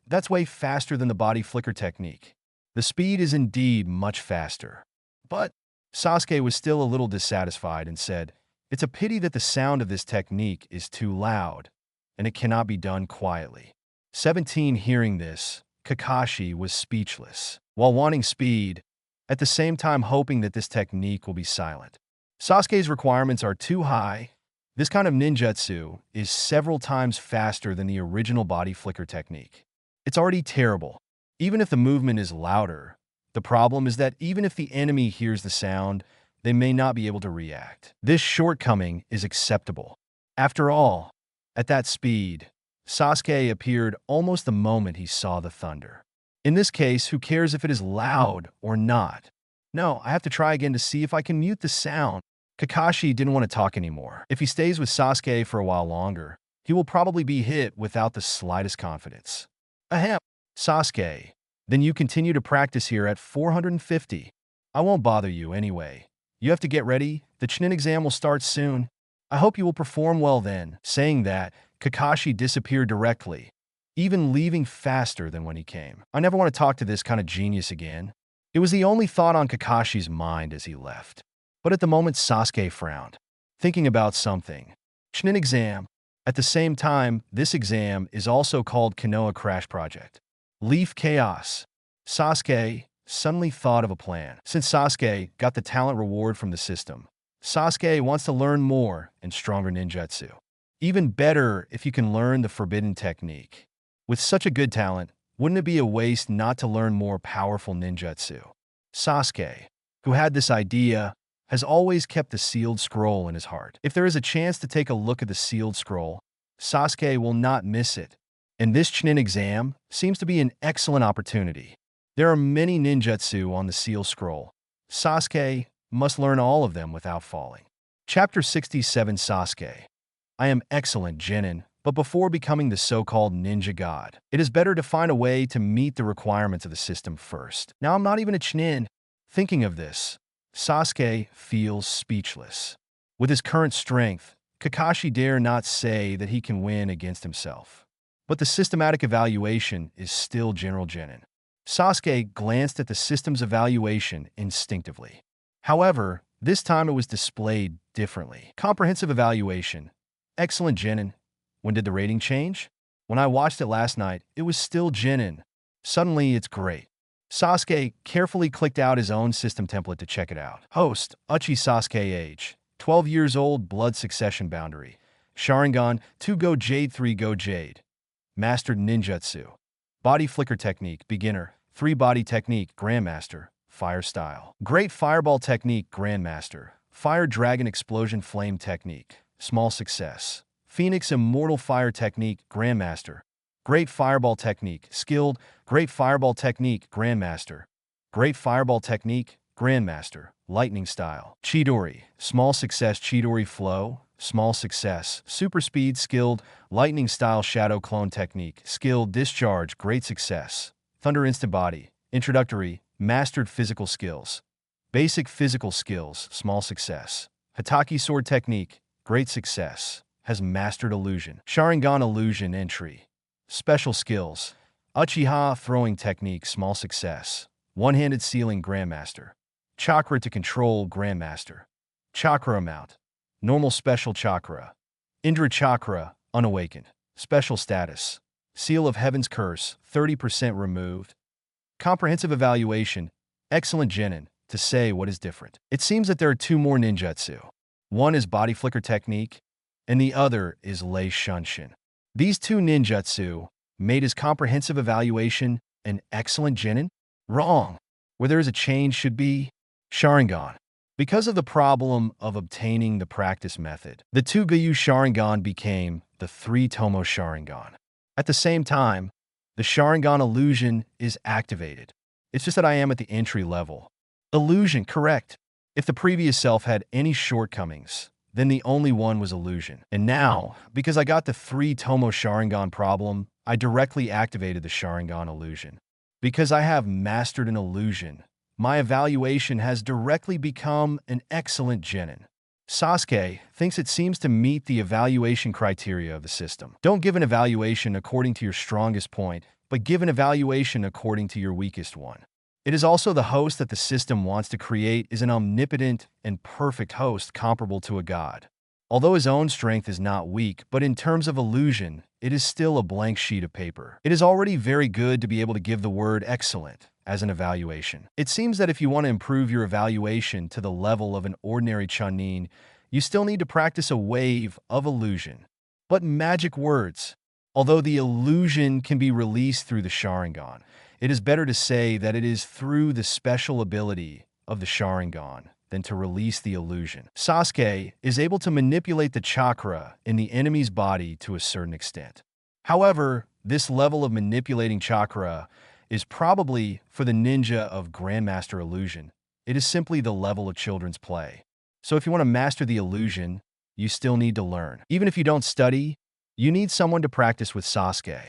S2: That's way faster than the body flicker technique. The speed is indeed much faster. But Sasuke was still a little dissatisfied and said, it's a pity that the sound of this technique is too loud, and it cannot be done quietly. 17 hearing this, Kakashi was speechless, while wanting speed, at the same time hoping that this technique will be silent. Sasuke's requirements are too high. This kind of ninjutsu is several times faster than the original body flicker technique. It's already terrible. Even if the movement is louder, the problem is that even if the enemy hears the sound, they may not be able to react. This shortcoming is acceptable. After all, at that speed, Sasuke appeared almost the moment he saw the thunder. In this case, who cares if it is loud or not? No, I have to try again to see if I can mute the sound. Kakashi didn't want to talk anymore. If he stays with Sasuke for a while longer, he will probably be hit without the slightest confidence. Ahem. Sasuke, then you continue to practice here at 450. I won't bother you anyway. You have to get ready. The Chunin exam will start soon. I hope you will perform well then. Saying that, Kakashi disappeared directly, even leaving faster than when he came. I never want to talk to this kind of genius again. It was the only thought on Kakashi's mind as he left. But at the moment, Sasuke frowned, thinking about something. Chunin exam. At the same time, this exam is also called Konoha Crash Project. Leaf Chaos. Sasuke suddenly thought of a plan. Since Sasuke got the talent reward from the system, Sasuke wants to learn more and stronger ninjutsu. Even better if you can learn the forbidden technique. With such a good talent, wouldn't it be a waste not to learn more powerful ninjutsu? Sasuke, who had this idea, has always kept the sealed scroll in his heart. If there is a chance to take a look at the sealed scroll, Sasuke will not miss it. And this Chunin exam seems to be an excellent opportunity. There are many ninjutsu on the sealed scroll. Sasuke must learn all of them without falling. Chapter 67 Sasuke. I am excellent, Genin, but before becoming the so-called ninja god, it is better to find a way to meet the requirements of the system first. Now I'm not even a Chunin. Thinking of this, Sasuke feels speechless. With his current strength, Kakashi dare not say that he can win against himself. But the systematic evaluation is still General Genin. Sasuke glanced at the system's evaluation instinctively. However, this time it was displayed differently. Comprehensive evaluation. Excellent Genin. When did the rating change? When I watched it last night, it was still Genin. Suddenly, it's great. Sasuke carefully clicked out his own system template to check it out. Host, Uchiha Sasuke age. 12 years old, blood succession boundary. Sharingan, 2 go Jade, 3 go Jade. Mastered ninjutsu. Body flicker technique, beginner. 3 body technique, grandmaster. Fire style. Great fireball technique, grandmaster. Fire dragon explosion flame technique. Small success. Phoenix immortal fire technique, grandmaster. Great fireball technique, skilled. Great fireball technique, grandmaster. Great fireball technique, grandmaster. Lightning style. Chidori. Small success, Chidori flow. Small success. Super speed, skilled. Lightning style shadow clone technique. Skilled discharge, great success. Thunder instant body. Introductory. Mastered physical skills. Basic physical skills, small success. Hataki sword technique, great success. Has mastered illusion. Sharingan illusion entry. Special skills. Uchiha throwing technique, small success. One-handed sealing, grandmaster. Chakra to control, grandmaster. Chakra amount. Normal special chakra. Indra chakra, unawakened. Special status. Seal of Heaven's curse, 30% removed. Comprehensive evaluation. Excellent Genin. To say what is different. It seems that there are 2 more ninjutsu. One is body flicker technique, and the other is Lei Shunshin. These 2 ninjutsu made his comprehensive evaluation an excellent Genin? Wrong. Where there is a change should be Sharingan. Because of the problem of obtaining the practice method, the 2 Gyu Sharingan became the 3 Tomo Sharingan. At the same time, the Sharingan illusion is activated. It's just that I am at the entry level. Illusion, correct. If the previous self had any shortcomings, then the only one was illusion. And now, because I got the 3 Tomo Sharingan problem, I directly activated the Sharingan illusion. Because I have mastered an illusion, my evaluation has directly become an excellent Genin. Sasuke thinks it seems to meet the evaluation criteria of the system. Don't give an evaluation according to your strongest point, but give an evaluation according to your weakest one. It is also the host that the system wants to create is an omnipotent and perfect host comparable to a god. Although his own strength is not weak, but in terms of illusion, it is still a blank sheet of paper. It is already very good to be able to give the word excellent as an evaluation. It seems that if you want to improve your evaluation to the level of an ordinary Chunin, you still need to practice a wave of illusion. But magic words. Although the illusion can be released through the Sharingan, it is better to say that it is through the special ability of the Sharingan than to release the illusion. Sasuke is able to manipulate the chakra in the enemy's body to a certain extent. However, this level of manipulating chakra is probably for the ninja of Grandmaster Illusion. It is simply the level of children's play. So if you want to master the illusion, you still need to learn. Even if you don't study, you need someone to practice with Sasuke.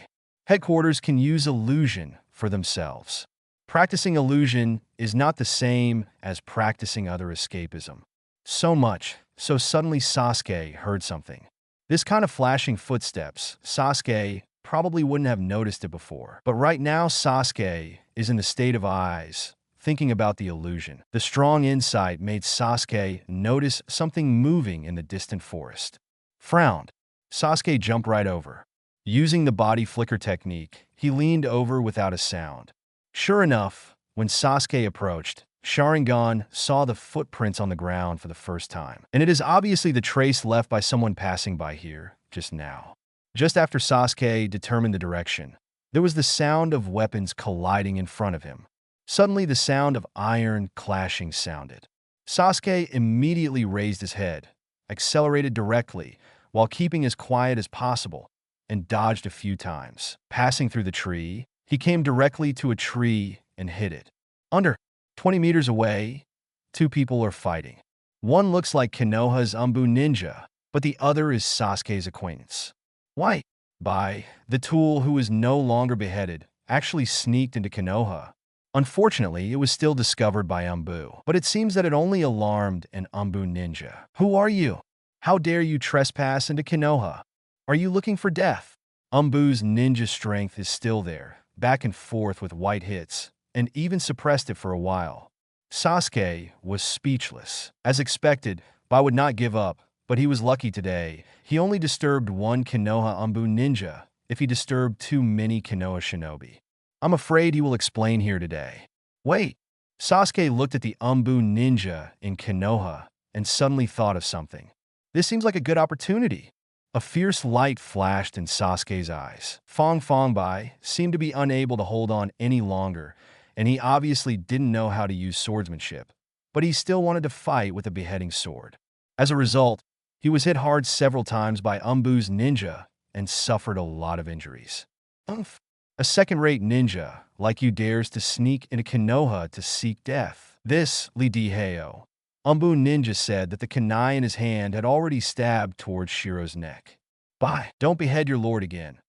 S2: Headquarters can use illusion for themselves. Practicing illusion is not the same as practicing other escapism. So much, so suddenly Sasuke heard something. This kind of flashing footsteps, Sasuke probably wouldn't have noticed it before. But right now, Sasuke is in the state of eyes, thinking about the illusion. The strong insight made Sasuke notice something moving in the distant forest. Frowned. Sasuke jumped right over. Using the body flicker technique, he leaned over without a sound. Sure enough, when Sasuke approached, Sharingan saw the footprints on the ground for the first time. And it is obviously the trace left by someone passing by here just now. Just after Sasuke determined the direction, there was the sound of weapons colliding in front of him. Suddenly, the sound of iron clashing sounded. Sasuke immediately raised his head, accelerated directly, while keeping as quiet as possible, and dodged a few times. Passing through the tree, he came directly to a tree and hit it. Under 20 meters away, 2 people are fighting. One looks like Konoha's Umbu ninja, but the other is Sasuke's acquaintance. Why? The tool who is no longer beheaded actually sneaked into Konoha. Unfortunately, it was still discovered by Umbu, but it seems that it only alarmed an Umbu ninja. Who are you? How dare you trespass into Konoha? Are you looking for death? Umbu's ninja strength is still there, back and forth with white hits, and even suppressed it for a while. Sasuke was speechless. As expected, Bai would not give up, but he was lucky today. He only disturbed one Konoha Umbu ninja if he disturbed too many Konoha shinobi. I'm afraid he will explain here today. Wait. Sasuke looked at the Umbu ninja in Konoha and suddenly thought of something. This seems like a good opportunity. A fierce light flashed in Sasuke's eyes. Fong Bai seemed to be unable to hold on any longer, and he obviously didn't know how to use swordsmanship, but he still wanted to fight with a beheading sword. As a result, he was hit hard several times by Umbu's ninja and suffered a lot of injuries. Umph. A second-rate ninja like you dares to sneak into Konoha to seek death. This, Li Diheo. Umbu ninja said that the kunai in his hand had already stabbed towards Shiro's neck. Bai, don't behead your lord again.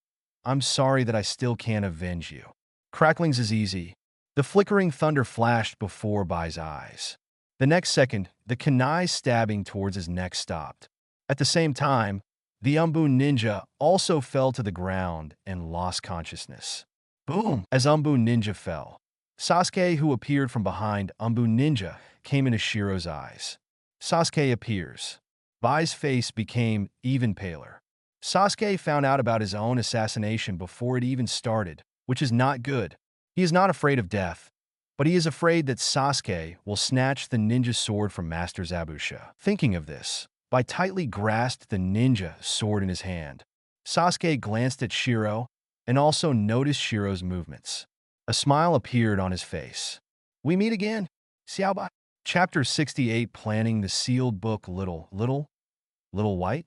S2: I'm sorry that I still can't avenge you. Cracklings is easy. The flickering thunder flashed before Bai's eyes. The next second, the kunai stabbing towards his neck stopped. At the same time, the Umbu ninja also fell to the ground and lost consciousness. Boom! As Umbu ninja fell, Sasuke, who appeared from behind Umbu ninja, came into Shiro's eyes. Sasuke appears. Bai's face became even paler. Sasuke found out about his own assassination before it even started, which is not good. He is not afraid of death, but he is afraid that Sasuke will snatch the ninja sword from Master Zabusha. Thinking of this, Bai tightly grasped the ninja sword in his hand. Sasuke glanced at Shiro and also noticed Shiro's movements. A smile appeared on his face. We meet again, Xiaobai. Chapter 68, Planning the Sealed Book. Little White?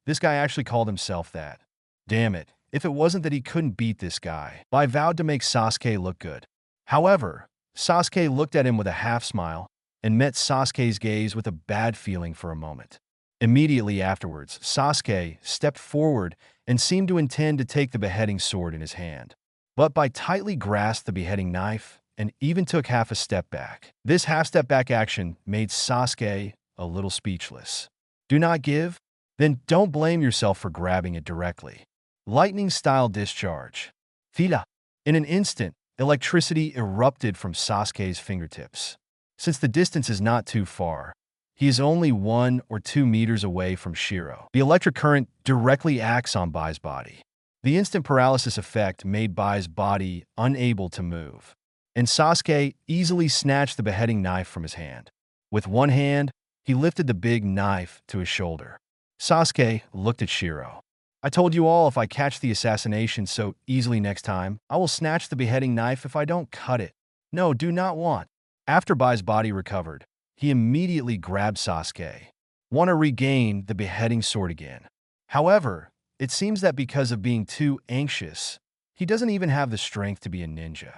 S2: This guy actually called himself that. Damn it, if it wasn't that he couldn't beat this guy. Bai vowed to make Sasuke look good. However, Sasuke looked at him with a half smile and met Sasuke's gaze with a bad feeling for a moment. Immediately afterwards, Sasuke stepped forward and seemed to intend to take the beheading sword in his hand. But Bai tightly grasped the beheading knife and even took half a step back. This half-step back action made Sasuke a little speechless. Do not give? Then don't blame yourself for grabbing it directly. Lightning-style discharge. Fila. In an instant, electricity erupted from Sasuke's fingertips. Since the distance is not too far, he is only 1 or 2 meters away from Shiro. The electric current directly acts on Bai's body. The instant paralysis effect made Bai's body unable to move, and Sasuke easily snatched the beheading knife from his hand. With one hand, he lifted the big knife to his shoulder. Sasuke looked at Shiro. I told you all if I catch the assassination so easily next time, I will snatch the beheading knife if I don't cut it. No, do not want. After Bai's body recovered, he immediately grabbed Sasuke. Want to regain the beheading sword again. However, it seems that because of being too anxious, he doesn't even have the strength to be a ninja.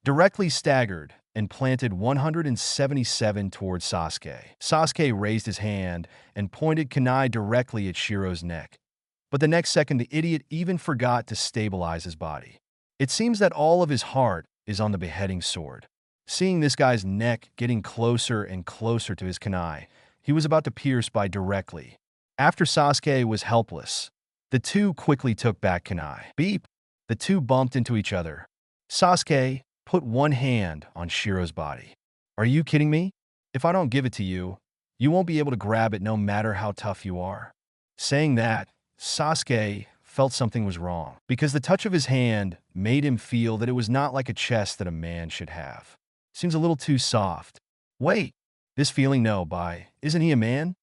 S2: Directly staggered and planted 177 towards Sasuke. Sasuke raised his hand and pointed kunai directly at Shiro's neck. But the next second, the idiot even forgot to stabilize his body. It seems that all of his heart is on the beheading sword. Seeing this guy's neck getting closer and closer to his kunai, he was about to pierce Bai directly. After Sasuke was helpless, the two quickly took back kunai. Beep! The two bumped into each other. Sasuke put one hand on Shiro's body. Are you kidding me? If I don't give it to you, you won't be able to grab it no matter how tough you are. Saying that, Sasuke felt something was wrong, because the touch of his hand made him feel that it was not like a chest that a man should have. Seems a little too soft. Wait, this feeling, no, Bai, isn't he a man?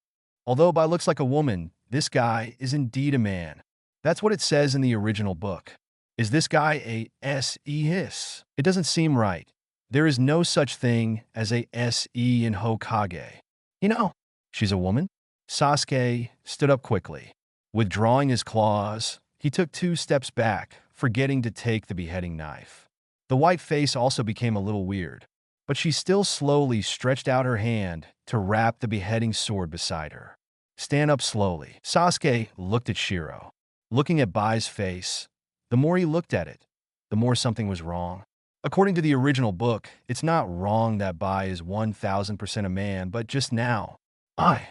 S2: Although Bai looks like a woman, this guy is indeed a man. That's what it says in the original book. Is this guy a S.E.his? It doesn't seem right. There is no such thing as a S.E. in Hokage. You know, she's a woman. Sasuke stood up quickly. Withdrawing his claws, he took 2 steps back, forgetting to take the beheading knife. The white face also became a little weird, but she still slowly stretched out her hand to wrap the beheading sword beside her. Stand up slowly. Sasuke looked at Shiro. Looking at Bai's face, the more he looked at it, the more something was wrong. According to the original book, it's not wrong that Bai is 1000% a man, but just now, I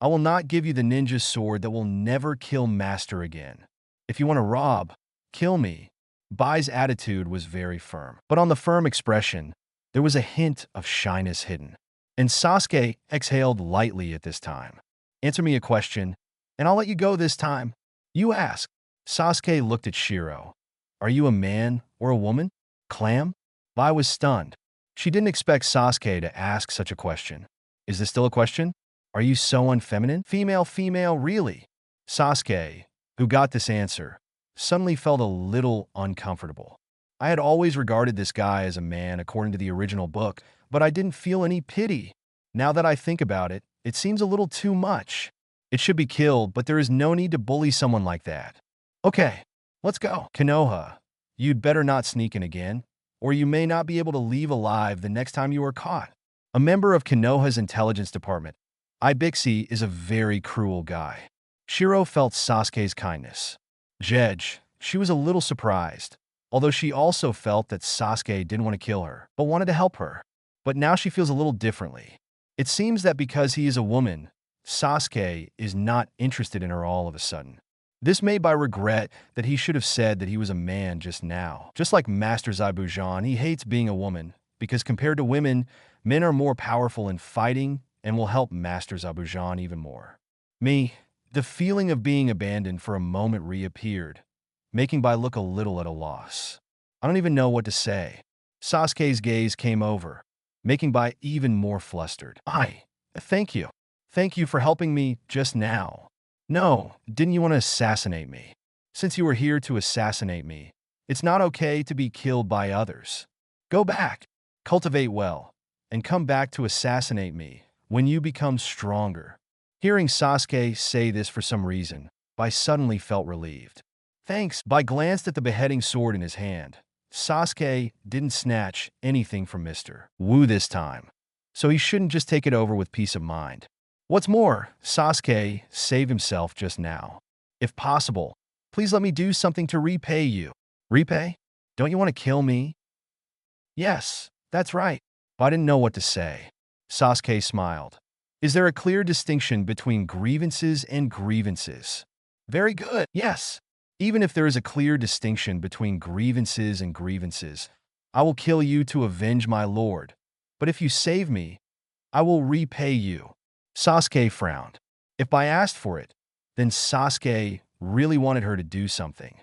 S2: I will not give you the ninja sword that will never kill Master again. If you want to rob, kill me. Bai's attitude was very firm. But on the firm expression, there was a hint of shyness hidden. And Sasuke exhaled lightly at this time. Answer me a question, and I'll let you go this time. You ask. Sasuke looked at Shiro. Are you a man or a woman? Clam? Bai was stunned. She didn't expect Sasuke to ask such a question. Is this still a question? Are you so unfeminine? Female, really? Sasuke, who got this answer, suddenly felt a little uncomfortable. I had always regarded this guy as a man according to the original book, but I didn't feel any pity. Now that I think about it, it seems a little too much. It should be killed, but there is no need to bully someone like that. Okay, let's go. Konoha, you'd better not sneak in again, or you may not be able to leave alive the next time you are caught. A member of Konoha's intelligence department, Ibixi is a very cruel guy. Shiro felt Sasuke's kindness. Jedge, she was a little surprised, although she also felt that Sasuke didn't want to kill her, but wanted to help her. But now she feels a little differently. It seems that because he is a woman, Sasuke is not interested in her all of a sudden. This made Bai regret that he should have said that he was a man just now. Just like Master Zaibujan, he hates being a woman, because compared to women, men are more powerful in fighting and will help Master Zaibujan even more. The feeling of being abandoned for a moment reappeared, making Bai look a little at a loss. I don't even know what to say. Sasuke's gaze came over, making Bai even more flustered. Thank you. Thank you for helping me just now. No, didn't you want to assassinate me? Since you were here to assassinate me, it's not okay to be killed by others. Go back, cultivate well, and come back to assassinate me when you become stronger. Hearing Sasuke say this for some reason, Bai suddenly felt relieved. Thanks. Bai glanced at the beheading sword in his hand. Sasuke didn't snatch anything from Mr. Wu this time, so he shouldn't just take it over with peace of mind. What's more, Sasuke saved himself just now. If possible, please let me do something to repay you. Repay? Don't you want to kill me? Yes, that's right. Bai didn't know what to say. Sasuke smiled. Is there a clear distinction between grievances and grievances? Very good. Yes. Even if there is a clear distinction between grievances and grievances, I will kill you to avenge my lord. But if you save me, I will repay you. Sasuke frowned. If Bai asked for it, then Sasuke really wanted her to do something.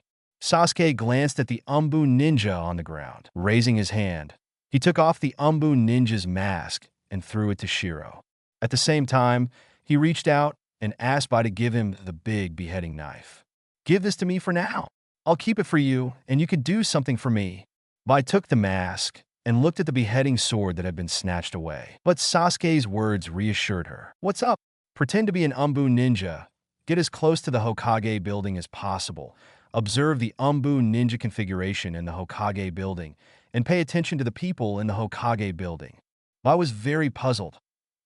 S2: Sasuke glanced at the Umbu ninja on the ground. Raising his hand, he took off the Umbu ninja's mask and threw it to Shiro. At the same time, he reached out and asked Bai to give him the big beheading knife. Give this to me for now. I'll keep it for you, and you can do something for me. Bai took the mask and looked at the beheading sword that had been snatched away. But Sasuke's words reassured her. What's up? Pretend to be an Umbu ninja. Get as close to the Hokage building as possible. Observe the Umbu ninja configuration in the Hokage building, and pay attention to the people in the Hokage building. Bai was very puzzled.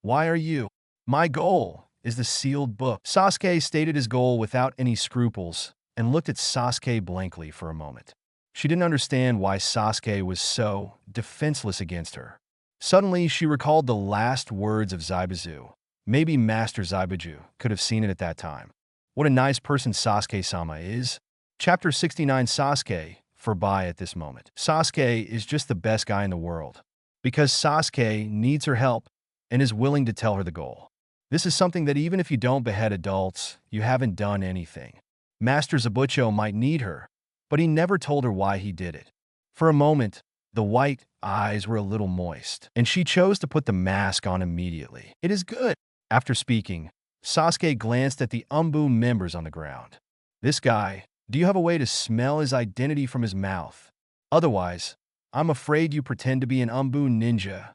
S2: Why are you? My goal is the sealed book. Sasuke stated his goal without any scruples and looked at Sasuke blankly for a moment. She didn't understand why Sasuke was so defenseless against her. Suddenly, she recalled the last words of Zaibazu. Maybe Master Zaibazu could have seen it at that time. What a nice person Sasuke-sama is. Chapter 69 Sasuke for Bai at this moment. Sasuke is just the best guy in the world, because Sasuke needs her help and is willing to tell her the goal. This is something that even if you don't behead adults, you haven't done anything. Master Zabucho might need her, but he never told her why he did it. For a moment, the white eyes were a little moist, and she chose to put the mask on immediately. It is good. After speaking, Sasuke glanced at the Umbu members on the ground. This guy, do you have a way to smell his identity from his mouth? Otherwise, I'm afraid you pretend to be an Umbu ninja.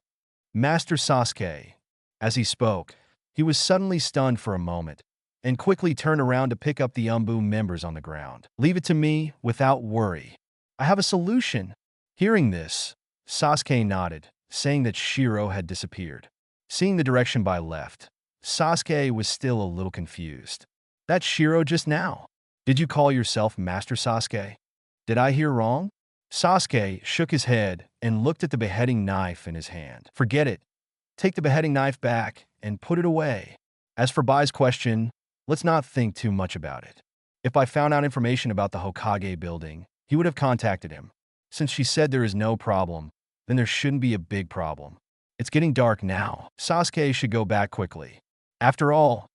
S2: Master Sasuke. As he spoke, he was suddenly stunned for a moment, and quickly turned around to pick up the Umbu members on the ground. Leave it to me without worry. I have a solution. Hearing this, Sasuke nodded, saying that Shiro had disappeared. Seeing the direction Bai left, Sasuke was still a little confused. That's Shiro just now. Did you call yourself Master Sasuke? Did I hear wrong? Sasuke shook his head and looked at the beheading knife in his hand. Forget it. Take the beheading knife back and put it away. As for Bai's question, let's not think too much about it. If I found out information about the Hokage building, he would have contacted him. Since she said there is no problem, then there shouldn't be a big problem. It's getting dark now. Sasuke should go back quickly. After all,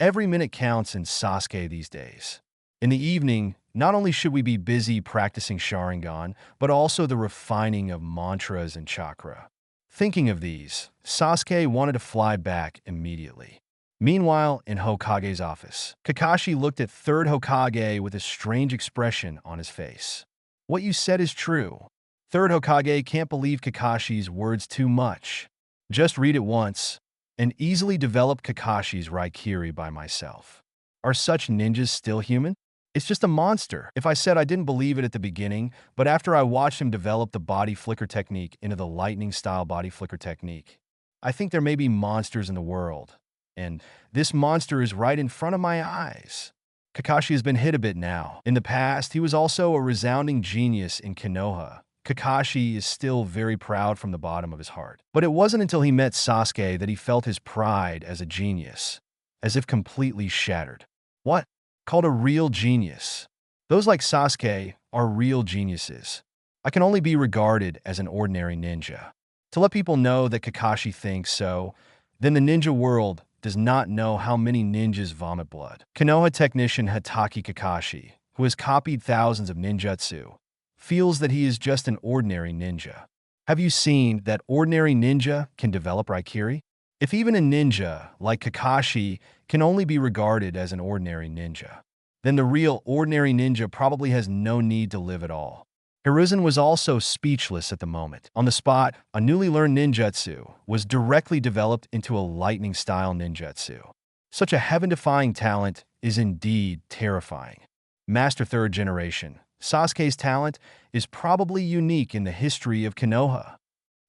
S2: every minute counts in Sasuke these days. In the evening, not only should we be busy practicing Sharingan, but also the refining of mantras and chakra. Thinking of these, Sasuke wanted to fly back immediately. Meanwhile, in Hokage's office, Kakashi looked at third Hokage with a strange expression on his face. What you said is true. Third Hokage can't believe Kakashi's words too much. Just read it once, and easily develop Kakashi's Raikiri by myself. Are such ninjas still human? It's just a monster. If I said I didn't believe it at the beginning, but after I watched him develop the body flicker technique into the lightning-style body flicker technique, I think there may be monsters in the world. And this monster is right in front of my eyes. Kakashi has been hit a bit now. In the past, he was also a resounding genius in Konoha. Kakashi is still very proud from the bottom of his heart. But it wasn't until he met Sasuke that he felt his pride as a genius, as if completely shattered. What? Called a real genius. Those like Sasuke are real geniuses. I can only be regarded as an ordinary ninja. To let people know that Kakashi thinks so, then the ninja world does not know how many ninjas vomit blood. Konoha technician Hatake Kakashi, who has copied thousands of ninjutsu, feels that he is just an ordinary ninja. Have you seen that ordinary ninja can develop Raikiri? If even a ninja like Kakashi can only be regarded as an ordinary ninja, then the real ordinary ninja probably has no need to live at all. Hiruzen was also speechless at the moment. On the spot, a newly learned ninjutsu was directly developed into a lightning-style ninjutsu. Such a heaven-defying talent is indeed terrifying. Master third generation, Sasuke's talent is probably unique in the history of Konoha.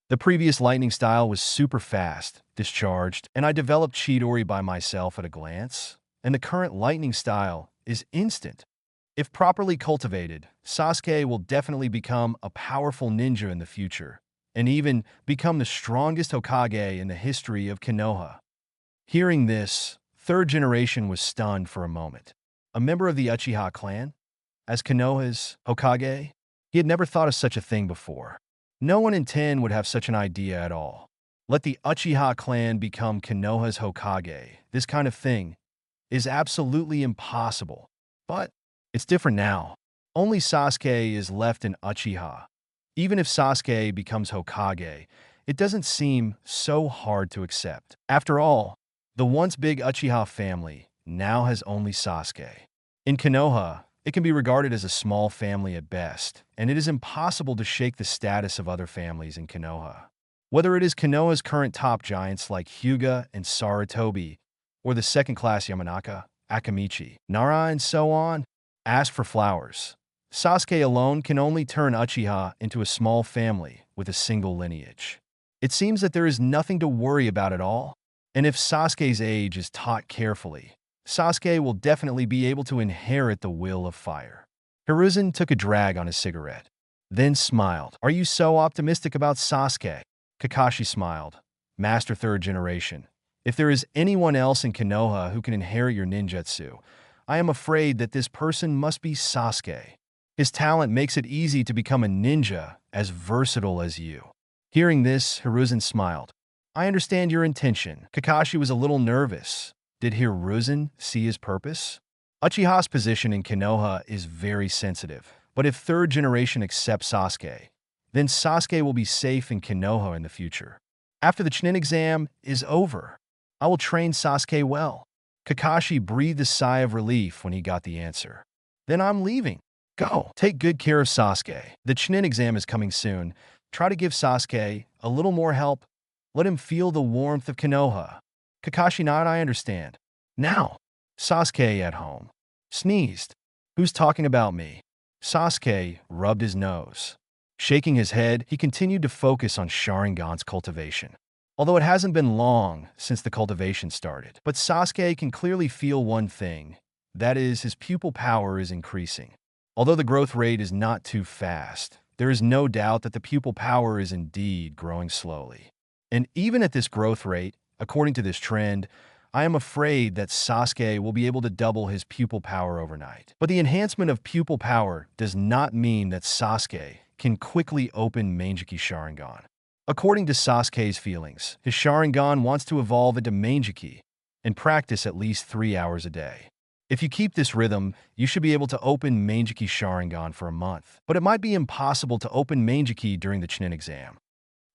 S2: The previous lightning style was super fast, discharged, and I developed Chidori by myself at a glance, and the current lightning style is instant. If properly cultivated, Sasuke will definitely become a powerful ninja in the future, and even become the strongest Hokage in the history of Konoha. Hearing this, third generation was stunned for a moment. A member of the Uchiha clan? As Konoha's Hokage? He had never thought of such a thing before. No one in 10 would have such an idea at all. Let the Uchiha clan become Konoha's Hokage. This kind of thing is absolutely impossible. But it's different now. Only Sasuke is left in Uchiha. Even if Sasuke becomes Hokage, it doesn't seem so hard to accept. After all, the once big Uchiha family now has only Sasuke. In Konoha, it can be regarded as a small family at best, and it is impossible to shake the status of other families in Konoha. Whether it is Konoha's current top giants like Hyuga and Sarutobi, or the second-class Yamanaka, Akamichi, Nara, and so on, ask for flowers. Sasuke alone can only turn Uchiha into a small family with a single lineage. It seems that there is nothing to worry about at all, and if Sasuke's age is taught carefully, Sasuke will definitely be able to inherit the will of fire. Hiruzen took a drag on his cigarette, then smiled. Are you so optimistic about Sasuke? Kakashi smiled. Master third generation. If there is anyone else in Konoha who can inherit your ninjutsu, I am afraid that this person must be Sasuke. His talent makes it easy to become a ninja as versatile as you. Hearing this, Hiruzen smiled. I understand your intention. Kakashi was a little nervous. Did Hiruzen see his purpose? Uchiha's position in Konoha is very sensitive, but if third generation accepts Sasuke, then Sasuke will be safe in Konoha in the future. After the Chunin exam is over, I will train Sasuke well. Kakashi breathed a sigh of relief when he got the answer. Then I'm leaving. Go. Take good care of Sasuke. The Chunin exam is coming soon. Try to give Sasuke a little more help. Let him feel the warmth of Konoha. Kakashi nodded, I understand. Now, Sasuke at home. Sneezed. Who's talking about me? Sasuke rubbed his nose. Shaking his head, he continued to focus on Sharingan's cultivation. Although it hasn't been long since the cultivation started, but Sasuke can clearly feel one thing. That is, his pupil power is increasing. Although the growth rate is not too fast, there is no doubt that the pupil power is indeed growing slowly. And even at this growth rate, according to this trend, I am afraid that Sasuke will be able to double his pupil power overnight. But the enhancement of pupil power does not mean that Sasuke can quickly open Mangekyou Sharingan. According to Sasuke's feelings, his Sharingan wants to evolve into Mangekyou and practice at least 3 hours a day. If you keep this rhythm, you should be able to open Mangekyou Sharingan for a month. But it might be impossible to open Mangekyou during the Chunin exam.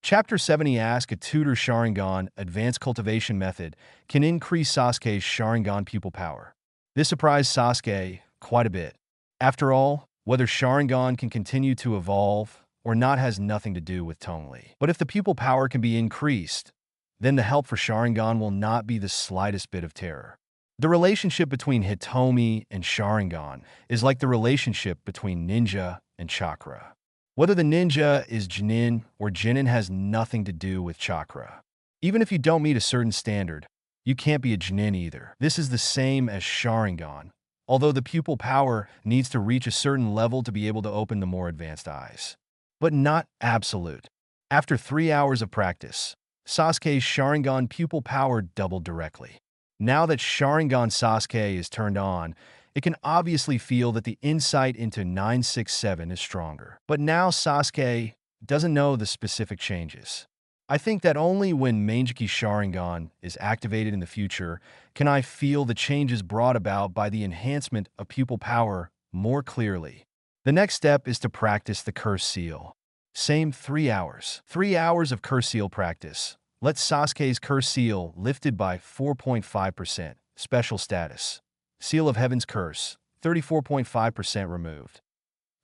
S2: Chapter 70 asks a tutor Sharingan advanced cultivation method can increase Sasuke's Sharingan pupil power. This surprised Sasuke quite a bit. After all, whether Sharingan can continue to evolve or not has nothing to do with Tongli. But if the pupil power can be increased, then the help for Sharingan will not be the slightest bit of terror. The relationship between Hitomi and Sharingan is like the relationship between ninja and chakra. Whether the ninja is Jinin or Jinin has nothing to do with chakra. Even if you don't meet a certain standard, you can't be a Jinin either. This is the same as Sharingan, although the pupil power needs to reach a certain level to be able to open the more advanced eyes. But not absolute. After 3 hours of practice, Sasuke's Sharingan pupil power doubled directly. Now that Sharingan Sasuke is turned on, it can obviously feel that the insight into 967 is stronger. But now Sasuke doesn't know the specific changes. I think that only when Mangekyou Sharingan is activated in the future can I feel the changes brought about by the enhancement of pupil power more clearly. The next step is to practice the curse seal. Same 3 hours. 3 hours of curse seal practice. Let Sasuke's curse seal lifted by 4.5%. Special status. Seal of Heaven's Curse, 34.5% removed.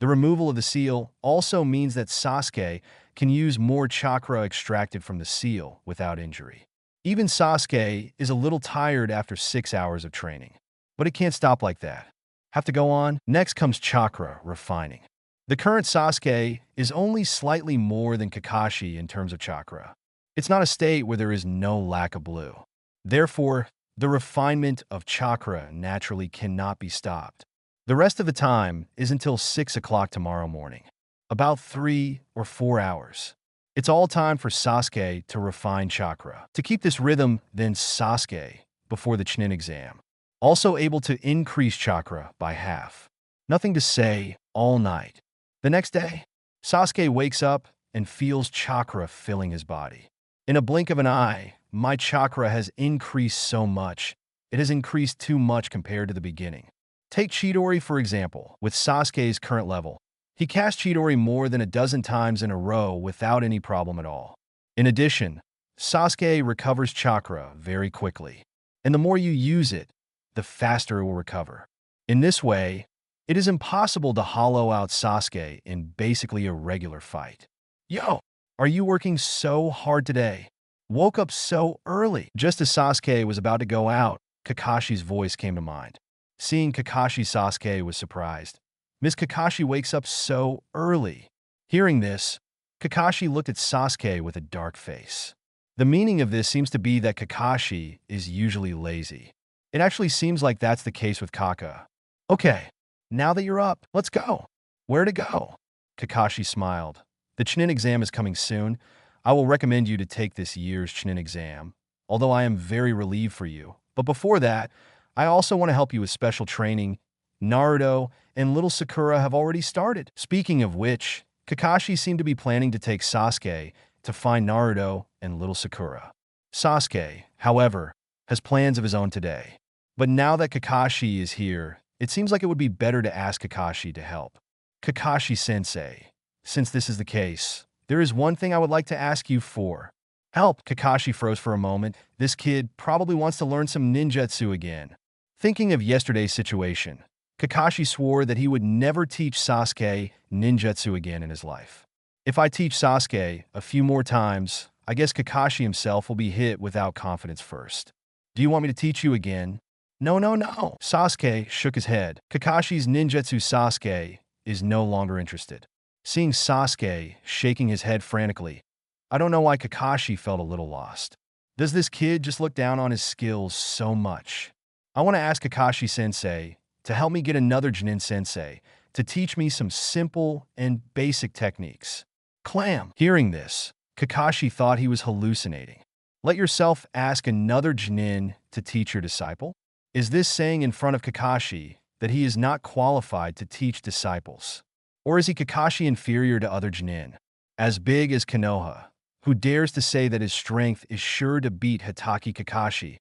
S2: The removal of the seal also means that Sasuke can use more chakra extracted from the seal without injury. Even Sasuke is a little tired after 6 hours of training. But it can't stop like that. Have to go on? Next comes chakra refining. The current Sasuke is only slightly more than Kakashi in terms of chakra. It's not a state where there is no lack of blue. Therefore, the refinement of chakra naturally cannot be stopped. The rest of the time is until 6 o'clock tomorrow morning. About 3 or 4 hours. It's all time for Sasuke to refine chakra. To keep this rhythm, then Sasuke, before the Chunin exam, also able to increase chakra by half. Nothing to say all night. The next day, Sasuke wakes up and feels chakra filling his body. In a blink of an eye, my chakra has increased so much. It has increased too much compared to the beginning. Take Chidori for example. With Sasuke's current level, he cast Chidori more than a dozen times in a row without any problem at all. In addition, Sasuke recovers chakra very quickly. And the more you use it, the faster it will recover. In this way, it is impossible to hollow out Sasuke in basically a regular fight. Yo, are you working so hard today? Woke up so early. Just as Sasuke was about to go out, Kakashi's voice came to mind. Seeing Kakashi, Sasuke was surprised. Miss Kakashi wakes up so early. Hearing this, Kakashi looked at Sasuke with a dark face. The meaning of this seems to be that Kakashi is usually lazy. It actually seems like that's the case with Kaka. Okay, now that you're up, let's go. Where to go? Kakashi smiled. The Chunin exam is coming soon. I will recommend you to take this year's Chunin exam, although I am very relieved for you. But before that, I also want to help you with special training. Naruto and little Sakura have already started. Speaking of which, Kakashi seemed to be planning to take Sasuke to find Naruto and little Sakura. Sasuke, however, has plans of his own today. But now that Kakashi is here, it seems like it would be better to ask Kakashi to help. Kakashi-sensei, since this is the case, there is one thing I would like to ask you for. Help! Kakashi froze for a moment. This kid probably wants to learn some ninjutsu again. Thinking of yesterday's situation, Kakashi swore that he would never teach Sasuke ninjutsu again in his life. If I teach Sasuke a few more times, I guess Kakashi himself will be hit without confidence first. Do you want me to teach you again? No, no, no. Sasuke shook his head. Kakashi's ninjutsu Sasuke is no longer interested. Seeing Sasuke shaking his head frantically, I don't know why Kakashi felt a little lost. Does this kid just look down on his skills so much? I want to ask Kakashi-sensei to help me get another Jonin-sensei to teach me some simple and basic techniques. Clam! Hearing this, Kakashi thought he was hallucinating. Let yourself ask another Chunin to teach your disciple? Is this saying in front of Kakashi that he is not qualified to teach disciples? Or is he Kakashi inferior to other Chunin, as big as Konoha, who dares to say that his strength is sure to beat Hitaki Kakashi?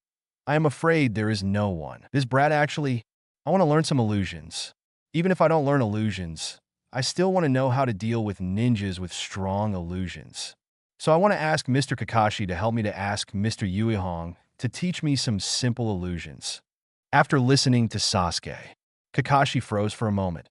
S2: I am afraid there is no one. This brat actually, I want to learn some illusions. Even if I don't learn illusions, I still want to know how to deal with ninjas with strong illusions. So I want to ask Mr. Kakashi to help me to ask Mr. Yuihong to teach me some simple illusions. After listening to Sasuke, Kakashi froze for a moment.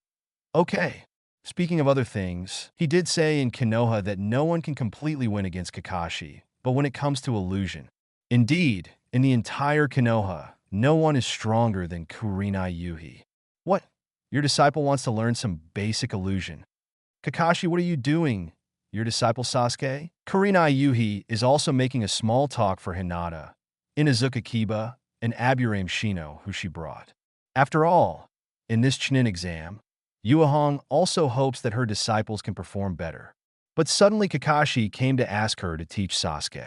S2: Okay. Speaking of other things, he did say in Konoha that no one can completely win against Kakashi, but when it comes to illusion, indeed, in the entire Konoha, no one is stronger than Kurenai Yuhi. What? Your disciple wants to learn some basic illusion. Kakashi, what are you doing? Your disciple Sasuke? Kurenai Yuhi is also making a small talk for Hinata, Inazuka Kiba, and Aburame Shino, who she brought. After all, in this Chunin exam, Yuihong also hopes that her disciples can perform better. But suddenly Kakashi came to ask her to teach Sasuke.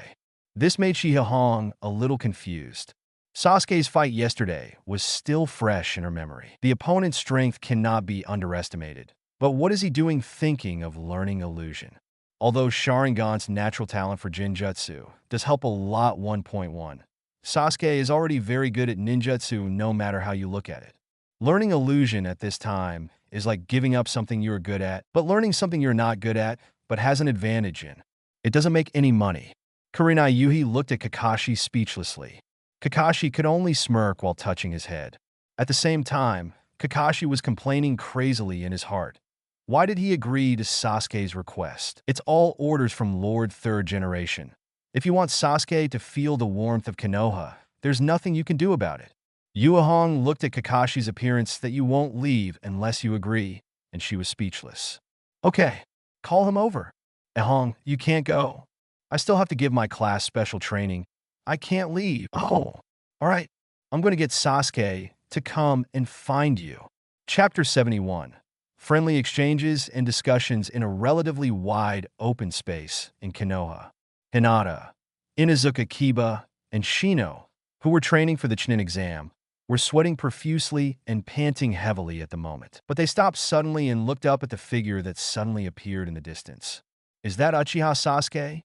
S2: This made Yuihong a little confused. Sasuke's fight yesterday was still fresh in her memory. The opponent's strength cannot be underestimated. But what is he doing thinking of learning illusion? Although Sharingan's natural talent for Jinjutsu does help a lot 1.1, Sasuke is already very good at ninjutsu no matter how you look at it. Learning illusion at this time is like giving up something you are good at, but learning something you're not good at, but has an advantage in. It doesn't make any money. Kurenai Yuhi looked at Kakashi speechlessly. Kakashi could only smirk while touching his head. At the same time, Kakashi was complaining crazily in his heart. Why did he agree to Sasuke's request? It's all orders from Lord Third Generation. If you want Sasuke to feel the warmth of Konoha, there's nothing you can do about it. Yuihong looked at Kakashi's appearance that you won't leave unless you agree, and she was speechless. Okay, call him over. Ehong, you can't go. I still have to give my class special training. I can't leave. Oh, all right. I'm going to get Sasuke to come and find you. Chapter 71. Friendly exchanges and discussions in a relatively wide open space in Konoha. Hinata, Inazuka Kiba, and Shino, who were training for the Chunin exam, were sweating profusely and panting heavily at the moment. But they stopped suddenly and looked up at the figure that suddenly appeared in the distance. Is that Uchiha Sasuke?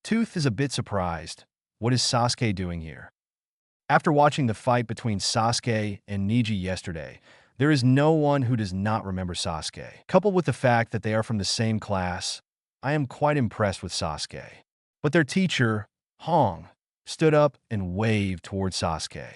S2: Tooth is a bit surprised. What is Sasuke doing here? After watching the fight between Sasuke and Neji yesterday, there is no one who does not remember Sasuke. Coupled with the fact that they are from the same class, I am quite impressed with Sasuke. But their teacher, Hong, stood up and waved towards Sasuke.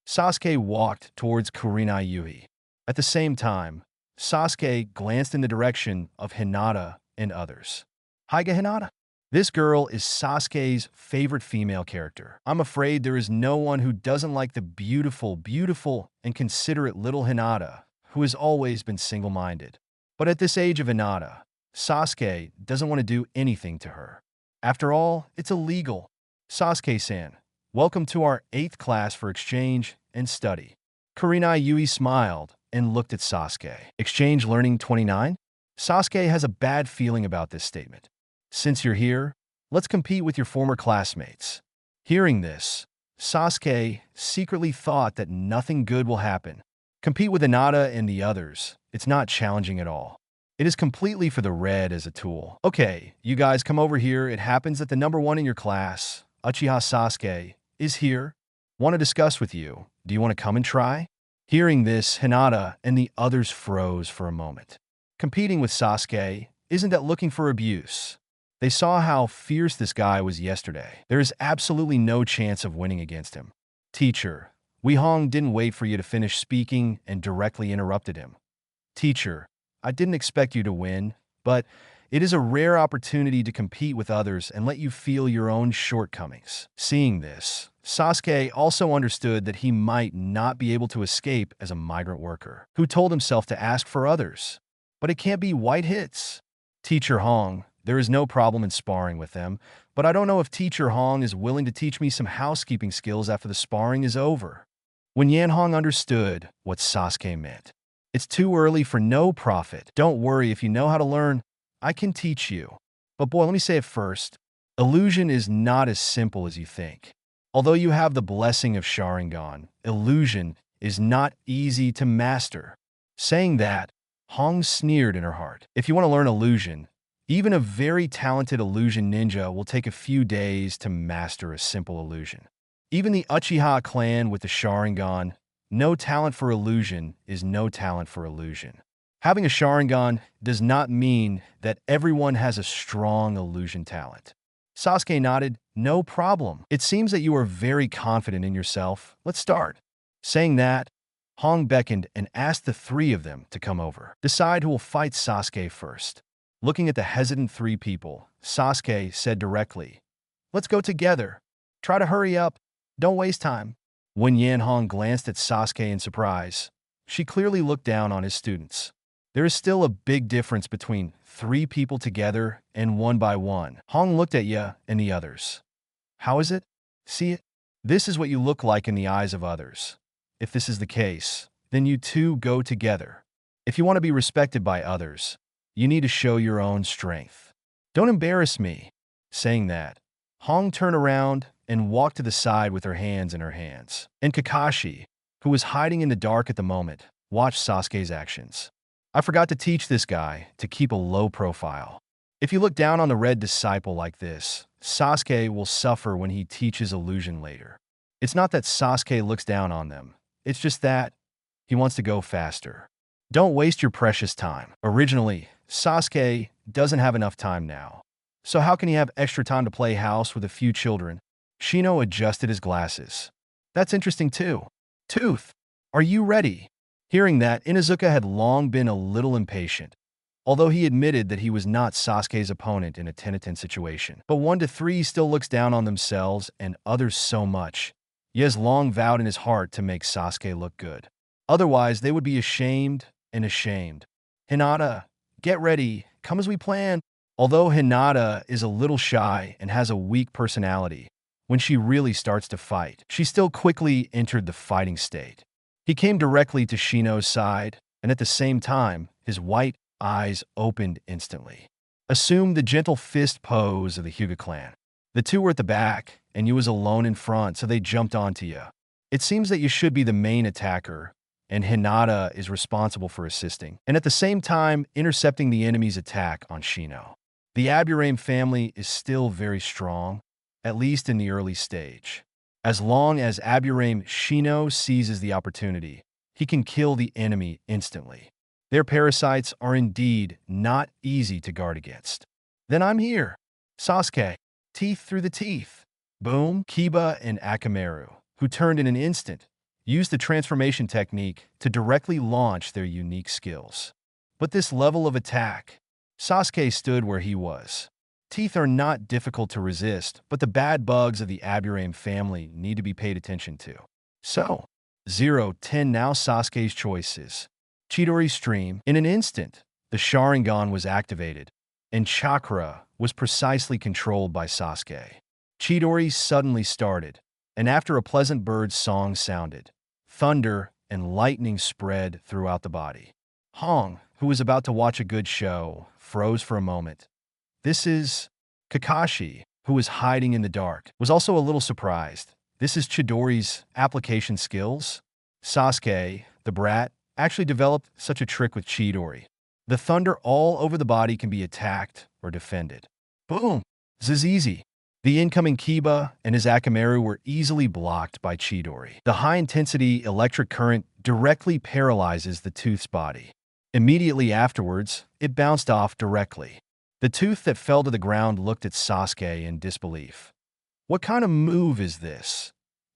S2: Sasuke walked towards Kurenai Yuhi. At the same time, Sasuke glanced in the direction of Hinata and others. Higa Hinata. This girl is Sasuke's favorite female character. I'm afraid there is no one who doesn't like the beautiful, and considerate little Hinata, who has always been single-minded. But at this age of Hinata, Sasuke doesn't want to do anything to her. After all, it's illegal. Sasuke-san, welcome to our 8th class for exchange and study. Kurenai Yuhi smiled and looked at Sasuke. Exchange Learning 29? Sasuke has a bad feeling about this statement. Since you're here, let's compete with your former classmates. Hearing this, Sasuke secretly thought that nothing good will happen. Compete with Hinata and the others. It's not challenging at all. It is completely for the red as a tool. Okay, you guys come over here. It happens that the number 1 in your class, Uchiha Sasuke, is here. Want to discuss with you. Do you want to come and try? Hearing this, Hinata and the others froze for a moment. Competing with Sasuke, isn't that looking for abuse? They saw how fierce this guy was yesterday. There is absolutely no chance of winning against him. Teacher, Yuihong didn't wait for you to finish speaking and directly interrupted him. Teacher, I didn't expect you to win, but it is a rare opportunity to compete with others and let you feel your own shortcomings. Seeing this, Sasuke also understood that he might not be able to escape as a migrant worker, who told himself to ask for others. But it can't be white hits. Teacher Hong, there is no problem in sparring with them, but I don't know if Teacher Hong is willing to teach me some housekeeping skills after the sparring is over. When Yan Hong understood what Sasuke meant, it's too early for no profit. Don't worry, if you know how to learn, I can teach you. But boy, let me say it first. Illusion is not as simple as you think. Although you have the blessing of Sharingan, illusion is not easy to master. Saying that, Hong sneered in her heart. If you want to learn illusion, even a very talented illusion ninja will take a few days to master a simple illusion. Even the Uchiha clan with the Sharingan, no talent for illusion is no talent for illusion. Having a Sharingan does not mean that everyone has a strong illusion talent. Sasuke nodded. No problem. It seems that you are very confident in yourself. Let's start. Saying that, Hong beckoned and asked the three of them to come over. Decide who will fight Sasuke first. Looking at the hesitant three people, Sasuke said directly, "Let's go together. Try to hurry up. Don't waste time." When Yan Hong glanced at Sasuke in surprise, she clearly looked down on his students. There is still a big difference between three people together and one by one. Hong looked at Ye and the others. How is it? See it? This is what you look like in the eyes of others. If this is the case, then you two go together. If you want to be respected by others, you need to show your own strength. Don't embarrass me. Saying that, Hong turned around and walked to the side with her hands in her hands. And Kakashi, who was hiding in the dark at the moment, watched Sasuke's actions. I forgot to teach this guy to keep a low profile. If you look down on the red disciple like this, Sasuke will suffer when he teaches illusion later. It's not that Sasuke looks down on them. It's just that he wants to go faster. Don't waste your precious time. Originally, Sasuke doesn't have enough time now. So how can he have extra time to play house with a few children? Shino adjusted his glasses. That's interesting too. Tooth, are you ready? Hearing that, Inuzuka had long been a little impatient, although he admitted that he was not Sasuke's opponent in a 10-10 situation. But 1 to 3 still looks down on themselves and others so much. He has long vowed in his heart to make Sasuke look good. Otherwise, they would be ashamed and ashamed. Hinata, get ready, come as we planned. Although Hinata is a little shy and has a weak personality, when she really starts to fight, she still quickly entered the fighting state. He came directly to Shino's side, and at the same time, his white eyes opened instantly. Assume the gentle fist pose of the Hyuga clan. The two were at the back, and you was alone in front, so they jumped onto you. It seems that you should be the main attacker, and Hinata is responsible for assisting, and at the same time, intercepting the enemy's attack on Shino. The Aburame family is still very strong, at least in the early stage. As long as Aburame Shino seizes the opportunity, he can kill the enemy instantly. Their parasites are indeed not easy to guard against. Then I'm here. Sasuke, teeth through the teeth. Boom, Kiba and Akamaru, who turned in an instant, used the transformation technique to directly launch their unique skills. But this level of attack, Sasuke stood where he was. Teeth are not difficult to resist, but the bad bugs of the Aburame family need to be paid attention to. So, 0-10 now Sasuke's choices. Chidori stream. In an instant, the Sharingan was activated, and chakra was precisely controlled by Sasuke. Chidori suddenly started, and after a pleasant bird's song sounded, thunder and lightning spread throughout the body. Hong, who was about to watch a good show, froze for a moment. This is Kakashi, who was hiding in the dark, was also a little surprised. This is Chidori's application skills. Sasuke, the brat, actually developed such a trick with Chidori. The thunder all over the body can be attacked or defended. Boom! This is easy. The incoming Kiba and his Akamaru were easily blocked by Chidori. The high-intensity electric current directly paralyzes the tooth's body. Immediately afterwards, it bounced off directly. The tooth that fell to the ground looked at Sasuke in disbelief. What kind of move is this?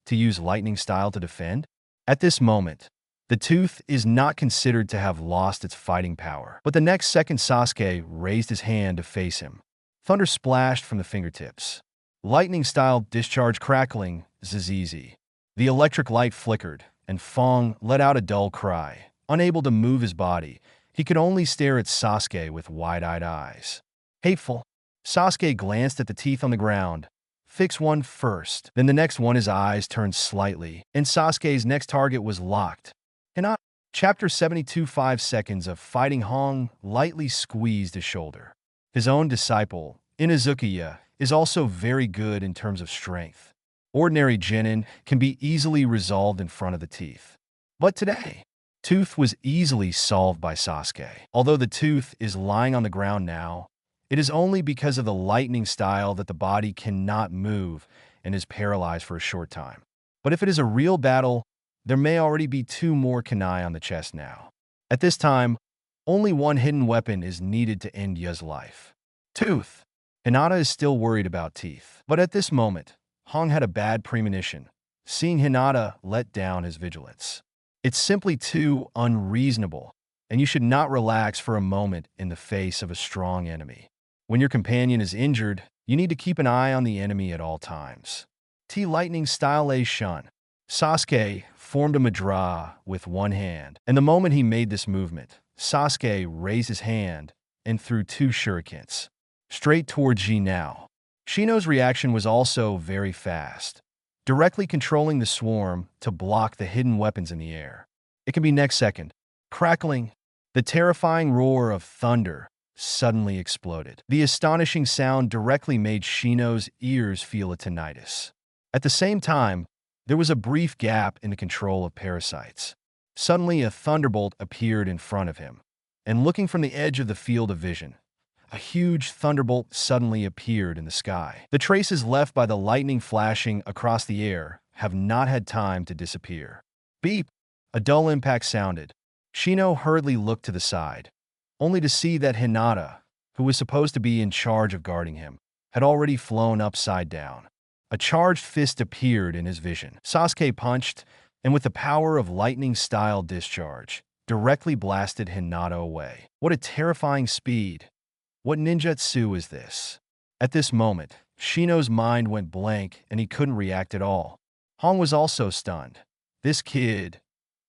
S2: To use lightning style to defend? At this moment, the tooth is not considered to have lost its fighting power. But the next second Sasuke raised his hand to face him. Thunder splashed from the fingertips. Lightning style discharge crackling, zizizi. The electric light flickered, and Fong let out a dull cry. Unable to move his body, he could only stare at Sasuke with wide-eyed eyes. Hateful. Sasuke glanced at the teeth on the ground. Fix one first. Then the next one, his eyes turned slightly, and Sasuke's next target was locked. Cannot. Chapter 72 5 seconds of fighting. Hong lightly squeezed his shoulder. His own disciple, Inuzuka, is also very good in terms of strength. Ordinary genin can be easily resolved in front of the teeth. But today, tooth was easily solved by Sasuke. Although the tooth is lying on the ground now, it is only because of the lightning style that the body cannot move and is paralyzed for a short time. But if it is a real battle, there may already be 2 more kunai on the chest now. At this time, only one hidden weapon is needed to end Ye's life. Tooth. Hinata is still worried about teeth. But at this moment, Hong had a bad premonition, seeing Hinata let down his vigilance. It's simply too unreasonable, and you should not relax for a moment in the face of a strong enemy. When your companion is injured, you need to keep an eye on the enemy at all times. Lightning style A Shun. Sasuke formed a Madra with one hand, and the moment he made this movement, Sasuke raised his hand and threw 2 shurikens straight towards Ji now. Shino's reaction was also very fast, directly controlling the swarm to block the hidden weapons in the air. It can be next second. Crackling, the terrifying roar of thunder suddenly exploded. The astonishing sound directly made Shino's ears feel a tinnitus. At the same time, there was a brief gap in the control of parasites. Suddenly, a thunderbolt appeared in front of him, and looking from the edge of the field of vision, a huge thunderbolt suddenly appeared in the sky. The traces left by the lightning flashing across the air have not had time to disappear. Beep! A dull impact sounded. Shino hurriedly looked to the side, only to see that Hinata, who was supposed to be in charge of guarding him, had already flown upside down. A charged fist appeared in his vision. Sasuke punched, and with the power of lightning-style discharge, directly blasted Hinata away. What a terrifying speed! What ninjutsu is this? At this moment, Shino's mind went blank and he couldn't react at all. Hong was also stunned. This kid,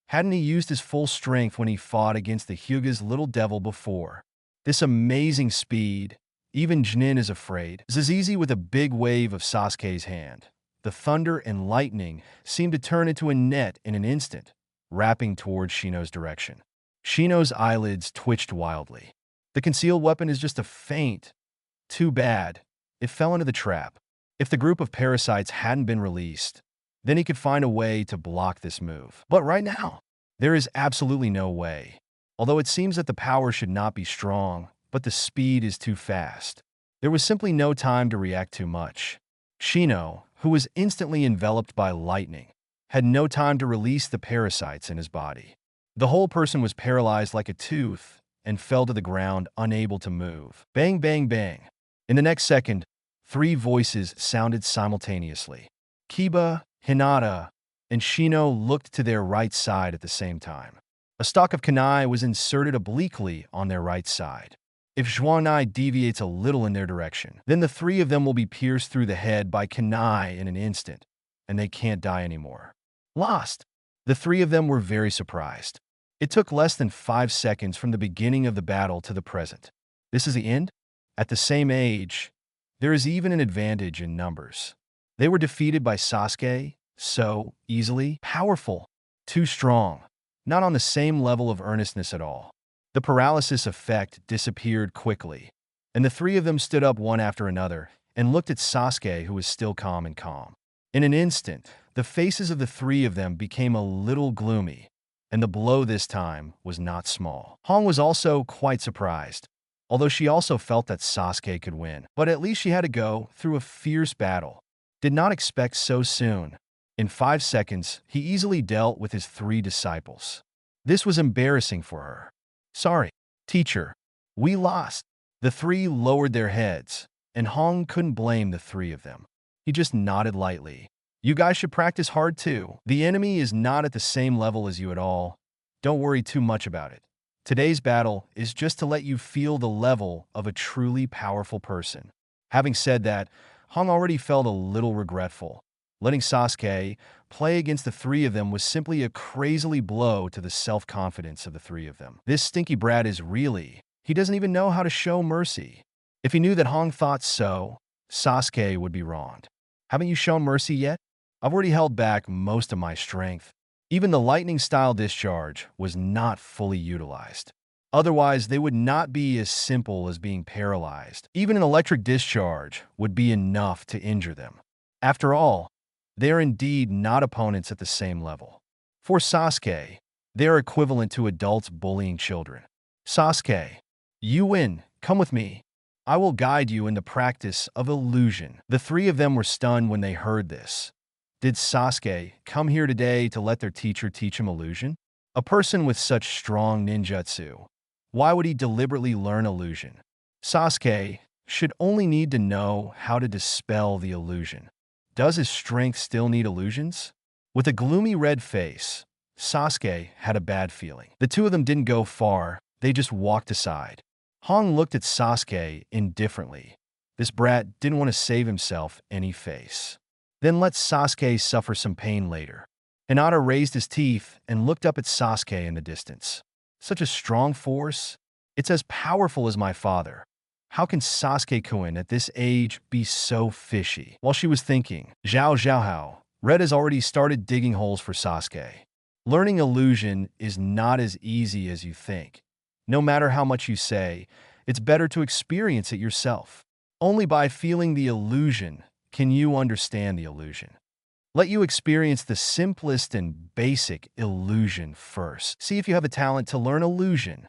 S2: hadn't he used his full strength when he fought against the Hyuga's little devil before? This amazing speed, even Jinin is afraid. Zizizi with a big wave of Sasuke's hand. The thunder and lightning seemed to turn into a net in an instant, wrapping towards Shino's direction. Shino's eyelids twitched wildly. The concealed weapon is just a feint. Too bad. It fell into the trap. If the group of parasites hadn't been released, then he could find a way to block this move. But right now, there is absolutely no way. Although it seems that the power should not be strong, but the speed is too fast. There was simply no time to react too much. Shino, who was instantly enveloped by lightning, had no time to release the parasites in his body. The whole person was paralyzed like a tooth and fell to the ground, unable to move. Bang, bang, bang. In the next second, 3 voices sounded simultaneously. Kiba, Hinata, and Shino looked to their right side at the same time. A stalk of kunai was inserted obliquely on their right side. If Zhuanai deviates a little in their direction, then the 3 of them will be pierced through the head by kunai in an instant, and they can't die anymore. Lost. The 3 of them were very surprised. It took less than 5 seconds from the beginning of the battle to the present. This is the end? At the same age, there is even an advantage in numbers. They were defeated by Sasuke, so easily, powerful, too strong, not on the same level of earnestness at all. The paralysis effect disappeared quickly, and the 3 of them stood up one after another and looked at Sasuke, who was still calm and calm. In an instant, the faces of the 3 of them became a little gloomy, and the blow this time was not small. Hong was also quite surprised, although she also felt that Sasuke could win. But at least she had to go through a fierce battle. Did not expect so soon. In 5 seconds, he easily dealt with his 3 disciples. This was embarrassing for her. Sorry, teacher. We lost. The 3 lowered their heads, and Hong couldn't blame the 3 of them. He just nodded lightly. You guys should practice hard too. The enemy is not at the same level as you at all. Don't worry too much about it. Today's battle is just to let you feel the level of a truly powerful person. Having said that, Hong already felt a little regretful. Letting Sasuke play against the 3 of them was simply a crazily blow to the self-confidence of the 3 of them. This stinky brat is really, he doesn't even know how to show mercy. If he knew that Hong thought so, Sasuke would be wronged. Haven't you shown mercy yet? I've already held back most of my strength. Even the lightning-style discharge was not fully utilized. Otherwise, they would not be as simple as being paralyzed. Even an electric discharge would be enough to injure them. After all, they are indeed not opponents at the same level. For Sasuke, they are equivalent to adults bullying children. Sasuke, you win. Come with me. I will guide you in the practice of illusion. The three of them were stunned when they heard this. Did Sasuke come here today to let their teacher teach him illusion? A person with such strong ninjutsu, why would he deliberately learn illusion? Sasuke should only need to know how to dispel the illusion. Does his strength still need illusions? With a gloomy red face, Sasuke had a bad feeling. The two of them didn't go far, they just walked aside. Hong looked at Sasuke indifferently. This brat didn't want to save himself any face. Then let Sasuke suffer some pain later. Hinata raised his teeth and looked up at Sasuke in the distance. Such a strong force? It's as powerful as my father. How can Sasuke-kun at this age be so fishy? While she was thinking, Zhao, Red has already started digging holes for Sasuke. Learning illusion is not as easy as you think. No matter how much you say, it's better to experience it yourself. Only by feeling the illusion can you understand the illusion. Let you experience the simplest and basic illusion first. See if you have a talent to learn illusion.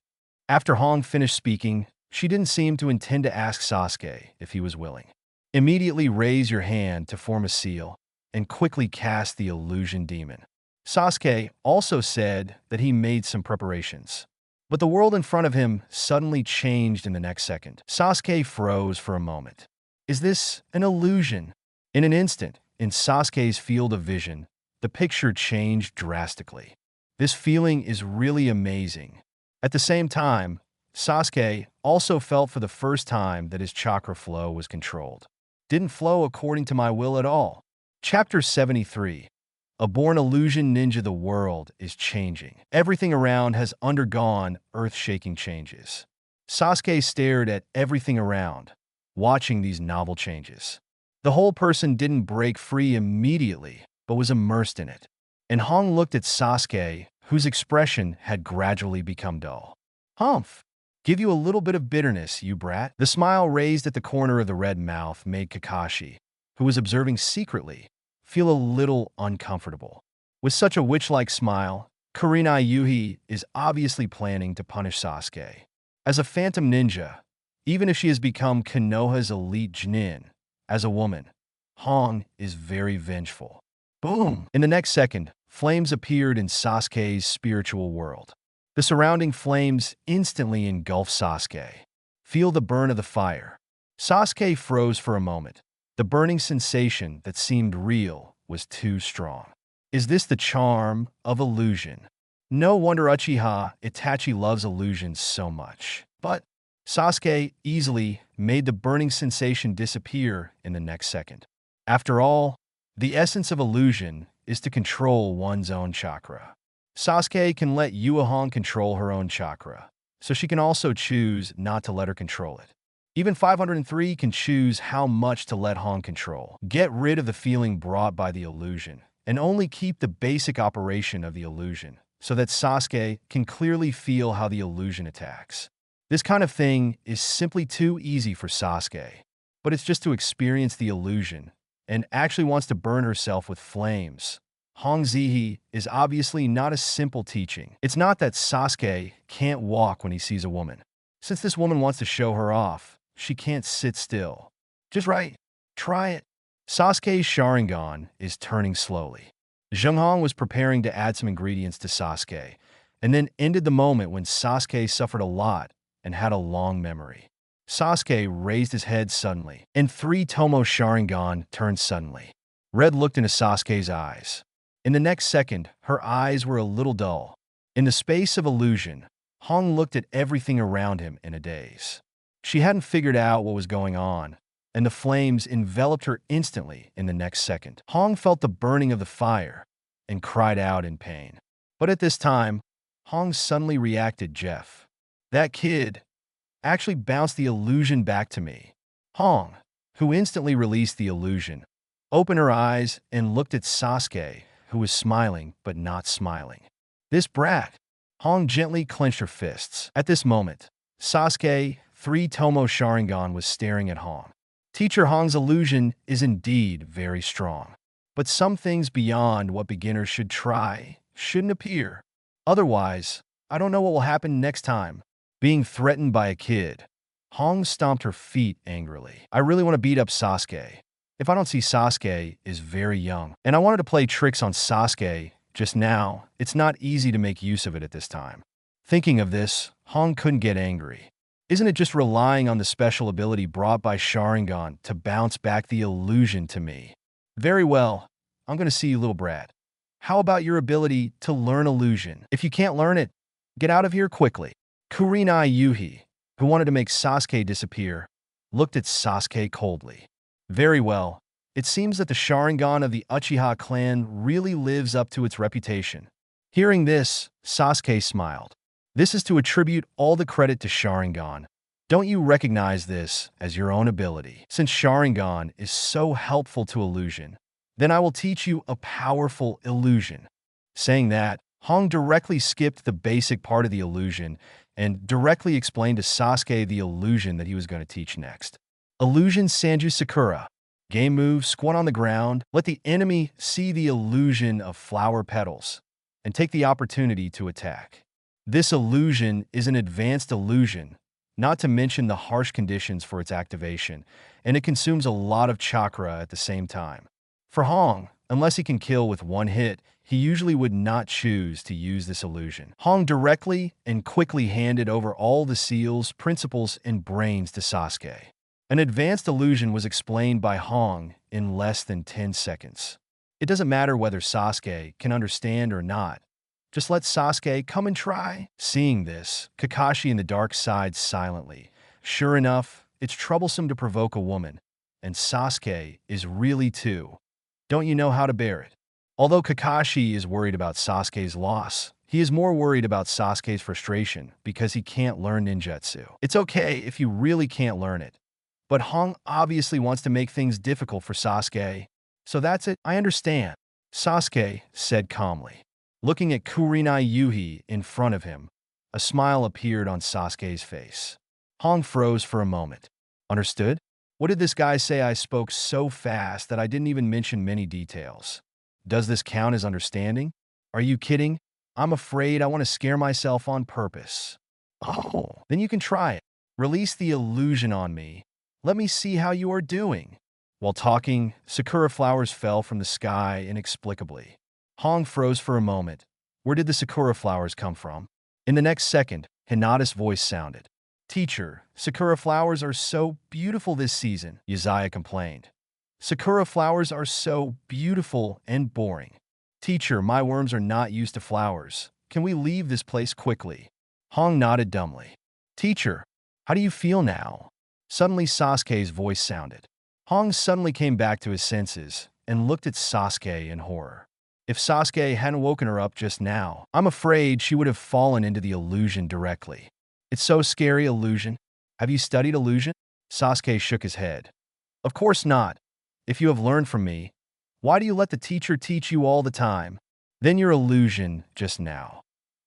S2: After Hong finished speaking, she didn't seem to intend to ask Sasuke if he was willing. Immediately raise your hand to form a seal and quickly cast the illusion demon. Sasuke also said that he made some preparations. But the world in front of him suddenly changed in the next second. Sasuke froze for a moment. Is this an illusion? In an instant, in Sasuke's field of vision, the picture changed drastically. This feeling is really amazing. At the same time, Sasuke also felt for the first time that his chakra flow was controlled. Didn't flow according to my will at all. Chapter 73. A born illusion ninja. The world is changing. Everything around has undergone earth-shaking changes. Sasuke stared at everything around, watching these novel changes. The whole person didn't break free immediately, but was immersed in it. And Hong looked at Sasuke, whose expression had gradually become dull. Humph! Give you a little bit of bitterness, you brat. The smile raised at the corner of the red mouth made Kakashi, who was observing secretly, feel a little uncomfortable. With such a witch-like smile, Kurenai Yuhi is obviously planning to punish Sasuke. As a phantom ninja, even if she has become Konoha's elite Jnin, as a woman, Hong is very vengeful. Boom! In the next second, flames appeared in Sasuke's spiritual world. The surrounding flames instantly engulfed Sasuke. Feel the burn of the fire. Sasuke froze for a moment. The burning sensation that seemed real was too strong. Is this the charm of illusion? No wonder Uchiha Itachi loves illusions so much. But Sasuke easily made the burning sensation disappear in the next second. After all, the essence of illusion is to control one's own chakra. Sasuke can let Yuahong control her own chakra, so she can also choose not to let her control it. Even 503 can choose how much to let Hong control. Get rid of the feeling brought by the illusion, and only keep the basic operation of the illusion, so that Sasuke can clearly feel how the illusion attacks. This kind of thing is simply too easy for Sasuke, but it's just to experience the illusion, and actually wants to burn herself with flames. Hong Zihi is obviously not a simple teaching. It's not that Sasuke can't walk when he sees a woman. Since this woman wants to show her off, she can't sit still. Just right. Try it. Sasuke's Sharingan is turning slowly. Zhenghong was preparing to add some ingredients to Sasuke, and then ended the moment when Sasuke suffered a lot and had a long memory. Sasuke raised his head suddenly, and 3 Tomo Sharingan turned suddenly. Red looked into Sasuke's eyes. In the next second, her eyes were a little dull. In the space of illusion, Hong looked at everything around him in a daze. She hadn't figured out what was going on, and the flames enveloped her instantly in the next second. Hong felt the burning of the fire and cried out in pain. But at this time, Hong suddenly reacted. Jeff, that kid actually bounced the illusion back to me. Hong, who instantly released the illusion, opened her eyes and looked at Sasuke, who was smiling but not smiling. This brat, Hong gently clenched her fists. At this moment, Sasuke, 3 Tomo Sharingan, was staring at Hong. Teacher, Hong's illusion is indeed very strong. But some things beyond what beginners should try shouldn't appear. Otherwise, I don't know what will happen next time. Being threatened by a kid. Hong stomped her feet angrily. I really want to beat up Sasuke. If I don't see Sasuke is very young, and I wanted to play tricks on Sasuke just now, it's not easy to make use of it at this time. Thinking of this, Hong couldn't get angry. Isn't it just relying on the special ability brought by Sharingan to bounce back the illusion to me? Very well, I'm going to see you, little brat. How about your ability to learn illusion? If you can't learn it, get out of here quickly. Kurenai Yuhi, who wanted to make Sasuke disappear, looked at Sasuke coldly. Very well, it seems that the Sharingan of the Uchiha clan really lives up to its reputation. Hearing this, Sasuke smiled. This is to attribute all the credit to Sharingan. Don't you recognize this as your own ability? Since Sharingan is so helpful to illusion, then I will teach you a powerful illusion. Saying that, Hong directly skipped the basic part of the illusion and directly explained to Sasuke the illusion that he was going to teach next. Illusion Sanju Sakura. Game move, squat on the ground, let the enemy see the illusion of flower petals, and take the opportunity to attack. This illusion is an advanced illusion, not to mention the harsh conditions for its activation, and it consumes a lot of chakra at the same time. For Hong, unless he can kill with one hit, he usually would not choose to use this illusion. Hong directly and quickly handed over all the seals, principles, and brains to Sasuke. An advanced illusion was explained by Hong in less than 10 seconds. It doesn't matter whether Sasuke can understand or not. Just let Sasuke come and try. Seeing this, Kakashi and the dark side silently. Sure enough, it's troublesome to provoke a woman, and Sasuke is really too. Don't you know how to bear it? Although Kakashi is worried about Sasuke's loss, he is more worried about Sasuke's frustration because he can't learn ninjutsu. It's okay if you really can't learn it. But Hong obviously wants to make things difficult for Sasuke. So that's it, I understand, Sasuke said calmly. Looking at Kurenai Yuhi in front of him, a smile appeared on Sasuke's face. Hong froze for a moment. Understood? What did this guy say? I spoke so fast that I didn't even mention many details. Does this count as understanding? Are you kidding? I'm afraid I want to scare myself on purpose. Oh, then you can try it. Release the illusion on me. Let me see how you are doing. While talking, sakura flowers fell from the sky inexplicably. Hong froze for a moment. Where did the sakura flowers come from? In the next second, Hinata's voice sounded. Teacher, sakura flowers are so beautiful this season, Yaziya complained. Sakura flowers are so beautiful and boring. Teacher, my worms are not used to flowers. Can we leave this place quickly? Hong nodded dumbly. Teacher, how do you feel now? Suddenly Sasuke's voice sounded. Hong suddenly came back to his senses and looked at Sasuke in horror. If Sasuke hadn't woken her up just now, I'm afraid she would have fallen into the illusion directly. It's so scary, illusion. Have you studied illusion? Sasuke shook his head. Of course not. If you have learned from me, why do you let the teacher teach you all the time? Then your illusion just now.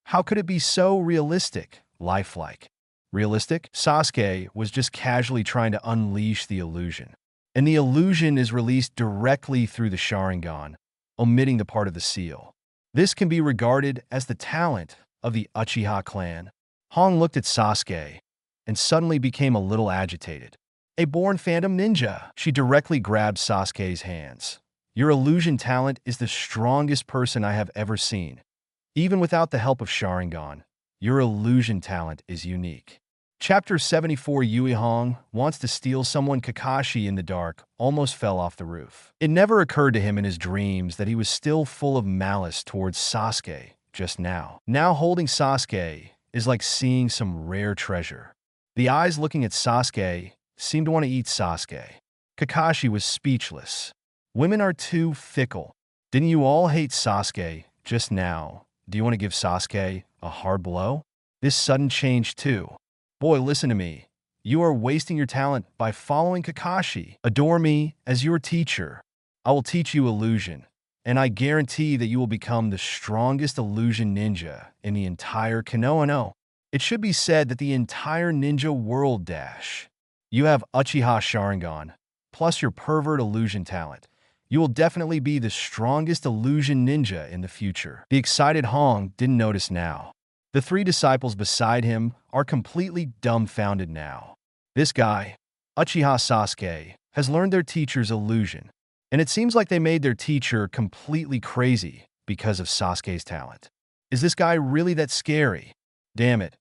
S2: How could it be so realistic, lifelike? Realistic? Sasuke was just casually trying to unleash the illusion. And the illusion is released directly through the Sharingan, omitting the part of the seal. This can be regarded as the talent of the Uchiha clan. Hong looked at Sasuke and suddenly became a little agitated. A born phantom ninja. She directly grabbed Sasuke's hands. Your illusion talent is the strongest person I have ever seen. Even without the help of Sharingan, your illusion talent is unique. Chapter 74. Yui Hong wants to steal someone. Kakashi in the dark almost fell off the roof. It never occurred to him in his dreams that he was still full of malice towards Sasuke just now. Now holding Sasuke is like seeing some rare treasure. The eyes looking at Sasuke seemed to want to eat Sasuke. Kakashi was speechless. Women are too fickle. Didn't you all hate Sasuke just now? Do you want to give Sasuke a hard blow? This sudden change too. Boy, listen to me. You are wasting your talent by following Kakashi. Adore me as your teacher. I will teach you illusion. and I guarantee that you will become the strongest illusion ninja in the entire Konoha. No, it should be said that the entire ninja world dash. You have Uchiha Sharingan, plus your pervert illusion talent. You will definitely be the strongest illusion ninja in the future. The excited Hong didn't notice now. The three disciples beside him are completely dumbfounded now. This guy, Uchiha Sasuke, has learned their teacher's illusion, and it seems like they made their teacher completely crazy because of Sasuke's talent. Is this guy really that scary? Damn it.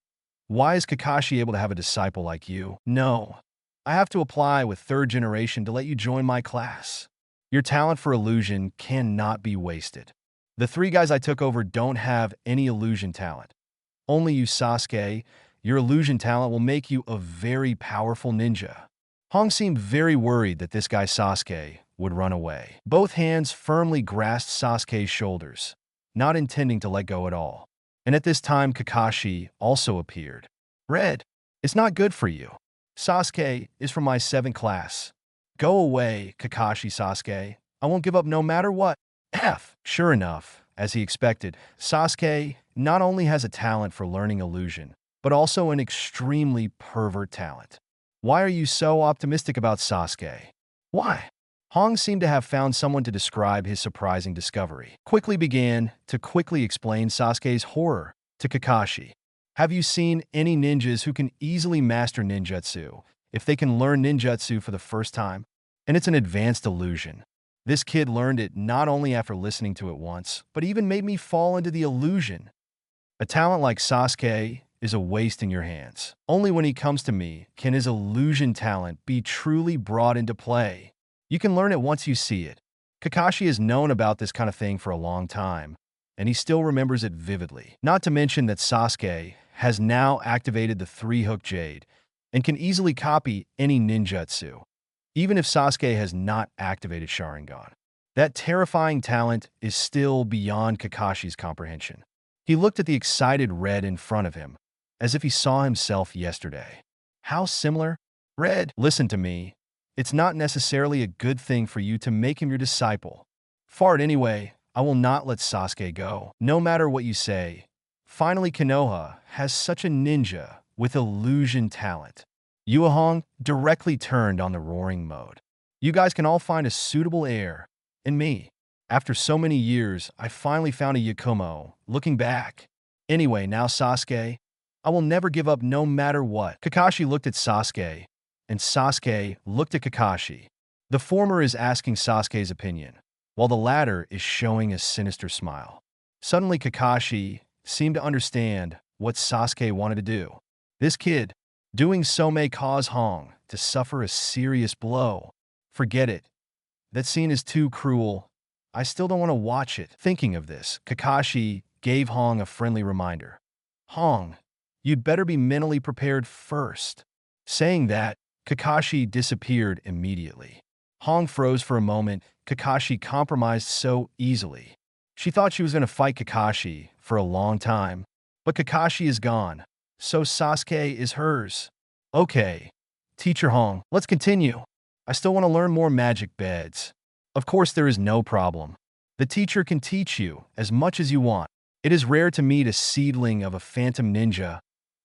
S2: Why is Kakashi able to have a disciple like you? No. I have to apply with third generation to let you join my class. Your talent for illusion cannot be wasted. The three guys I took over don't have any illusion talent. Only you, Sasuke. Your illusion talent will make you a very powerful ninja. Hong seemed very worried that this guy Sasuke would run away. Both hands firmly grasped Sasuke's shoulders, not intending to let go at all. And at this time, Kakashi also appeared. Red, it's not good for you. Sasuke is from my 7th class. Go away, Kakashi Sasuke. I won't give up no matter what. F. Sure enough, as he expected, Sasuke not only has a talent for learning illusion, but also an extremely pervert talent. Why are you so optimistic about Sasuke? Why? Hong seemed to have found someone to describe his surprising discovery. Quickly began to quickly explain Sasuke's horror to Kakashi. Have you seen any ninjas who can easily master ninjutsu if they can learn ninjutsu for the first time? And it's an advanced illusion. This kid learned it not only after listening to it once, but even made me fall into the illusion. A talent like Sasuke is a waste in your hands. Only when he comes to me can his illusion talent be truly brought into play. You can learn it once you see it. Kakashi has known about this kind of thing for a long time, and he still remembers it vividly. Not to mention that Sasuke has now activated the 3-hook Jade and can easily copy any ninjutsu, even if Sasuke has not activated Sharingan. That terrifying talent is still beyond Kakashi's comprehension. He looked at the excited Red in front of him, as if he saw himself yesterday. How similar? Red, listen to me. It's not necessarily a good thing for you to make him your disciple. Fart anyway, I will not let Sasuke go, no matter what you say. Finally, Konoha has such a ninja with illusion talent. Yuehong directly turned on the roaring mode. You guys can all find a suitable heir in me. After so many years, I finally found a Yakumo. Looking back. Anyway, now Sasuke, I will never give up no matter what. Kakashi looked at Sasuke, and Sasuke looked at Kakashi. The former is asking Sasuke's opinion, while the latter is showing a sinister smile. Suddenly, Kakashi seemed to understand what Sasuke wanted to do. This kid, doing so may cause Hong to suffer a serious blow. Forget it. That scene is too cruel. I still don't want to watch it. Thinking of this, Kakashi gave Hong a friendly reminder. Hong, you'd better be mentally prepared first. Saying that, Kakashi disappeared immediately. Hong froze for a moment. Kakashi compromised so easily. She thought she was going to fight Kakashi for a long time, but Kakashi is gone, so Sasuke is hers. Okay, Teacher Hong, let's continue. I still want to learn more magic beds. Of course, there is no problem. The teacher can teach you as much as you want. It is rare to meet a seedling of a phantom ninja,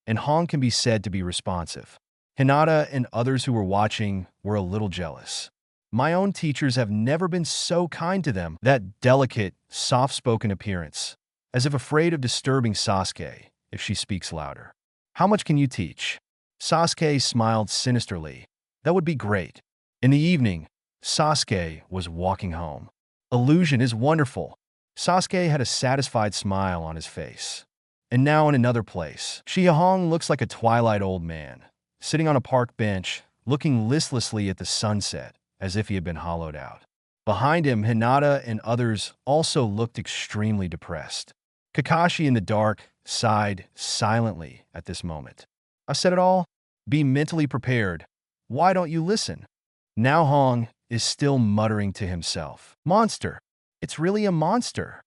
S2: and Hong can be said to be responsive. Hinata and others who were watching were a little jealous. My own teachers have never been so kind to them. That delicate, soft-spoken appearance, as if afraid of disturbing Sasuke if she speaks louder. How much can you teach? Sasuke smiled sinisterly. That would be great. In the evening, Sasuke was walking home. Illusion is wonderful. Sasuke had a satisfied smile on his face. And now in another place, Uchiha looks like a twilight old man, sitting on a park bench, looking listlessly at the sunset, as if he had been hollowed out. Behind him, Hinata and others also looked extremely depressed. Kakashi in the dark sighed silently at this moment. I've said it all. Be mentally prepared. Why don't you listen? Now Hong is still muttering to himself. Monster. It's really a monster.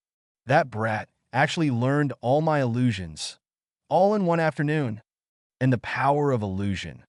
S2: That brat actually learned all my illusions, all in one afternoon. And the power of illusion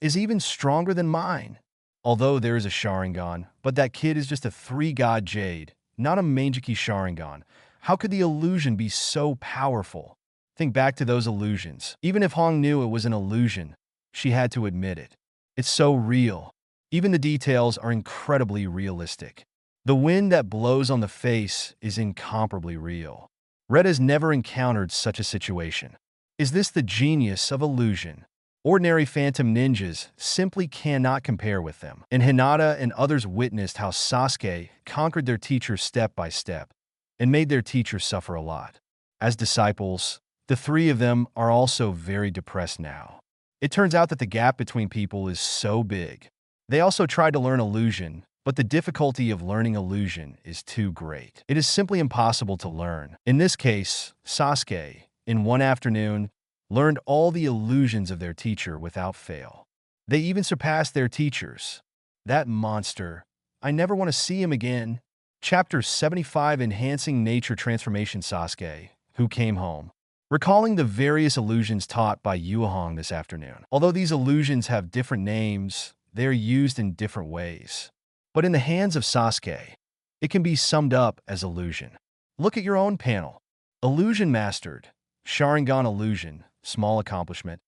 S2: is even stronger than mine. Although there is a Sharingan, but that kid is just a 3-god Jade, not a Mangeki Sharingan. How could the illusion be so powerful? Think back to those illusions. Even if Hong knew it was an illusion, she had to admit it. It's so real. Even the details are incredibly realistic. The wind that blows on the face is incomparably real. Red has never encountered such a situation. Is this the genius of illusion? Ordinary phantom ninjas simply cannot compare with them. And Hinata and others witnessed how Sasuke conquered their teacher step by step and made their teacher suffer a lot. As disciples, the three of them are also very depressed now. It turns out that the gap between people is so big. They also tried to learn illusion, but the difficulty of learning illusion is too great. It is simply impossible to learn. In this case, Sasuke, in one afternoon, learned all the illusions of their teacher without fail. They even surpassed their teachers. That monster. I never want to see him again. Chapter 75, Enhancing Nature Transformation. Sasuke, who came home, recalling the various illusions taught by Yuehong this afternoon. Although these illusions have different names, they are used in different ways. But in the hands of Sasuke, it can be summed up as illusion. Look at your own panel. Illusion mastered. Sharingan illusion. Small accomplishment.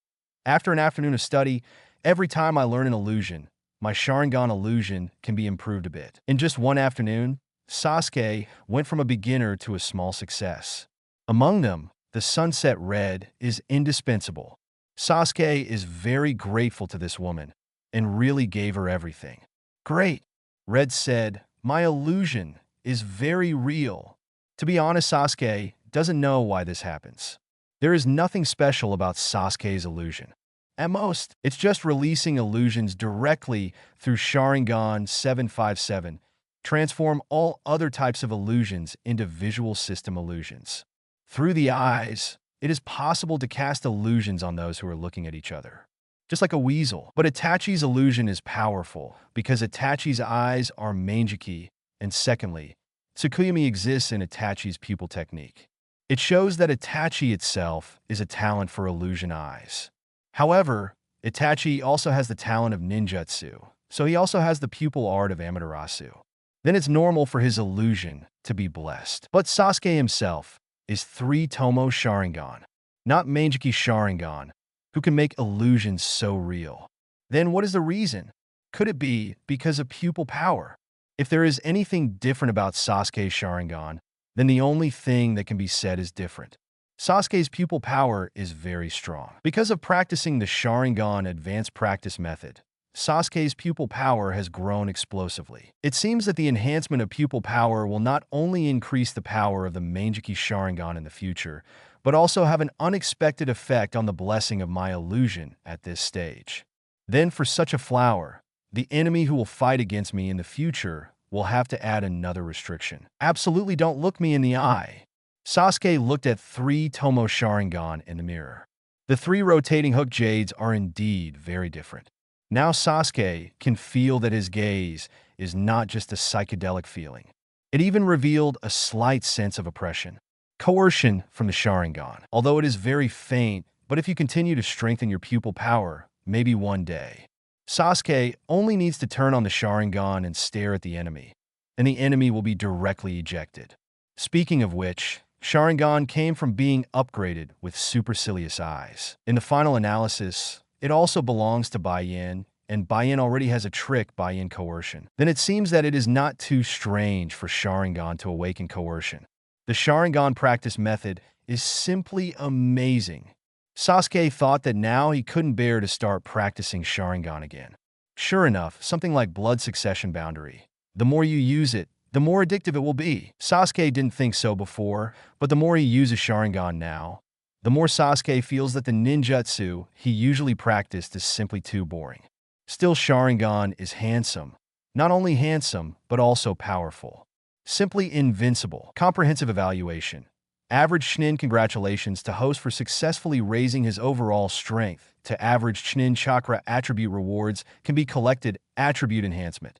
S2: After an afternoon of study, every time I learn an illusion, my Sharingan illusion can be improved a bit. In just one afternoon, Sasuke went from a beginner to a small success. Among them, the sunset red is indispensable. Sasuke is very grateful to this woman and really gave her everything. Great, Red said, my illusion is very real. To be honest, Sasuke doesn't know why this happens. There is nothing special about Sasuke's illusion. At most, it's just releasing illusions directly through Sharingan 757, transform all other types of illusions into visual system illusions. Through the eyes, it is possible to cast illusions on those who are looking at each other, just like a weasel. But Itachi's illusion is powerful because Itachi's eyes are Mangeki, and secondly, Tsukuyomi exists in Itachi's pupil technique. It shows that Itachi itself is a talent for illusion eyes. However, Itachi also has the talent of ninjutsu, so he also has the pupil art of Amaterasu. Then it's normal for his illusion to be blessed. But Sasuke himself is 3 Tomo Sharingan, not Mangeki Sharingan, who can make illusions so real. Then what is the reason? Could it be because of pupil power? If there is anything different about Sasuke's Sharingan, then the only thing that can be said is different. Sasuke's pupil power is very strong. Because of practicing the Sharingan advanced practice method, Sasuke's pupil power has grown explosively. It seems that the enhancement of pupil power will not only increase the power of the Mangeki Sharingan in the future, but also have an unexpected effect on the blessing of my illusion at this stage. Then for such a flower, the enemy who will fight against me in the future will have to add another restriction. Absolutely don't look me in the eye. Sasuke looked at 3 Tomo Sharingan in the mirror. The 3 rotating hook jades are indeed very different. Now Sasuke can feel that his gaze is not just a psychedelic feeling. It even revealed a slight sense of oppression. Coercion from the Sharingan. Although it is very faint, but if you continue to strengthen your pupil power, maybe one day. Sasuke only needs to turn on the Sharingan and stare at the enemy, and the enemy will be directly ejected. Speaking of which, Sharingan came from being upgraded with supercilious eyes. In the final analysis, it also belongs to Bai-Yin, and Bai-Yin already has a trick Bai-Yin coercion. Then it seems that it is not too strange for Sharingan to awaken coercion. The Sharingan practice method is simply amazing. Sasuke thought that now he couldn't bear to start practicing Sharingan again. Sure enough, something like blood succession boundary. The more you use it, the more addictive it will be. Sasuke didn't think so before, but the more he uses Sharingan now, the more Sasuke feels that the ninjutsu he usually practiced is simply too boring. Still, Sharingan is handsome. Not only handsome, but also powerful. Simply invincible. Comprehensive evaluation. Average Chunin. Congratulations to host for successfully raising his overall strength to average Chunin chakra. Attribute rewards can be collected. Attribute enhancement.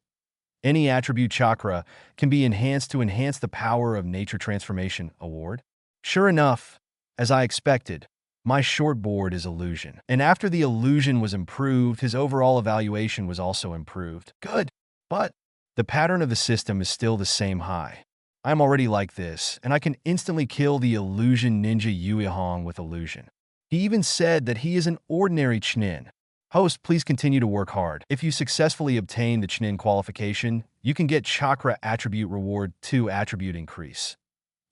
S2: Any attribute chakra can be enhanced to enhance the power of nature transformation. Award. Sure enough, as I expected, my short board is illusion. And after the illusion was improved, his overall evaluation was also improved. Good. But the pattern of the system is still the same high. I'm already like this, and I can instantly kill the illusion ninja Yuehong with illusion. He even said that he is an ordinary Chunin. Host, please continue to work hard. If you successfully obtain the Chunin qualification, you can get Chakra Attribute Reward 2 Attribute Increase.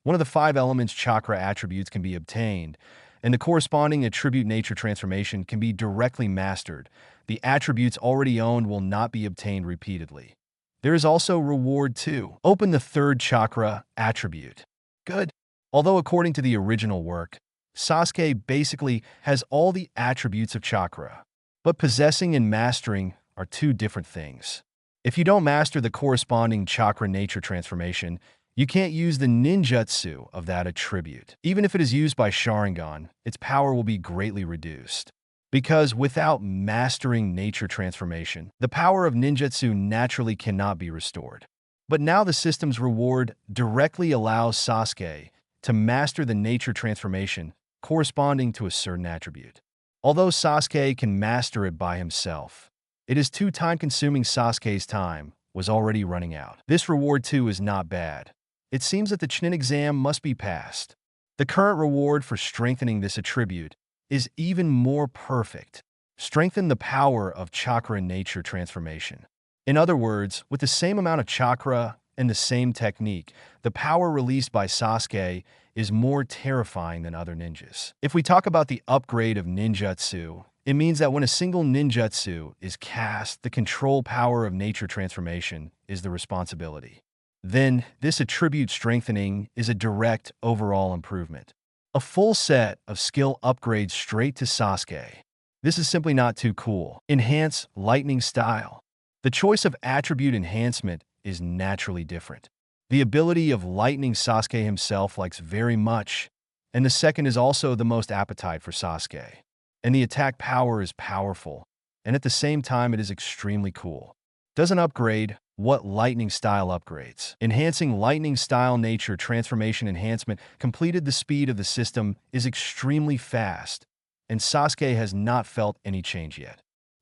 S2: One of the 5 elements chakra attributes can be obtained, and the corresponding attribute nature transformation can be directly mastered. The attributes already owned will not be obtained repeatedly. There is also Reward 2. Open the 3rd chakra attribute. Good. Although according to the original work, Sasuke basically has all the attributes of chakra. But possessing and mastering are 2 different things. If you don't master the corresponding chakra nature transformation, you can't use the ninjutsu of that attribute. Even if it is used by Sharingan, its power will be greatly reduced. Because without mastering nature transformation, the power of ninjutsu naturally cannot be restored. But now the system's reward directly allows Sasuke to master the nature transformation corresponding to a certain attribute. Although Sasuke can master it by himself, it is too time-consuming. Sasuke's time was already running out. This reward too is not bad. It seems that the Chunin exam must be passed. The current reward for strengthening this attribute is even more perfect. Strengthen the power of chakra nature transformation. In other words, with the same amount of chakra and the same technique, the power released by Sasuke is more terrifying than other ninjas. If we talk about the upgrade of ninjutsu, it means that when a single ninjutsu is cast, the control power of nature transformation is the responsibility. Then, this attribute strengthening is a direct overall improvement. A full set of skill upgrades straight to Sasuke. This is simply not too cool. Enhance lightning style. The choice of attribute enhancement is naturally different. The ability of lightning Sasuke himself likes very much, and the second is also the most appetite for Sasuke. And the attack power is powerful, and at the same time it is extremely cool. Doesn't upgrade what lightning style upgrades. Enhancing lightning style nature transformation enhancement completed. The speed of the system is extremely fast, and Sasuke has not felt any change yet.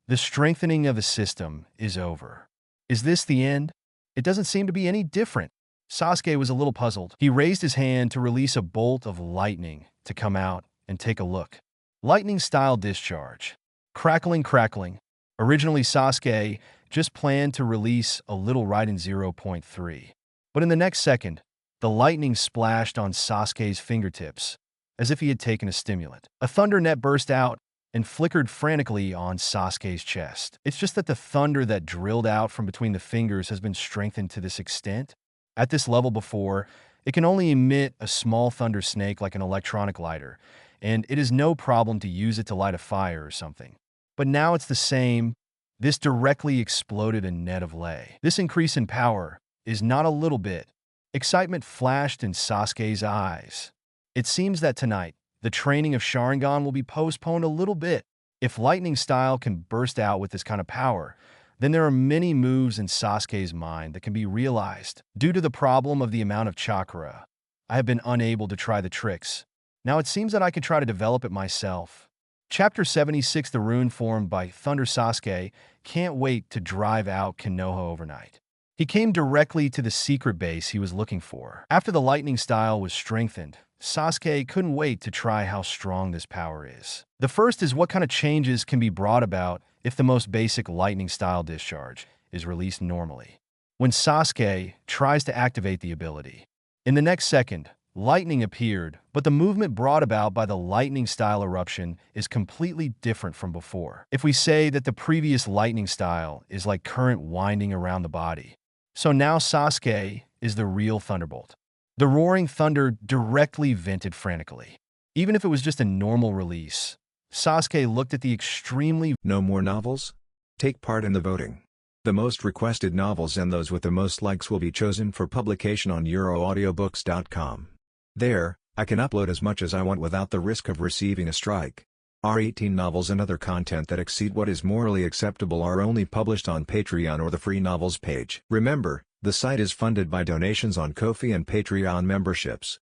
S2: The strengthening of the system is over. Is this the end? It doesn't seem to be any different. Sasuke was a little puzzled. He raised his hand to release a bolt of lightning to come out and take a look. Lightning style discharge. Crackling, crackling. Originally, Sasuke just planned to release a little Raiden 0.3. But in the next second, the lightning splashed on Sasuke's fingertips, as if he had taken a stimulant. A thunder net burst out and flickered frantically on Sasuke's chest. It's just that the thunder that drilled out from between the fingers has been strengthened to this extent. At this level before, it can only emit a small thunder snake like an electronic lighter, and it is no problem to use it to light a fire or something. But now it's the same. This directly exploded a net of lay. This increase in power is not a little bit. Excitement flashed in Sasuke's eyes. It seems that tonight, the training of Sharingan will be postponed a little bit. If lightning style can burst out with this kind of power, then there are many moves in Sasuke's mind that can be realized. Due to the problem of the amount of chakra, I have been unable to try the tricks. Now it seems that I can try to develop it myself. Chapter 76. The rune formed by Thunder. Sasuke can't wait to drive out Konoha overnight. He came directly to the secret base he was looking for. After the lightning style was strengthened, Sasuke couldn't wait to try how strong this power is. The first is what kind of changes can be brought about if the most basic lightning style discharge is released normally. When Sasuke tries to activate the ability, in the next second, lightning appeared, but the movement brought about by the lightning style eruption is completely different from before. If we say that the previous lightning style is like current winding around the body, so now Sasuke is the real thunderbolt. The roaring thunder directly vented frantically. Even if it was just a normal release, Sasuke looked at the extremely...
S1: No more novels? Take part in the voting. The most requested novels and those with the most likes will be chosen for publication on euroaudiobooks.com. There, I can upload as much as I want without the risk of receiving a strike. Our 18 novels and other content that exceed what is morally acceptable are only published on Patreon or the free novels page. Remember, the site is funded by donations on Ko-fi and Patreon memberships.